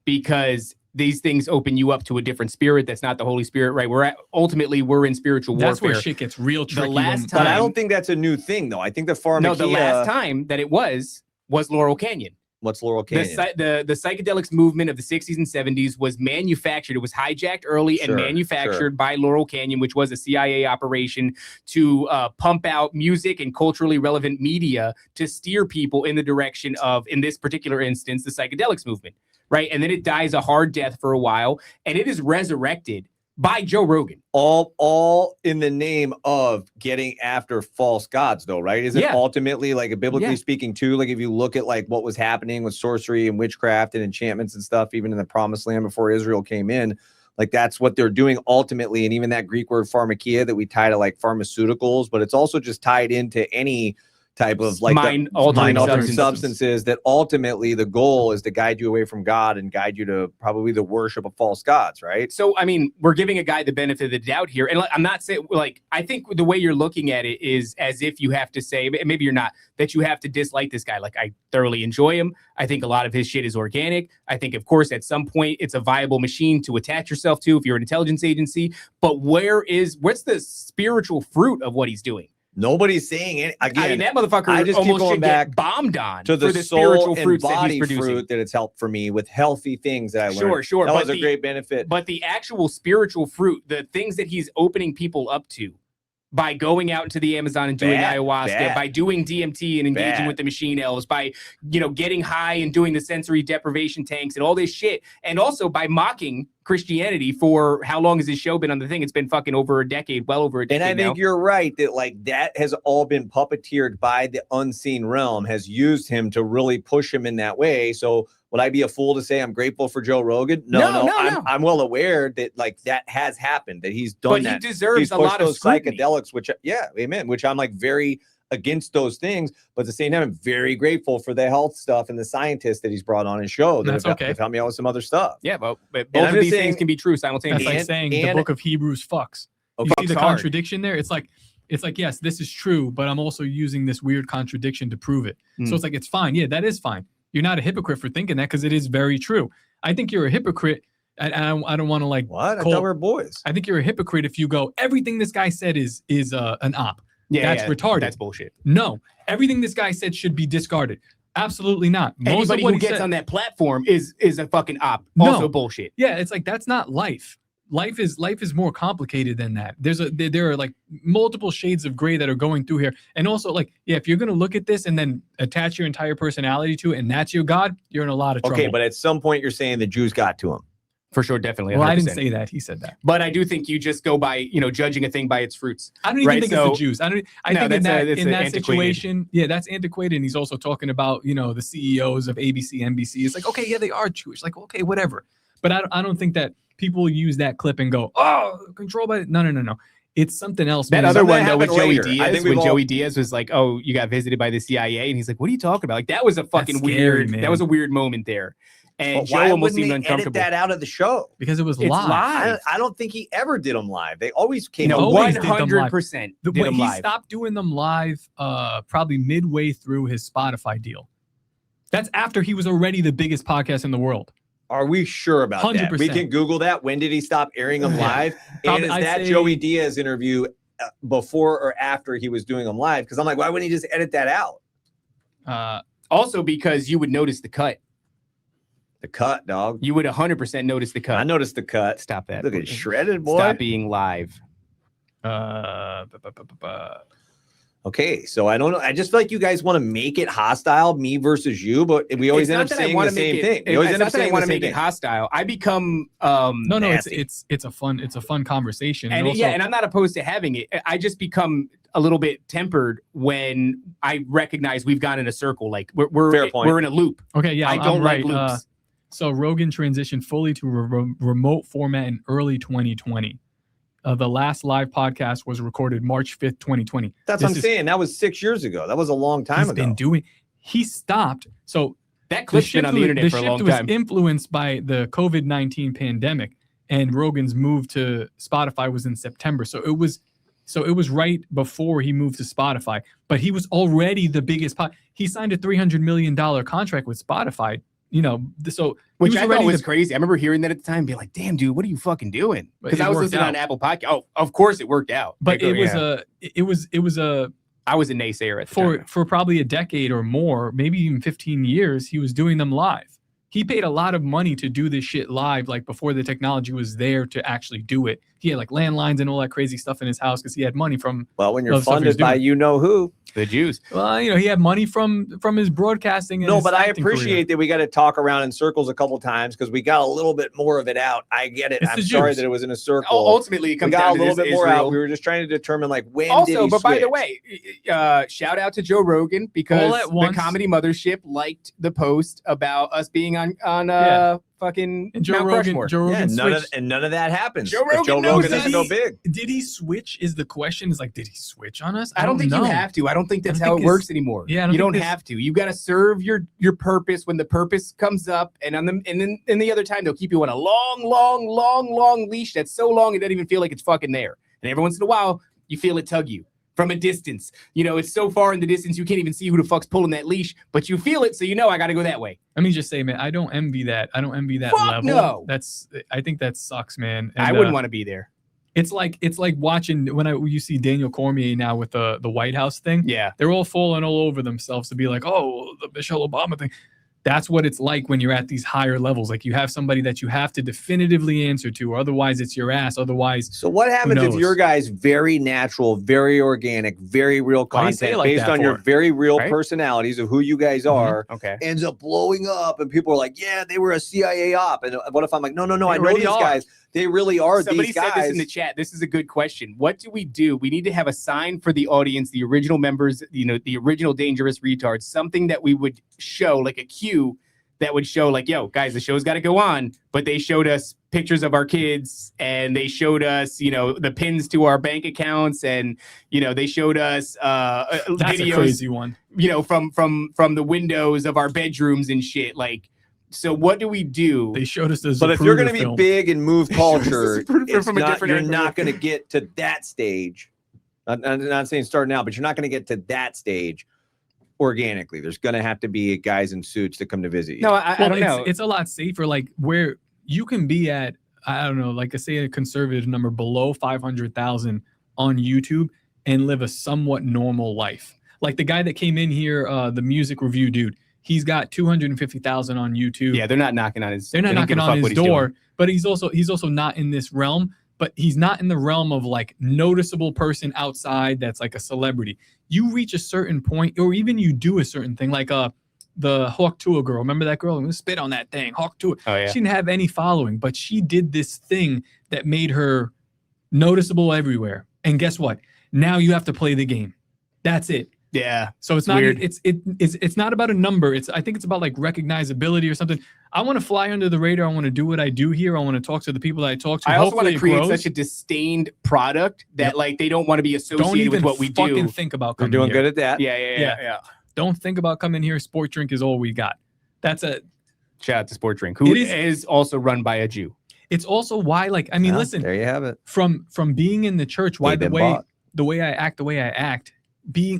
because these things open you up to a different spirit that's not the Holy Spirit, right? Ultimately we're in spiritual warfare. That's where shit gets real tricky. The last time, but I don't think that's a new thing, though. I think the pharmakia... No, the last time that it was Laurel Canyon. What's Laurel Canyon? The psychedelics movement of the 60s and 70s was manufactured. It was hijacked early and manufactured by Laurel Canyon, which was a CIA operation to pump out music and culturally relevant media to steer people in the direction of, in this particular instance, the psychedelics movement, right? And then it dies a hard death for a while, and it is resurrected by Joe Rogan. All in the name of getting after false gods, though, right? Is it ultimately, like, biblically speaking, too? Like, if you look at like what was happening with sorcery and witchcraft and enchantments and stuff, even in the Promised Land before Israel came in, like that's what they're doing ultimately. And even that Greek word pharmakia that we tie to like pharmaceuticals, but it's also just tied into any type of like mind-altering substances that ultimately the goal is to guide you away from God and guide you to probably the worship of false gods, right? So, I mean, we're giving a guy the benefit of the doubt here. And I'm not saying, like, I think the way you're looking at it is as if you have to say, maybe you're not, that you have to dislike this guy. Like, I thoroughly enjoy him. I think a lot of his shit is organic. I think, of course, at some point it's a viable machine to attach yourself to if you're an intelligence agency. But what's the spiritual fruit of what he's doing? Nobody's saying it. Again, I mean, that motherfucker I just almost keep going should back get bombed on to the for the soul spiritual and fruits that body he's producing. fruit that it's helped for me with healthy things that I learned. Sure. That was a great benefit. But the actual spiritual fruit, the things that he's opening people up to by going out into the Amazon and doing ayahuasca, by doing DMT and engaging with the machine elves, by, getting high and doing the sensory deprivation tanks and all this shit. And also by mocking Christianity for how long has his show been on the thing? It's been fucking over a decade, well over a decade. And I think you're right that like that has all been puppeteered by the unseen realm, has used him to really push him in that way. So would I be a fool to say I'm grateful for Joe Rogan? No. I'm well aware that like that has happened, that he's done that. But he deserves a lot of scrutiny. Psychedelics, which amen, which I'm like very against those things, but at the same time, I'm very grateful for the health stuff and the scientists that he's brought on his show that have helped me out with some other stuff. Yeah, but both of these things can be true simultaneously. That's like saying the book of Hebrews fucks. You see the contradiction there? It's like, yes, this is true, but I'm also using this weird contradiction to prove it. So it's like, it's fine. Yeah, that is fine. You're not a hypocrite for thinking that because it is very true. I think you're a hypocrite. And I don't want to like what? I thought we're boys. I think you're a hypocrite if you go, everything this guy said is an op. That's retarded. That's bullshit. No, everything this guy said should be discarded. Absolutely not. Anybody who gets on that platform is a fucking op. Also bullshit. Yeah, it's like that's not life. Life is more complicated than that. There are like multiple shades of gray that are going through here. And also like, if you're going to look at this and then attach your entire personality to it and that's your God, you're in a lot of trouble. Okay, but at some point you're saying the Jews got to him. For sure, definitely. 100%. Well, I didn't say that. He said that. But I do think you just go by, judging a thing by its fruits. I don't even think it's the Jews. I think in that situation, that's antiquated. And he's also talking about, the CEOs of ABC, NBC. It's like, okay, yeah, they are Jewish. Like, okay, whatever. But I don't think that people use that clip and go, oh, controlled by it. No. It's something else. That other one though with Joey Diaz, when Joey Diaz was like, "Oh, you got visited by the CIA," and he's like, "What are you talking about?" Like that was a fucking weird. That was a weird moment there. And Joe almost seemed uncomfortable. Edit that out of the show because it was live. I don't think he ever did them live. They always came. 100%. He stopped doing them live probably midway through his Spotify deal. That's after he was already the biggest podcast in the world. Are we sure about 100%. That? We can Google that. When did he stop airing them live? And is that Joey Diaz interview before or after he was doing them live? Because I'm like, why wouldn't he just edit that out? Also, because you would notice the cut. The cut, dog. You would 100% notice the cut. I noticed the cut. Stop that. Look at it, shredded, boy. Stop being live. Okay, so I don't know. I just feel like you guys want to make it hostile, me versus you, but we always end up saying the same thing. We always end up saying I want to make it hostile. I become no. It's a fun conversation. And and I'm not opposed to having it. I just become a little bit tempered when I recognize we've gone in a circle. Like we're in a loop. Okay, yeah, I don't like loops. So Rogan transitioned fully to a remote format in early 2020. The last live podcast was recorded March 5th, 2020. That's what I'm saying. That was 6 years ago. That was a long time ago. He stopped. So that clip's been on the internet for a long time. The shift was influenced by the COVID-19 pandemic, and Rogan's move to Spotify was in September. So it was right before he moved to Spotify. But he was already the biggest. He signed a $300 million contract with Spotify you know, so which he I already thought was crazy. I remember hearing that at the time, and being like, "Damn, dude, what are you fucking doing?" Because I was listening on Apple Podcast. Oh, of course it worked out. But Like, it was a. I was a naysayer at the time. For probably a decade or more, maybe even 15 years, he was doing them live. He paid a lot of money to do this shit live, like before the technology was there to actually do it. He had like landlines and all that crazy stuff in his house because he had money from. Well, when you're funded by you know who, the Jews. Well, you know, he had money from his broadcasting. And no, his but I acting appreciate career. that we got to talk around in circles a couple times because we got a little bit more of it out. I get it. It's I'm the sorry Jews. that it was in a circle. Ultimately, it we comes got down a to little this bit more Israel. out. We were just trying to determine like when. Also, did he but by the switch? way, shout out to Joe Rogan because All at the once. Comedy Mothership liked the post about us being on fucking And Joe Mount Rogan, Crushmore. Joe Rogan none of that happens. Joe If Rogan Joe knows Rogan that doesn't go big. Did he switch? Is the question? Is like, did he switch on us? I don't think know. you have to. I don't think that's I how think it works anymore. Yeah, I you don't think have to. You got to serve your purpose when the purpose comes up, and then the other time they'll keep you on a long leash that's so long it doesn't even feel like it's fucking there. And every once in a while, you feel it tug you from a distance. You know, it's so far in the distance you can't even see who the fuck's pulling that leash, but you feel it, so you know I got to go that way. Let me just say, man, I don't envy that. I don't envy that Fuck level. no. I think that sucks, man. I And, wouldn't want to be there. It's like watching when you see Daniel Cormier now with the White House thing. Yeah. They're all falling all over themselves to be like, oh, the Michelle Obama thing. That's what it's like when you're at these higher levels. Like you have somebody that you have to definitively answer to, or otherwise it's your ass. Otherwise, So what happens if your guy's very natural, very organic, very real Why do you say it content like based that on your for? very real Right? personalities of who you guys are Okay. ends up blowing up and people are like, yeah, they were a CIA op. And what if I'm like, no, I know already these are. guys. They really are Somebody these said guys. this in the chat. This is a good question. What do? We need to have a sign for the audience, the original members, you know, the original dangerous retards, something that we would show, like a cue that would show like, yo, guys, the show's got to go on. But they showed us pictures of our kids and they showed us, you know, the pins to our bank accounts. And, you know, they showed us that's videos, a crazy one. you know, from the windows of our bedrooms and shit. Like, so what do we do? They showed us this. But if you're going to be big and move culture, it's from a not, different you're angle. not going to get to that stage. I'm not saying start now, but you're not going to get to that stage organically. There's going to have to be guys in suits that come to visit you. No, I don't know. It's a lot safer. Like where you can be at, I don't know, like I say a conservative number below 500,000 on YouTube and live a somewhat normal life. Like the guy that came in here, the music review dude, he's got 250,000 on YouTube. Yeah, they're not knocking on his. They're not they don't knocking give a on fuck his what he's doing. door, but he's also not in this realm. But he's not in the realm of like noticeable person outside that's like a celebrity. You reach a certain point, or even you do a certain thing, like the Hawk Tuah girl. Remember that girl? I'm gonna spit on that thing. Hawk Tuah. Oh, yeah. She didn't have any following, but she did this thing that made her noticeable everywhere. And guess what? Now you have to play the game. That's it. Yeah. So it's not weird. it's not about a number. I think it's about like recognizability or something. I want to fly under the radar. I want to do what I do here. I want to talk to the people that I talk to. I also want Hopefully to it create grows. such a disdained product that like they don't want to be Don't associated even with what we fucking do. think about We're coming doing here. good at that. Yeah. Don't think about coming here. Sport drink is all we got. That's a. Shout out to Sport Drink, who It is also run by a Jew. It's also why, like, I mean, Yeah, listen. there you have it. From being in the church, why They've the been way bought. the way I act, being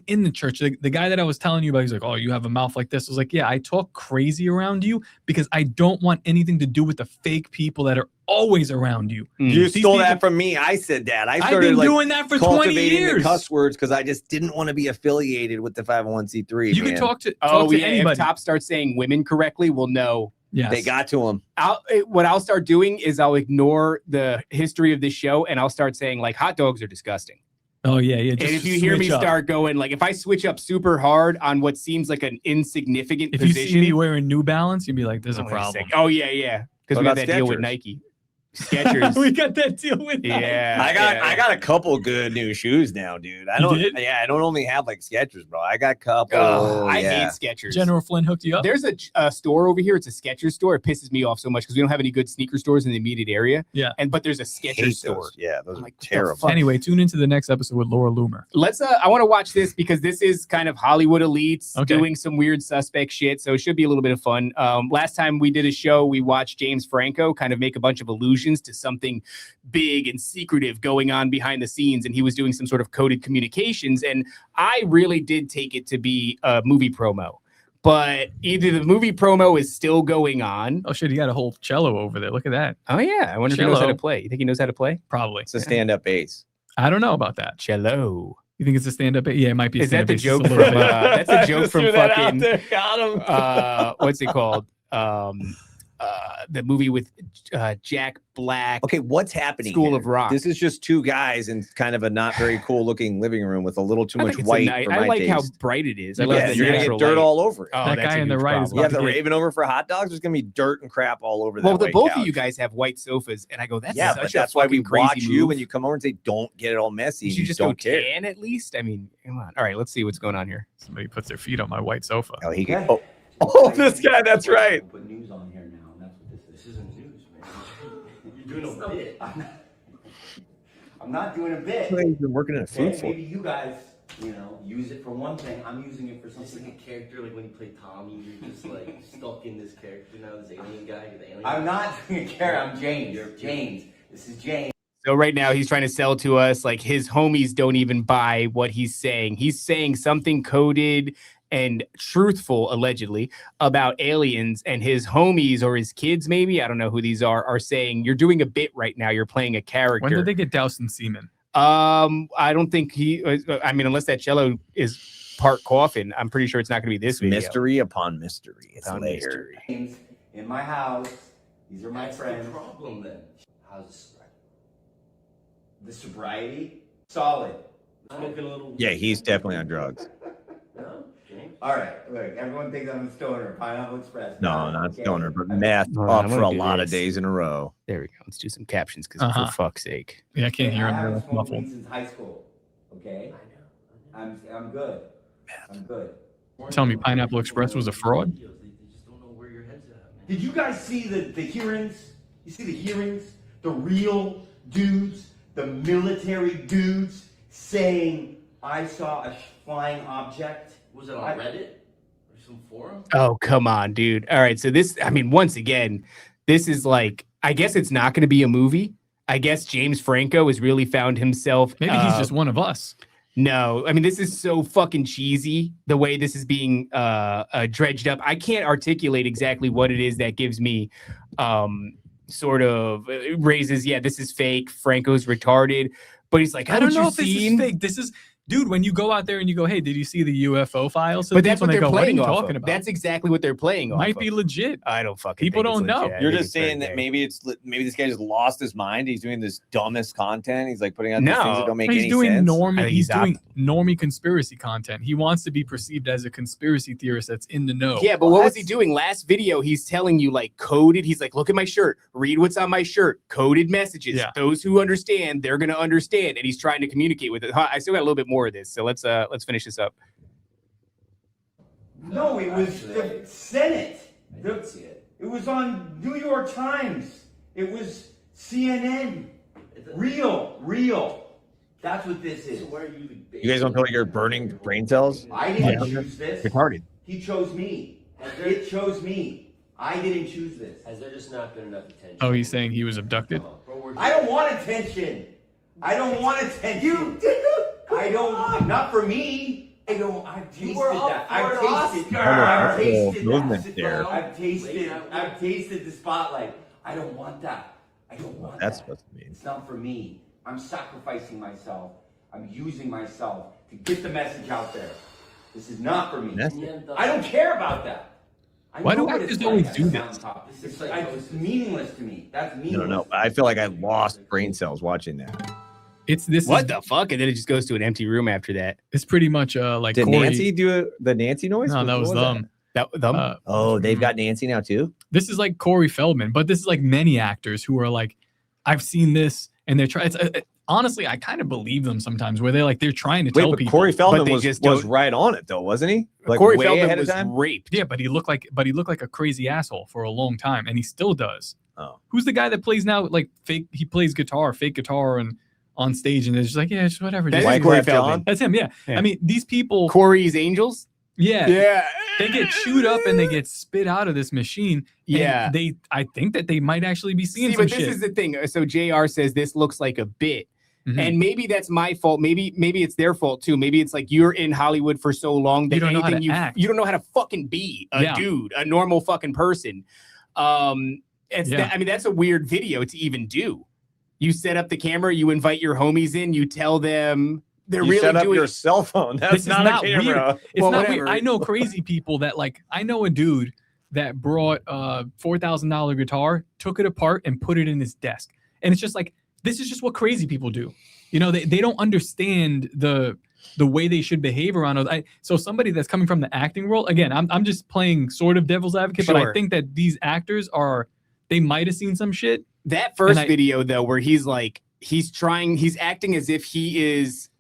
in the church. The guy that I was telling you about, he's like, oh, you have a mouth like this. I was like, yeah, I talk crazy around you because I don't want anything to do with the fake people that are always around you. You These stole people- that from me. I said that. I I've started been like doing that for 20 cultivating years. the cuss words because I just didn't want to be affiliated with the 501c3. You man. can talk to If anybody. Top starts saying women correctly, we'll know. Yes. They got to him. What I'll start doing is I'll ignore the history of this show and I'll start saying like hot dogs are disgusting. Oh yeah. And Just if you hear me switch up. start going like if I switch up super hard on what seems like an insignificant If you position, see me wearing New Balance, you'd be like, "There's a wait a problem." second. Oh yeah. Because What we got about that deal with Skechers? Nike. Skechers. We got that deal with that. Yeah. I got a couple good new shoes now, dude. I You don't. did? Yeah, I don't only have like Skechers, bro. I got a couple. I yeah. hate Skechers. General Flynn hooked you up. There's a store over here. It's a Skechers store. It pisses me off so much because we don't have any good sneaker stores in the immediate area. Yeah. But there's a Hate Skechers those. store. Yeah, those I'm are like, what the terrible. fuck? Anyway, tune into the next episode with Laura Loomer. Let's I want to watch this because this is kind of Hollywood elites Okay. doing some weird suspect shit. So it should be a little bit of fun. Last time we did a show, we watched James Franco kind of make a bunch of allusions to something big and secretive going on behind the scenes, and he was doing some sort of coded communications, and I really did take it to be a movie promo. But either the movie promo is still going on. Oh shit, he got a whole cello over there. Look at that. Oh yeah, I wonder if he knows how to play. You think he knows how to play? Probably. It's a stand-up bass. I don't know about that. Cello. You think it's a stand-up bass? Yeah, it might be. Is that the bass joke just a from? little bit. That's a joke from fucking. Got him. What's it called? The movie with Jack Black. Okay, what's happening? School here? of Rock. This is just two guys in kind of a not very cool looking living room with a little too I much think it's white. I for my like how taste. bright it is. I Yeah, love the you're gonna get natural dirt light. all over it. Oh, That that's guy a in the huge right is problem. You have the about to get- Raven over for hot dogs. There's gonna be dirt and crap all over that. Well, the white both couch. of you guys have white sofas, and I go, that's Yeah, such but a that's why we fucking crazy watch you move. when you come over and say, "Don't get it all messy." You and should just don't go care. tan at least. I mean, come on. All right, let's see what's going on here. Somebody puts their feet on my white sofa. Oh, he can. Oh, this guy. That's right. Put news on here now, and that's what this is. This isn't news, man. You're doing a bit. I'm not doing a bit. He's been working in a food Okay, for. maybe you guys, use it for one thing. I'm using it for something. It's like a character, like when you play Tommy, you're just like stuck in this character now, this alien guy. You're the alien. I'm not doing a character. I'm James. You're James. This is James. So right now he's trying to sell to us like his homies don't even buy what he's saying. He's saying something coded and truthful, allegedly, about aliens, and his homies or his kids, maybe, I don't know who these are saying, you're doing a bit right now. You're playing a character. When did they get doused in semen? I don't think I mean, unless that cello is part coffin, I'm pretty sure it's not going to be this video. Mystery upon mystery. It's Upon layered. mystery. James in my house. These are my friends. The problem then? How's the sobriety? The sobriety? Solid. Smoking a little. Yeah, he's definitely on drugs. No, James. All right, look. Everyone thinks I'm a stoner. Pineapple Express. No, not stoner, but meth Hold on, up I'm for gonna a do lot of this. days in a row. There we go. Let's do some captions because for fuck's sake. Yeah, I can't hear I him. haven't They're smoked muffled. weed since high school. Okay. I know. I'm good. I'm good. Tell me Pineapple Express was a fraud? They just don't know where your head's at, man. Did you guys see the hearings? You see the hearings? The real dudes, the military dudes saying, I saw a flying object. Was it on Reddit or some forum? Oh, come on, dude. All right. So this, I mean, once again, this is like, I guess it's not going to be a movie. I guess James Franco has really found himself. Maybe he's just one of us. No, I mean, this is so fucking cheesy, the way this is being dredged up. I can't articulate exactly what it is that gives me sort of raises, yeah, this is fake. Franco's retarded. But he's like, I don't know if this this is fake. This is, dude, when you go out there and you go, hey, did you see the UFO files? But that's what they're What are playing you off talking of. about? That's exactly what they're playing off Might of. be legit. I don't fucking People think it's don't know. legit. I You're think just it's very saying that gay. maybe this guy just lost his mind. He's doing this dumbest content. He's like putting out these things that don't make he's any doing sense. normie. He's doing normie conspiracy content. He wants to be perceived as a conspiracy theorist that's in the know. Yeah, but what was he doing? Last video, he's telling you like coded. He's like, look at my shirt. Read what's on my shirt. Coded messages. Yeah. Those who understand, they're gonna understand. And he's trying to communicate with it. I still got a little bit more of this. So let's finish this up. No, it was the Senate. It was on New York Times. It was CNN. Real. That's what this is. You guys don't feel like you're burning brain cells? I didn't choose this. Retarded. He chose me. It chose me. I didn't choose this. Has there just not been enough attention? Oh, he's saying he was abducted? I don't want attention. I don't want attention. You did. I don't. Not for me. I don't. I've tasted that. I've tasted that. I've tasted the spotlight. I don't want that. I don't want That's that. supposed to mean. It's not for me. I'm sacrificing myself. I'm using myself to get the message out there. This is not for me. I don't care about that. I Why know do what actors it's always like do at this? mountaintop. It's meaningless to me. That's meaningless. No. I feel like I lost brain cells watching that. It's this. What the fuck? And then it just goes to an empty room after that. It's pretty much like. Did Corey, Nancy do the Nancy noise? No, that What was them. Them? Oh, they've got Nancy now too? This is like Corey Feldman, but this is like many actors who are like, I've seen this, and they're trying. Honestly, I kind of believe them sometimes, where they're trying to tell Wait, but people. Corey Feldman but they was just was don't- right on it though, wasn't he? Like Corey way Feldman ahead was of time? raped. Yeah, but he looked like a crazy asshole for a long time, and he still does. Oh. Who's the guy that plays now? Like fake, he plays fake guitar, and on stage, and it's just like, yeah, just whatever. That Just is Corey Feldman. That's him. Yeah. Yeah. I mean, these people. Corey's Angels? Yeah. They get chewed up and they get spit out of this machine. and Yeah. I think that they might actually be seeing See, some but this shit. is the thing. So JR says this looks like a bit. And maybe that's my fault. Maybe it's their fault too. Maybe it's like you're in Hollywood for so long that You don't know how to act. you don't know how to fucking be a dude, a normal fucking person. I mean, that's a weird video to even do. You set up the camera, you invite your homies in, you tell them they're You really set up doing your cell phone. That's This is not a camera. weird. It's Well, not whatever. weird. I know crazy people that like. I know a dude that brought a $4,000 guitar, took it apart, and put it in his desk. And it's just like, this is just what crazy people do. You know, they don't understand the way they should behave around others. So somebody that's coming from the acting world, again, I'm just playing sort of devil's advocate, but I think that these actors they might have seen some shit. That first video though, where he's like, he's acting as if he is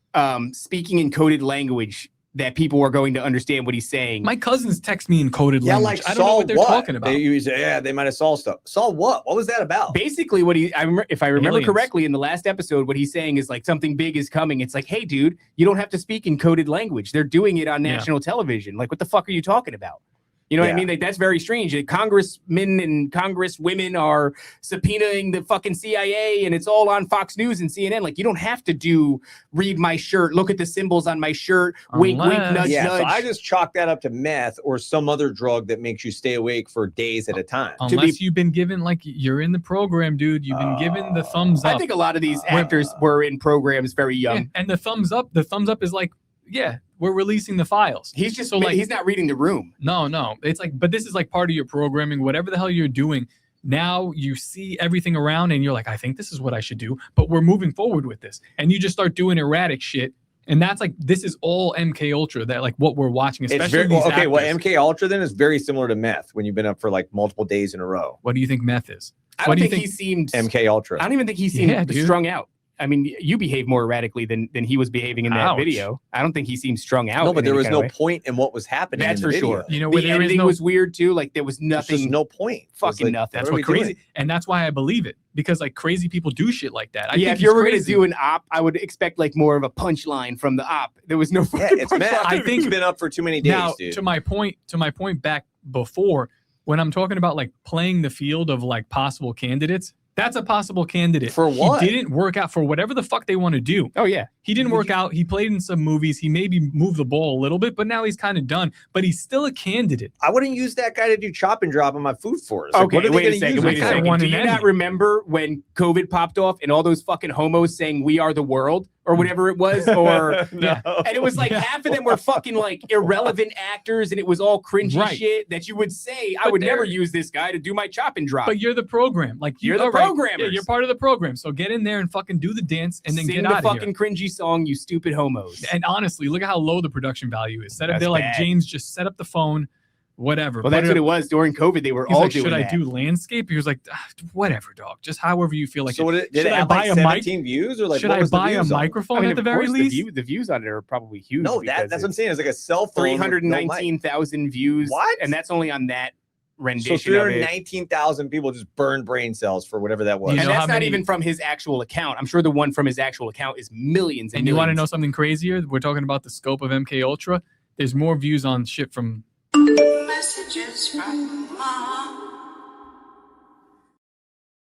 speaking in coded language that people are going to understand what he's saying. My cousins text me in coded Yeah, language. like I don't know what they're talking about. They might have saw stuff. Saw what? What was that about? Basically, if I remember Aliens. correctly, in the last episode, what he's saying is like something big is coming. It's like, hey, dude, you don't have to speak in coded language. They're doing it on national television. Like, what the fuck are you talking about? You know what I mean? Like, that's very strange. Congressmen and congresswomen are subpoenaing the fucking CIA, and it's all on Fox News and CNN. Like, you don't have to read my shirt, look at the symbols on my shirt, wink, wink, nudge, nudge. So I just chalk that up to meth or some other drug that makes you stay awake for days at a time. Unless you've been given, like, you're in the program, dude. You've been given the thumbs up. I think a lot of these actors were in programs very young. Yeah, and the thumbs up is like, yeah, we're releasing the files. He's just he's not reading the room. No. It's like, but this is like part of your programming, whatever the hell you're doing. Now you see everything around and you're like, I think this is what I should do, but we're moving forward with this. And you just start doing erratic shit. And that's like, this is all MK Ultra, that like what we're watching, especially these actors. MK Ultra then is very similar to meth when you've been up for like multiple days in a row. What do you think meth is? I don't think he seemed MK Ultra. I don't even think he seemed strung out. I mean, you behave more erratically than he was behaving in that video. I don't think he seemed strung out. No, but there was no point in what was happening. That's in the for video. sure. You know, the ending was weird too. Like there was nothing. There's just no point. Fucking like, nothing. That's what what are we crazy, doing? and that's why I believe it, because like crazy people do shit like that. I Yeah, think if you were he's going to crazy. do an op, I would expect like more of a punchline from the op. There was no. Fucking It's meth. I think it's been up for too many days, now, dude. to my point back before, when I'm talking about like playing the field of like possible candidates, that's a possible candidate. For what? He didn't work out for whatever the fuck they want to do. Oh yeah. He didn't work out. He played in some movies. He maybe moved the ball a little bit, but now he's kind of done. But he's still a candidate. I wouldn't use that guy to do chop and drop on my food force. Like, Okay, what are they wait a gonna second. use Wait him a for? second. Do you not remember when COVID popped off and all those fucking homos saying "We are the world" or whatever it was? Or No. and it was like half of them were fucking like irrelevant actors, and it was all cringy Right. shit that you would say, "I But would never they're- use this guy to do my chop and drop." But you're the program. Like You're the all right, programmers. Yeah, you're part of the program. So get in there and fucking do the dance and then Sing get the out of fucking cringy song, you stupid homos. And honestly, look at how low the production value is. Set up That's there like bad. James, just set up the phone, whatever. Well, that's what it was during COVID. They were He's all like, doing should that. I do landscape? He was like, whatever, dog. Just however you feel like. So it. did Should it I have buy like a mic? 17 views or like Should what I was the buy a views on it? microphone I mean, at the of very course, least? the views on it are probably huge. No, because that's what I'm saying. It's like a cell phone. with no mic. 319,000 views. What? And that's only on that So rendition of it. 319,000 people just burned brain cells for whatever that was. You And know that's how not many- even from his actual account. I'm sure the one from his actual account is millions and And you want to know millions. something crazier? We're talking about the scope of MK Ultra. There's more views on shit from. Messages from mom.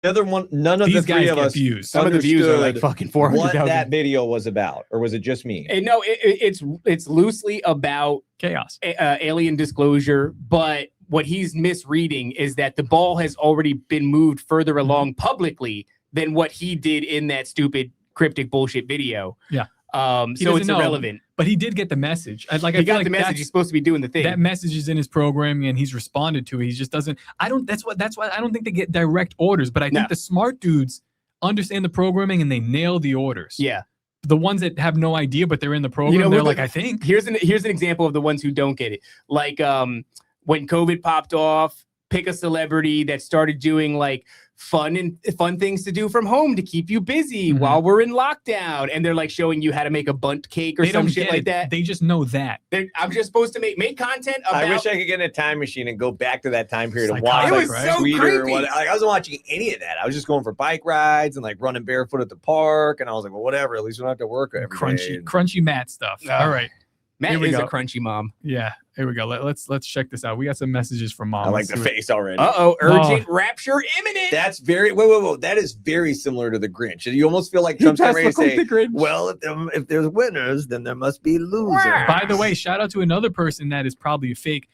The other one, none of These the three guys of get us views. Some of the views are like understood fucking what 400,000. that video was about, or was it just me? And no, it's loosely about Chaos. alien disclosure, but what he's misreading is that the ball has already been moved further along publicly than what he did in that stupid cryptic bullshit video. Yeah. So doesn't it's know, irrelevant. But he did get the message. I He feel got like the message. that's- He's supposed to be doing the thing. That message is in his programming and he's responded to it. He just doesn't. That's why I don't think they get direct orders, but I think No. the smart dudes understand the programming and they nail the orders. Yeah. The ones that have no idea, but they're in the program, who they're the- like, I think. Here's an example of the ones who don't get it. Like when COVID popped off, pick a celebrity that started doing like fun things to do from home to keep you busy Mhm. while we're in lockdown, and they're like showing you how to make a bundt cake or They some don't shit get like it. that. They just know that. I'm just supposed to make content about. I wish I could get in a time machine and go back to that time period and Psychotic, watch It was like so Twitter or creepy. what. Like, I wasn't watching any of that. I was just going for bike rides and like running barefoot at the park. And I was like, well, whatever. At least we don't have to work every day. Crunchy Matt stuff. Ah. All right. Matt Here we is a go. crunchy mom. Yeah, here we go. Let's check this out. We got some messages from mom. I like Let's the see what- face already. Urgent rapture imminent. That's very whoa. That is very similar to the Grinch. You almost feel like Trump's getting ready to say, "Well, if there's winners, then there must be losers." By the way, shout out to another person that is probably a fake.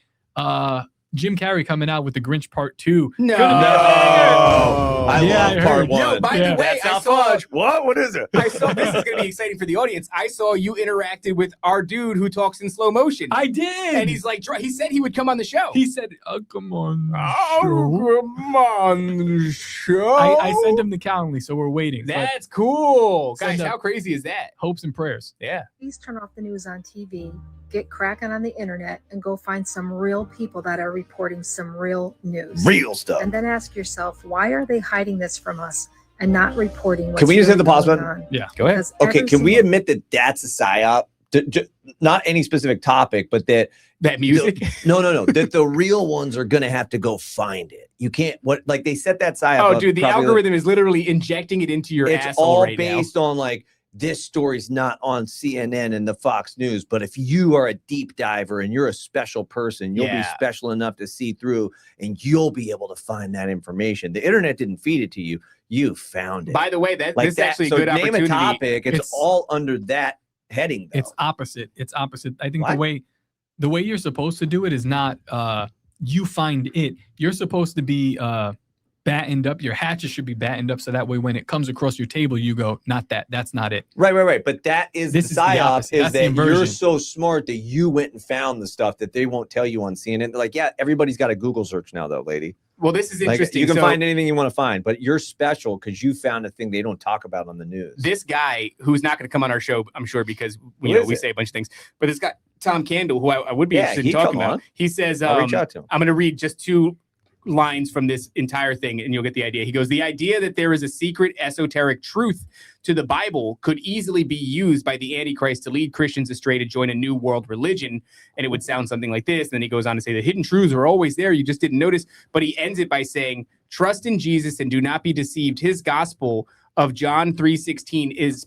Jim Carrey coming out with the Grinch Part 2. No. I love Part 1. Yo, by the way, I saw what is it? I saw this is going to be exciting for the audience. I saw you interacted with our dude who talks in slow motion. I did, and he's like, he said he would come on the show. He said, "Come on, come on the show." I sent him the Calendly, so we're waiting. But That's cool, Send guys. up- How crazy is that? hopes and prayers. Yeah. Please turn off the news on TV, get cracking on the internet, and go find some real people that are reporting some real news. Real stuff. And then ask yourself, why are they hiding this from us and not reporting what's Can we just hit the pause going button? on? Yeah, go ahead. Because Okay, every can we single- admit that that's a psyop? Not any specific topic, but that music. That the real ones are gonna have to go find it. You can't like they set that psyop. Oh, up dude, the probably, algorithm is literally injecting it into your it's asshole all right now. based on like this story's not on CNN and the Fox News, but if you are a deep diver and you're a special person, you'll be Yeah. special enough to see through and you'll be able to find that information. The internet didn't feed it to you. You found it. By the way, this is actually a so good name opportunity. a topic. It's It's- all under that heading, though. It's opposite. It's opposite. I think What? the way you're supposed to do it is not you find it. You're supposed to be battened up. Your hatches should be battened up so that way when it comes across your table, you go, not that. That's not it. Right. But that is This the is the psyop opposite. is That's the that you're inversion. so smart that you went and found the stuff that they won't tell you on CNN. They're like, yeah, everybody's got a Google search now, though, lady. Well, this is Like, interesting. you can So- find anything you want to find, but you're special because you found a thing they don't talk about on the news. This guy who's not going to come on our show, I'm sure, because Who we is it? say a bunch of things. But this guy, Tom Candle, who I would be Yeah, interested in he'd talking come about, on. he says, I'll reach out to him. I'm going to read just 2 lines from this entire thing, and you'll get the idea. He goes, "The idea that there is a secret esoteric truth to the Bible could easily be used by the Antichrist to lead Christians astray to join a new world religion." And it would sound something like this. And then he goes on to say, "The hidden truths are always there. You just didn't notice." But he ends it by saying, "Trust in Jesus and do not be deceived. His gospel of John 3:16 is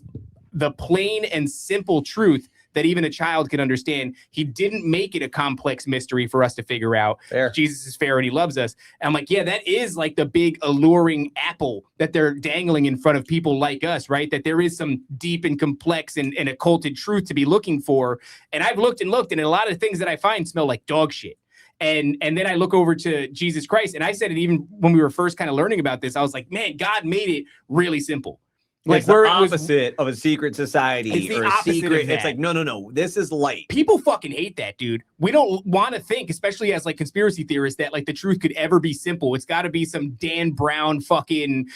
the plain and simple truth that even a child can understand. He didn't make it a complex mystery for us to figure out. Fair. Jesus is fair and he loves us." And I'm like, yeah, that is like the big alluring apple that they're dangling in front of people like us, right? That there is some deep and complex and occulted truth to be looking for. And I've looked, and a lot of things that I find smell like dog shit. And then I look over to Jesus Christ, and I said it even when we were first kind of learning about this. I was like, man, God made it really simple. Like the opposite of a secret society It's the or a opposite of secret. that. It's like, no. This is light. People fucking hate that, dude. We don't want to think, especially as like conspiracy theorists, that like the truth could ever be simple. It's got to be some Dan Brown fucking,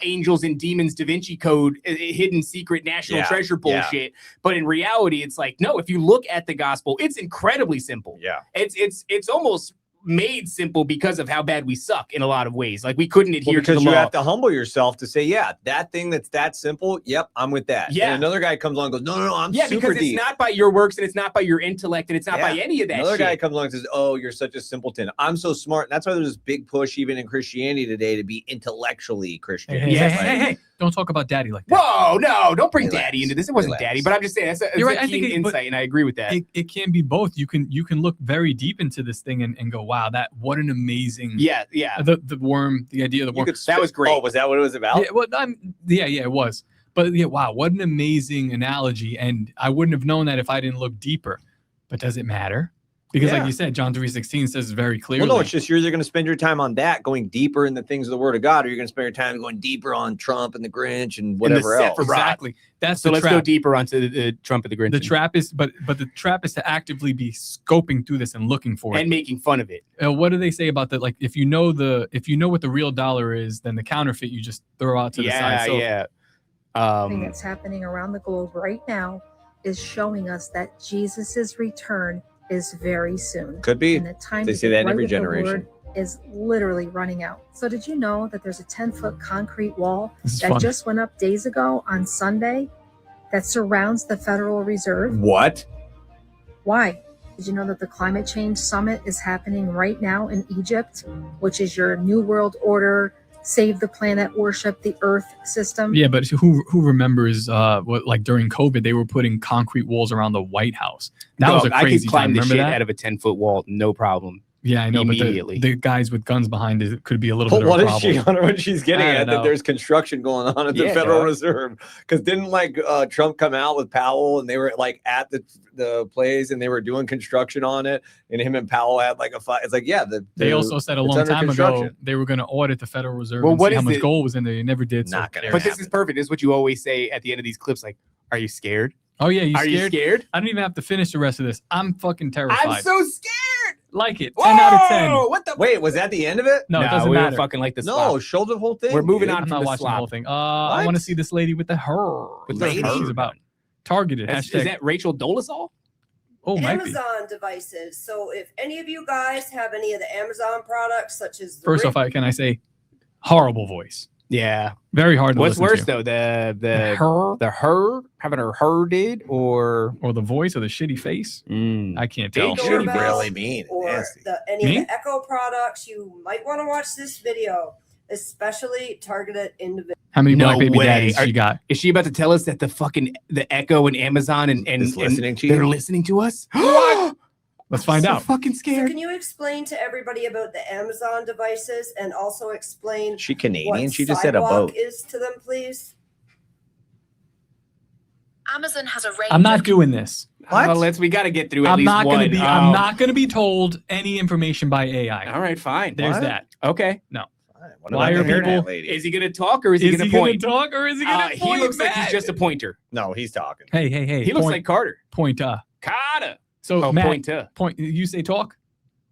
angels and demons Da Vinci Code, hidden secret national treasure bullshit. But in reality, it's like, no, if you look at the gospel, it's incredibly simple. Yeah. It's almost made simple because of how bad we suck in a lot of ways. Like we couldn't adhere to Because the you law. have to humble yourself to say, yeah, that thing that's that simple. Yep, I'm with that. Yeah. And another guy comes along and goes, no, I'm Yeah, super because deep. it's not by your works and it's not by your intellect and it's not by Yeah. any of that Another shit. guy comes along and says, oh, you're such a simpleton. I'm so smart. And that's why there's this big push even in Christianity today to be intellectually Christian. Hey, don't talk about daddy like that. Whoa, no, don't bring daddy into this. It wasn't daddy, but I'm just saying that's a, You're it's right. a keen insight, and I agree with that. It can be both. You can look very deep into this thing and go, wow, what an amazing. Yeah. The worm, the idea of the worm. That was great. Oh, was that what it was about? Yeah, well, it was. But yeah, wow, what an amazing analogy. And I wouldn't have known that if I didn't look deeper. But does it matter? Because like you said, John 3:16 says very clearly. Well, no, it's just you're either going to spend your time on that, going deeper in the things of the Word of God, or you're going to spend your time going deeper on Trump and the Grinch and whatever else. Exactly. That's so. the Let's trap. go deeper onto the Trump and the Grinch. The trap is, but the trap is to actively be scoping through this and looking for it and making fun of it. What do they say about that? Like, if you know what the real dollar is, then the counterfeit you just throw out to the side. So, thing that's happening around the globe right now is showing us that Jesus's return is very soon. Could be. And the time They to say get that in right every with the generation. Lord is literally running out. So did you know that there's a 10-foot concrete wall This is that fun. just went up days ago on Sunday that surrounds the Federal Reserve? What? Why? Did you know that the climate change summit is happening right now in Egypt, which is your New World Order save the planet, worship the Earth system. Yeah, but who remembers what, like during COVID they were putting concrete walls around the White House? That was a I crazy could climb time. the Remember shit that? out of a 10-foot wall, no problem. Yeah, I know, Immediately. but the guys with guns behind it could be a little But bit of what a is problem. she on when she's getting I at don't that know. there's construction going on at the Yeah, Federal dog. Reserve? Because didn't like Trump come out with Powell and they were like at the place and they were doing construction on it, and him and Powell had like a fight. It's like, yeah, They also said a it's long under time ago construction. they were going to audit the Federal Reserve Well, and what see how is much it- gold was in there. They never did. Not gonna But this is perfect. This is what you always say at the end of these clips, like, are you scared? Oh yeah, Are you scared? I don't even have to finish the rest of this. I'm fucking terrified. I'm so scared. Like it. 10 out of 10. What the? Wait, was that the end of it? No, it doesn't we matter. don't fucking like the No, slop. show the whole thing. We're moving dude. on I'm from not the watching the slop. whole thing. I want to see this lady with the her. With the That's what her. she's about. Targeted. Is Hashtag. that Rachel Dolezal? Oh, might be. Amazon devices. So if any of you guys have any of the Amazon products, such as the First off, can I say horrible voice. Yeah. Very hard to What's listen worse to. though, the her her having her did or the voice or the shitty face? I can't tell. Big Shitty doorbell really mean. or Nasty. any Me? of the Echo products, you might want to watch this video, especially targeted individuals. How many No black baby way. daddies she got? Is she about to tell us that the Echo and Amazon and Is listening to you? they're listening to us? What? Let's find So out. fucking So scared. can you explain to everybody about the Amazon devices and also explain She Canadian? what She just said a sidewalk boat. is to them, please? Amazon has a range. I'm not doing this. What? We got to get through at I'm least not one. gonna be. I'm not gonna be told any information by AI. All right, fine. There's What? that. Okay. No. What Why about are the hairnet people- lady? Is he going to talk or is he going to point? talk or is he gonna He point? looks like he's Matt? just a pointer. No, he's talking. Hey. He looks point- like Carter. point. Carter. So Oh, Matt, pointer. point. You say talk.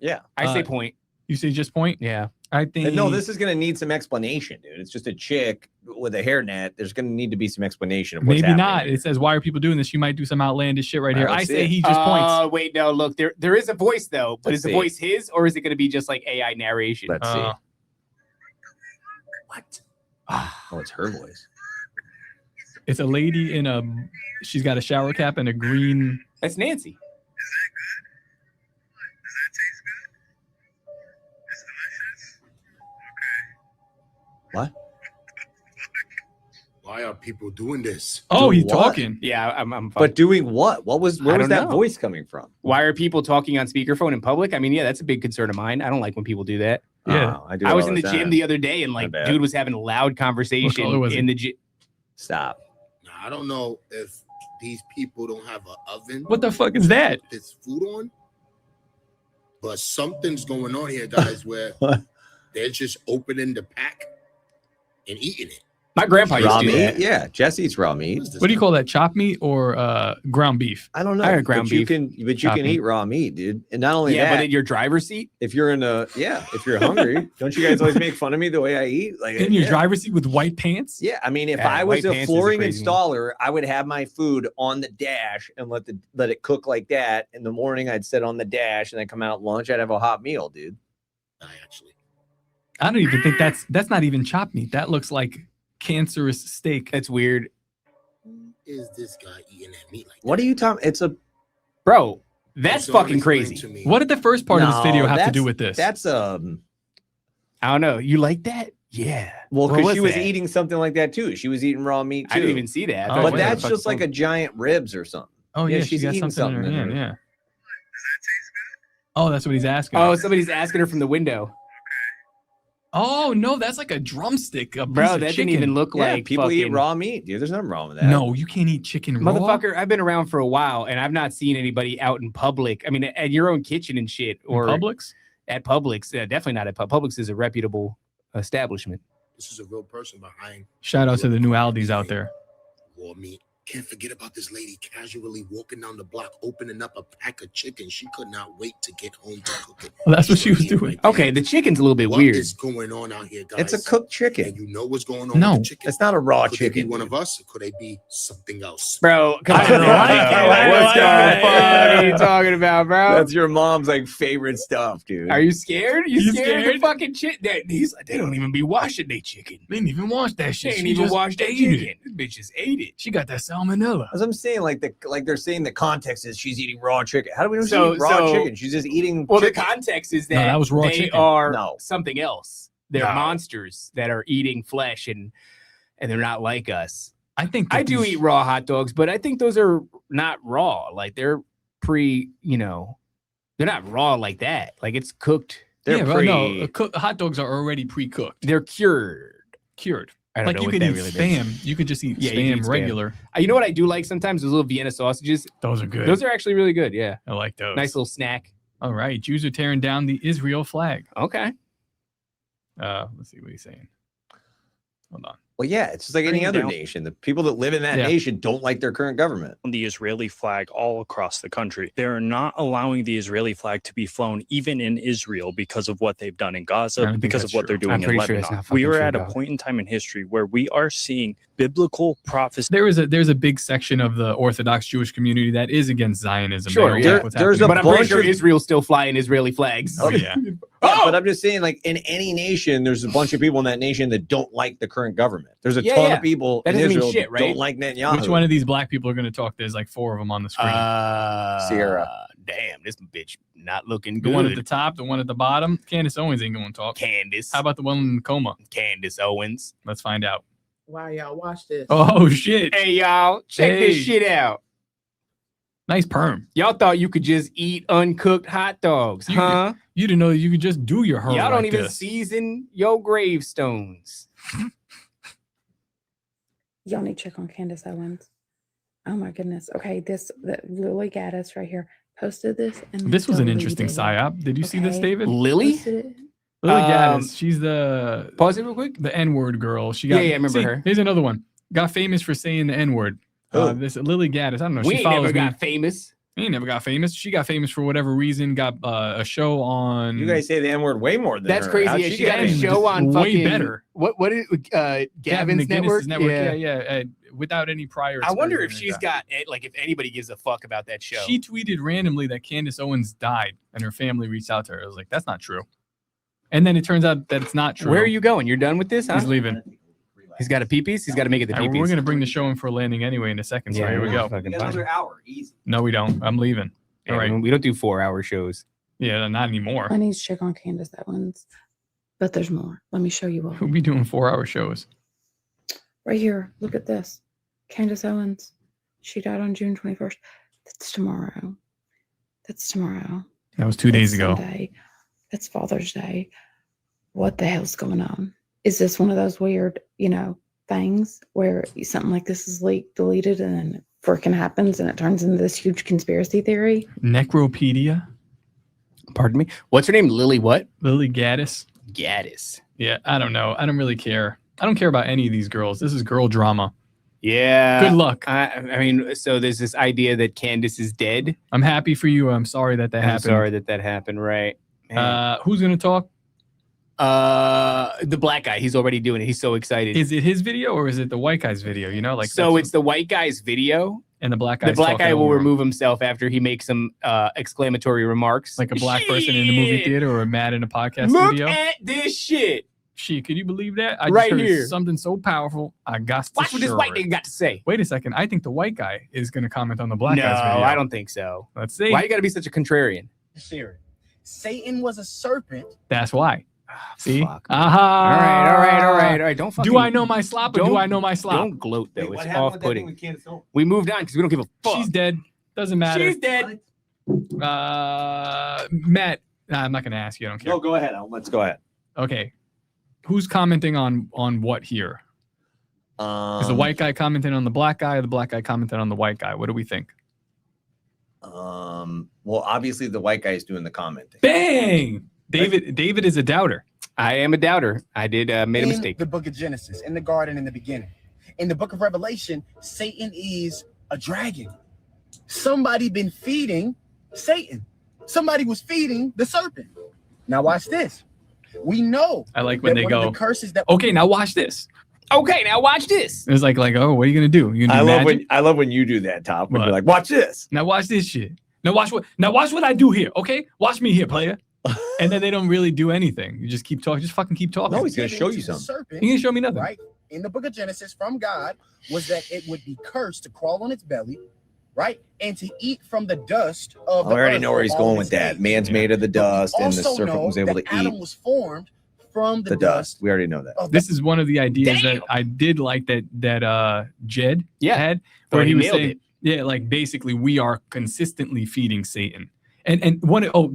Yeah. I say point. You say just point. Yeah. I think. And no, this is going to need some explanation, dude. It's just a chick with a hairnet. There's going to need to be some explanation of what's Maybe happening not. here. It says, why are people doing this? You might do some outlandish shit right here. Let's I see say it. he just points. Wait, no, look, there is a voice though, but Let's is the see. voice his or is it going to be just like AI narration? Let's see. What? Oh, it's her voice. It's a lady in a. She's got a shower cap and a green. That's Nancy. What? Why are people doing this? Oh, he's what? talking. Yeah, I'm fine. But doing what? Where was don't that know. voice coming from? Why are people talking on speakerphone in public? I mean, yeah, that's a big concern of mine. I don't like when people do that. Yeah. Oh, I do. I was all in the gym time. the other day and like bad. dude was having a loud What conversation color was in he? the gym. Stop. Now, I don't know if these people don't have an oven. What the fuck is that? with this food on, but something's going on here, guys, where they're just opening the pack and eating it. My grandpa used Raw to do meat? that. Yeah, Jesse eats raw meat. What do you call that? Chopped meat or ground beef? I don't know. I heard ground but you beef. can, but you Chopped can meat. eat raw meat, dude. And not only Yeah, that, but in your driver's seat? if you're in a if you're hungry, don't you guys always make fun of me the way I eat? Like In your yeah. driver's seat with white pants? Yeah, I mean, if Yeah, I was white a pants is a flooring crazy installer, I would have my food on the dash and let it cook like that. In the morning, I'd sit on the dash, and then come out at lunch. I'd have a hot meal, dude. I don't even think that's not even chopped meat. That looks like cancerous steak. That's weird. Is this guy eating that meat like What are you talking? It's a Bro, that's Someone fucking explain crazy. to me. What did the first part of this No, video have to that's- do with this? That's I don't know. You like that? Yeah. well, What because she was that? eating something like that too. She was eating raw meat too. I didn't even see that. I Oh, thought But it was that's a just fucking like a giant ribs or something. oh yeah, yeah, she's she's got eating something in her something in hand. her- Yeah. Oh, that's what he's asking. Oh, somebody's asking her from the window. Oh no, that's like a drumstick. A piece Bro, of that chicken. didn't even look Yeah, like people eat fucking- raw meat, dude. There's nothing wrong with that. No, you can't eat chicken raw. Motherfucker, I've been around for a while and I've not seen anybody out in public. I mean, at your own kitchen and shit, or Publix. at Publix. Definitely not at Publix. Is a reputable establishment. This is a real person behind Shout out to the new Aldis out there. raw meat. Can't forget about this lady casually walking down the block, opening up a pack of chicken. She could not wait to get home to cook it. Well, that's what she was Eating doing. right there. Okay, the chicken's a little bit What weird. is going on out here, guys? It's a cooked chicken. And you know what's going on No, with the chicken? It's not a raw Could they be chicken. one of us, or could they be something else? Bro, come on. I like it. I What's like the it. fuck are you talking about, bro? That's your mom's like favorite stuff, dude. Are you scared? You You scared of the scared? fucking chicken? He's like, they don't even be washing their chicken. They didn't even wash that They shit. ain't She even just washed their ate chicken. it. This bitch just ate it. She got that salmonella. As I'm saying, like they're saying the context is she's eating raw chicken. How do we know So- she's eating raw so- chicken? She's just eating. Well, chicken. the context is No, that, that was raw they chicken. are No. something else. They're No. monsters that are eating flesh and they're not like us. I think I do eat raw hot dogs, but I think those are not raw. Like they're they're not raw like that. Like it's cooked. They're hot dogs are already pre-cooked. They're cured. I don't Like know you what could that eat really spam. means. You could just eat Yeah, you can spam eat spam. regular. You know what I do like sometimes? Those little Vienna sausages. Those are good. Those are actually really good. Yeah. I like those. Nice little snack. All right. Jews are tearing down the Israel flag. Okay. Let's see what he's saying. Hold on. Well, yeah, it's just like any other nation. The people that live in that nation don't like their current government. On the Israeli flag all across the country. They're not allowing the Israeli flag to be flown even in Israel because of what they've done in Gaza, because of what they're doing in Lebanon. We are at a point in time in history where we are seeing biblical prophecy. There's a big section of the Orthodox Jewish community that is against Zionism. Sure, They don't like what's but I'm pretty sure happening. Israel's still flying Israeli flags. Oh yeah. Yeah, but I'm just saying, like in any nation, there's a bunch of people in that nation that don't like the current government. There's a ton of people in Israel that don't like Netanyahu. Which one of these black people are going to talk? There's like 4 of them on the screen. Sierra. Damn, this bitch not looking The good. one at the top, the one at the bottom. Candace Owens ain't going to talk. Candace. How about the one in the coma? Candace Owens. Let's find out. Wow, y'all watch this. Oh shit! Hey y'all, check this shit out. Nice perm. Y'all thought you could just eat uncooked hot dogs, huh? You didn't know you could just do your hair. Y'all don't like even this. season your gravestones. Y'all need to check on Candace Owens. Oh my goodness. Okay, Lily Gaddis right here posted this. And This was an deleted interesting it. psyop. Did you see this, Okay. David? Lily? Posted it. Lily Gaddis. She's the pause it real quick. The N-word girl. She got. Yeah, I remember her. Here's another one. Got famous for saying the N-word. This Lily Gaddis. I don't know. We she ain't follows never me. got famous. He never got famous. She got famous for whatever reason. Got a show on. You guys say the N-word way more than That's her. crazy. How'd Yeah, she got a get show on way fucking better. What is it? Gavin's McGinnis's network? Yeah. Without any prior. I wonder if experience. she's got like if anybody gives a fuck about that show. She tweeted randomly that Candace Owens died, and her family reached out to her. I was like, that's not true. And then it turns out that it's not true. Where are you going? You're done with this? Huh? He's leaving. He's got a peepees. He's got to make it the And peepees. we're gonna bring the show in for a landing anyway in a second. So Yeah, here we go. fucking fine. Another hour, easy. No, we don't. I'm leaving. Yeah, All right. we don't do 4-hour shows. Yeah, not anymore. I need to check on Candace Owens. But there's more. Let me show you all. We'll be doing 4-hour shows. Right here. Look at this. Candace Owens. She died on June 21st. That's tomorrow. That's tomorrow. That was 2 days ago. Sunday. That's Father's Day. What the hell's going on? Is this one of those weird, things where something like this is deleted and then it freaking happens and it turns into this huge conspiracy theory? Necropedia. Pardon me? What's her name? Lily what? Lily Gaddis. Gaddis. Yeah, I don't know. I don't really care. I don't care about any of these girls. This is girl drama. Yeah. Good luck. I mean, so there's this idea that Candace is dead. I'm happy for you. I'm sorry that I'm happened. sorry that happened. Right. Who's gonna talk? The black guy. He's already doing it. He's so excited. Is it his video or is it the white guy's video? So it's the white guy's video. And the black guy. The black guy will remove himself after he makes some exclamatory remarks. Like a black person in the movie theater or a Matt in a podcast Look video. at this shit. Shit, could you believe that? I Right just heard here. something so powerful. I got to Watch what this share white it. nigga got to say. Wait a second. I think the white guy is going to comment on the black No, guy's video. I don't think so. Let's see. Why you got to be such a contrarian? Satan was a serpent. That's why. See? Fuck. Aha. All right. Don't fucking. Do I know my slop or do I know my slop? Don't gloat though. Wait, what It's happened with that thing off-putting. with Candace Owens? We moved on because we don't give a fuck. She's dead. Doesn't matter. She's dead. Matt, I'm not going to ask you. I don't care. No, go ahead. Let's go ahead. Okay. Who's commenting on what here? Is the white guy commenting on the black guy or the black guy commenting on the white guy? What do we think? Well, obviously the white guy is doing the commenting. Bang! David is a doubter. I am a doubter. I did made a mistake. The book of Genesis, in the garden in the beginning. In the book of Revelation, Satan is a dragon. Somebody been feeding Satan. Somebody was feeding the serpent. Now watch this. We know. I like when that they one of go, the curses that okay, now watch this. Okay, now watch this. It's like, oh, what are you gonna do? You gonna do I love when you do that, Top. When What? you're like, watch this. Now watch this shit. Now watch what I do here. Okay, watch me here, player. And then they don't really do anything. You just keep talking. Just fucking keep talking. No, he's gonna show you the something. serpent, He ain't show me nothing. right? In the book of Genesis from God was that it would be cursed to crawl on its belly, right? And to eat from the dust of I the already earth know where he's for all going its with that. days. Man's made of the dust, and the Also serpent know was able that to Adam eat. was formed from the dust. We already know that. This is one of the ideas that I did like that Jed had, where he was saying, like basically we are consistently feeding Satan. And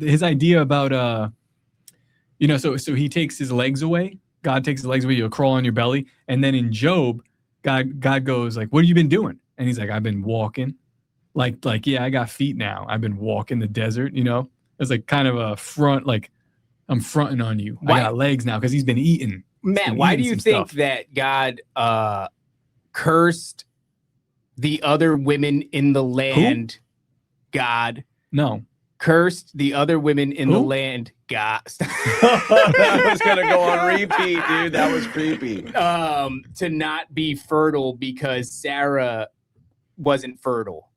his idea about so he takes his legs away. God takes his legs away, you'll crawl on your belly. And then in Job, God goes like, what have you been doing? And he's like, I've been walking. Like, yeah, I got feet now. I've been walking the desert, It's like kind of a front, like I'm fronting on you. I got legs now because he's been eating. Matt, why do you think that God cursed the other women in the land? Who? God. No. Cursed the other women in the land. God. That was going to go on repeat, dude. That was creepy. To not be fertile because Sarah wasn't fertile.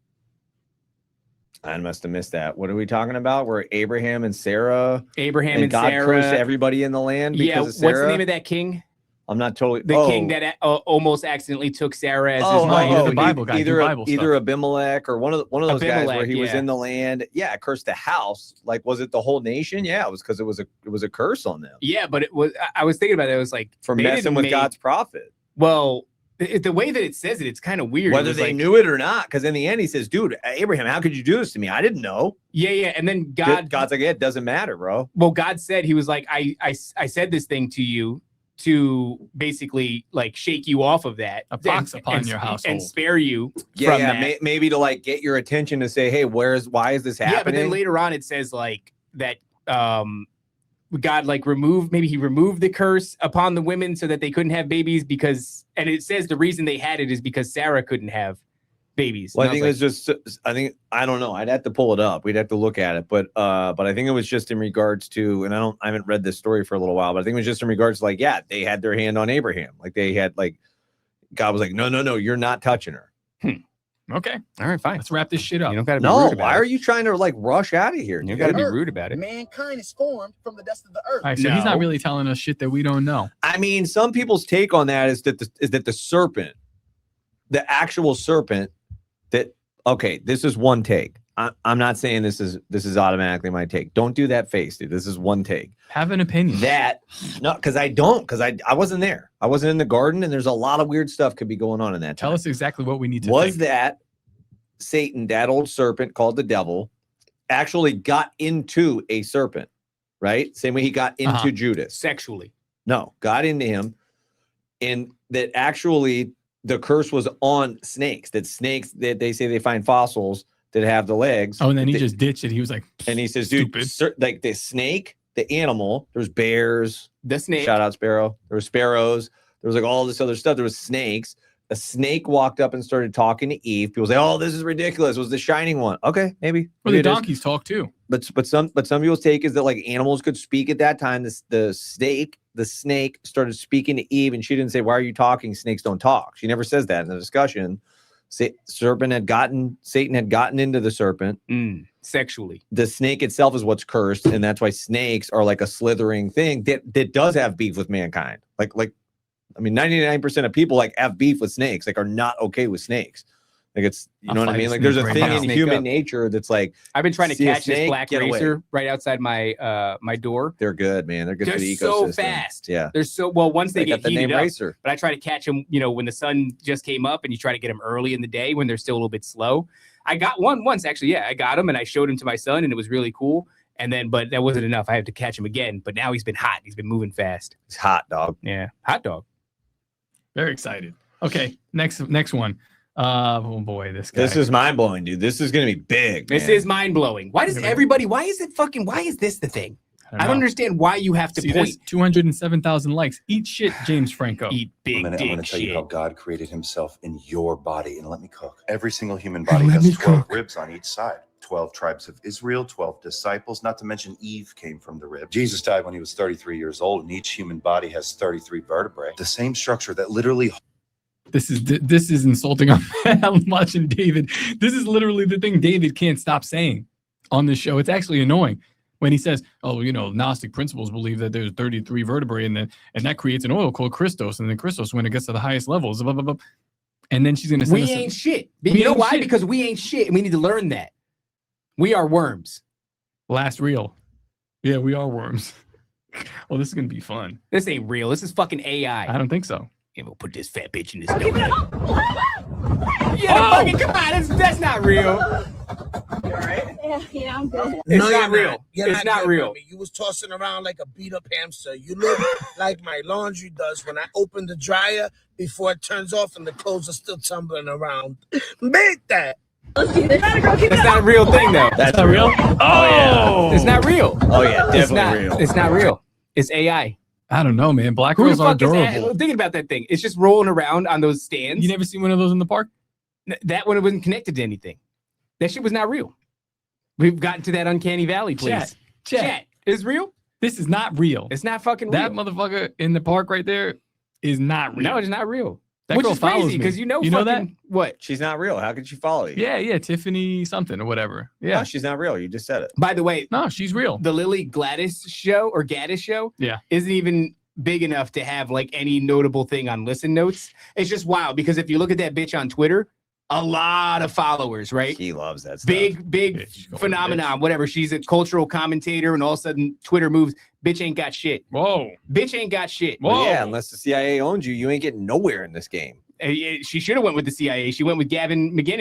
I must have missed that. What are we talking about? Where Abraham and Sarah and God Sarah cursed everybody in the land because of Sarah? What's the name of that king? I'm not totally the king that almost accidentally took Sarah as his wife. The Bible guy. Either Abimelech or one of those guys where he was yeah. in the land. Yeah, cursed the house. Like, was it the whole nation? Yeah, it was because it was a curse on them. Yeah, but it was. I was thinking about it. It was like for messing with God's prophet. Well, the way that it says it, it's kind of weird. Whether they knew it or not, because in the end he says, "Dude, Abraham, how could you do this to me? I didn't know." Yeah, and then God's like, "Yeah, it doesn't matter, bro." Well, God said, He was like, "I said this thing to you to basically like shake you off of that, a pox upon your household, and spare you from that. Maybe to like get your attention to say, hey, why is this happening? Yeah, but then later on it says like that God like removed the curse upon the women so that they couldn't have babies because, and it says the reason they had it is because Sarah couldn't have babies. Well, I think it was just, I don't know. I'd have to pull it up. We'd have to look at it. But I think it was just in regards to, and I haven't read this story for a little while, but I think it was just in regards to like, yeah, they had their hand on Abraham. Like they had like, God was like, no, you're not touching her. Okay. All right, fine. Let's wrap this shit up. You don't gotta be rude about why are you trying to like rush out of here? You gotta be rude about it. Mankind is formed from the dust of the earth. All right, so he's not really telling us shit that we don't know. I mean, some people's take on that is that the serpent, the actual serpent, this is one take. I'm not saying this is automatically my take. Don't do that face, dude. This is one take. Have an opinion. Because I wasn't there. I wasn't in the garden, and there's a lot of weird stuff could be going on in that time. Tell us exactly what we need to think. That Satan, that old serpent called the devil, actually got into a serpent, right? Same way he got into Judas. Sexually. No, got into him. And that actually the curse was on snakes, that they say they find fossils that have the legs. Oh, and then he just ditched it. He was like, and he says, dude, like the snake, the animal, there's bears, the snake, shout out sparrow. There were sparrows. There was like all this other stuff. There was snakes. A snake walked up and started talking to Eve. People say, oh, this is ridiculous. It was the shining one. Okay, maybe. Well, the donkeys talk too. But some people's take is that like animals could speak at that time. The snake started speaking to Eve, and she didn't say, why are you talking? Snakes don't talk. She never says that in the discussion. Satan had gotten into the serpent sexually. The snake itself is what's cursed, and that's why snakes are like a slithering thing that does have beef with mankind. Like I mean, 99% of people like have beef with snakes, like are not okay with snakes. Like it's, you know what I mean? Like there's a thing in human nature that's like, I've been trying to catch this black racer right outside my my door. They're good, man. They're good for the ecosystem. So fast. Yeah. They're so well once they get the heated name up. Racer. But I try to catch them, when the sun just came up, and you try to get them early in the day when they're still a little bit slow. I got one once actually. Yeah, I got him and I showed him to my son, and it was really cool. And then, but that wasn't enough. I had to catch him again. But now he's been hot. He's been moving fast. He's hot, dog. Yeah, hot dog. Very excited. Okay, next one. Oh boy, this guy. This is mind blowing, dude. This is gonna be big. This is mind blowing. Why is this the thing? I don't understand why you have to point. 207,000 likes. Eat shit, James Franco. Eat big dick shit. I'm going to tell you how God created himself in your body, and let me cook. Every single human body has 12 ribs on each side. 12 tribes of Israel, 12 disciples, not to mention Eve came from the rib. Jesus died when he was 33 years old, and each human body has 33 vertebrae. The same structure that literally... This is insulting. I'm watching David. This is literally the thing David can't stop saying on this show. It's actually annoying when he says, oh, Gnostic principles believe that there's 33 vertebrae and that creates an oil called Christos, and then Christos, when it gets to the highest levels, blah, blah, blah. And then she's going to say, we ain't shit. You know why? Because we ain't shit, and we need to learn that. We are worms. Last reel. Yeah, we are worms. Well, this is gonna be fun. This ain't real. This is fucking AI. I don't think so. Yeah, we'll put this fat bitch in this donut. Yeah, fucking come on. That's not real. Yeah, I'm good. It's not real. It's not real. You was tossing around like a beat up hamster. You look like my laundry does when I open the dryer before it turns off and the clothes are still tumbling around. Make that. That's not a real thing, though. That's not real. Oh yeah. It's not real. Oh yeah, definitely real. It's not real. It's AI. I don't know, man. Black Who the girls are fuck is that? adorable. Thinking about that thing. It's just rolling around on those stands. You never seen one of those in the park? That one wasn't connected to anything. That shit was not real. We've gotten to that uncanny valley, please. Chat. Is real? This is not real. It's not fucking real. That motherfucker in the park right there is not real. No, it's not real. That Which girl is follows crazy me. because you know that? What? She's not real. How could she follow you? Yeah, Tiffany something or whatever. Yeah, No, she's not real. You just said it. By the way, no, she's real. The Lily Gladys show or Gaddis show isn't even big enough to have like any notable thing on listen notes. It's just wild because if you look at that bitch on Twitter, a lot of followers, right? He loves that stuff. Big phenomenon, whatever. She's a cultural commentator, and all of a sudden Twitter moves. Bitch ain't got shit. Whoa. Bitch ain't got shit. Well, yeah, unless the CIA owns you, you ain't getting nowhere in this game. She should have went with the CIA. She went with Gavin McGinnis.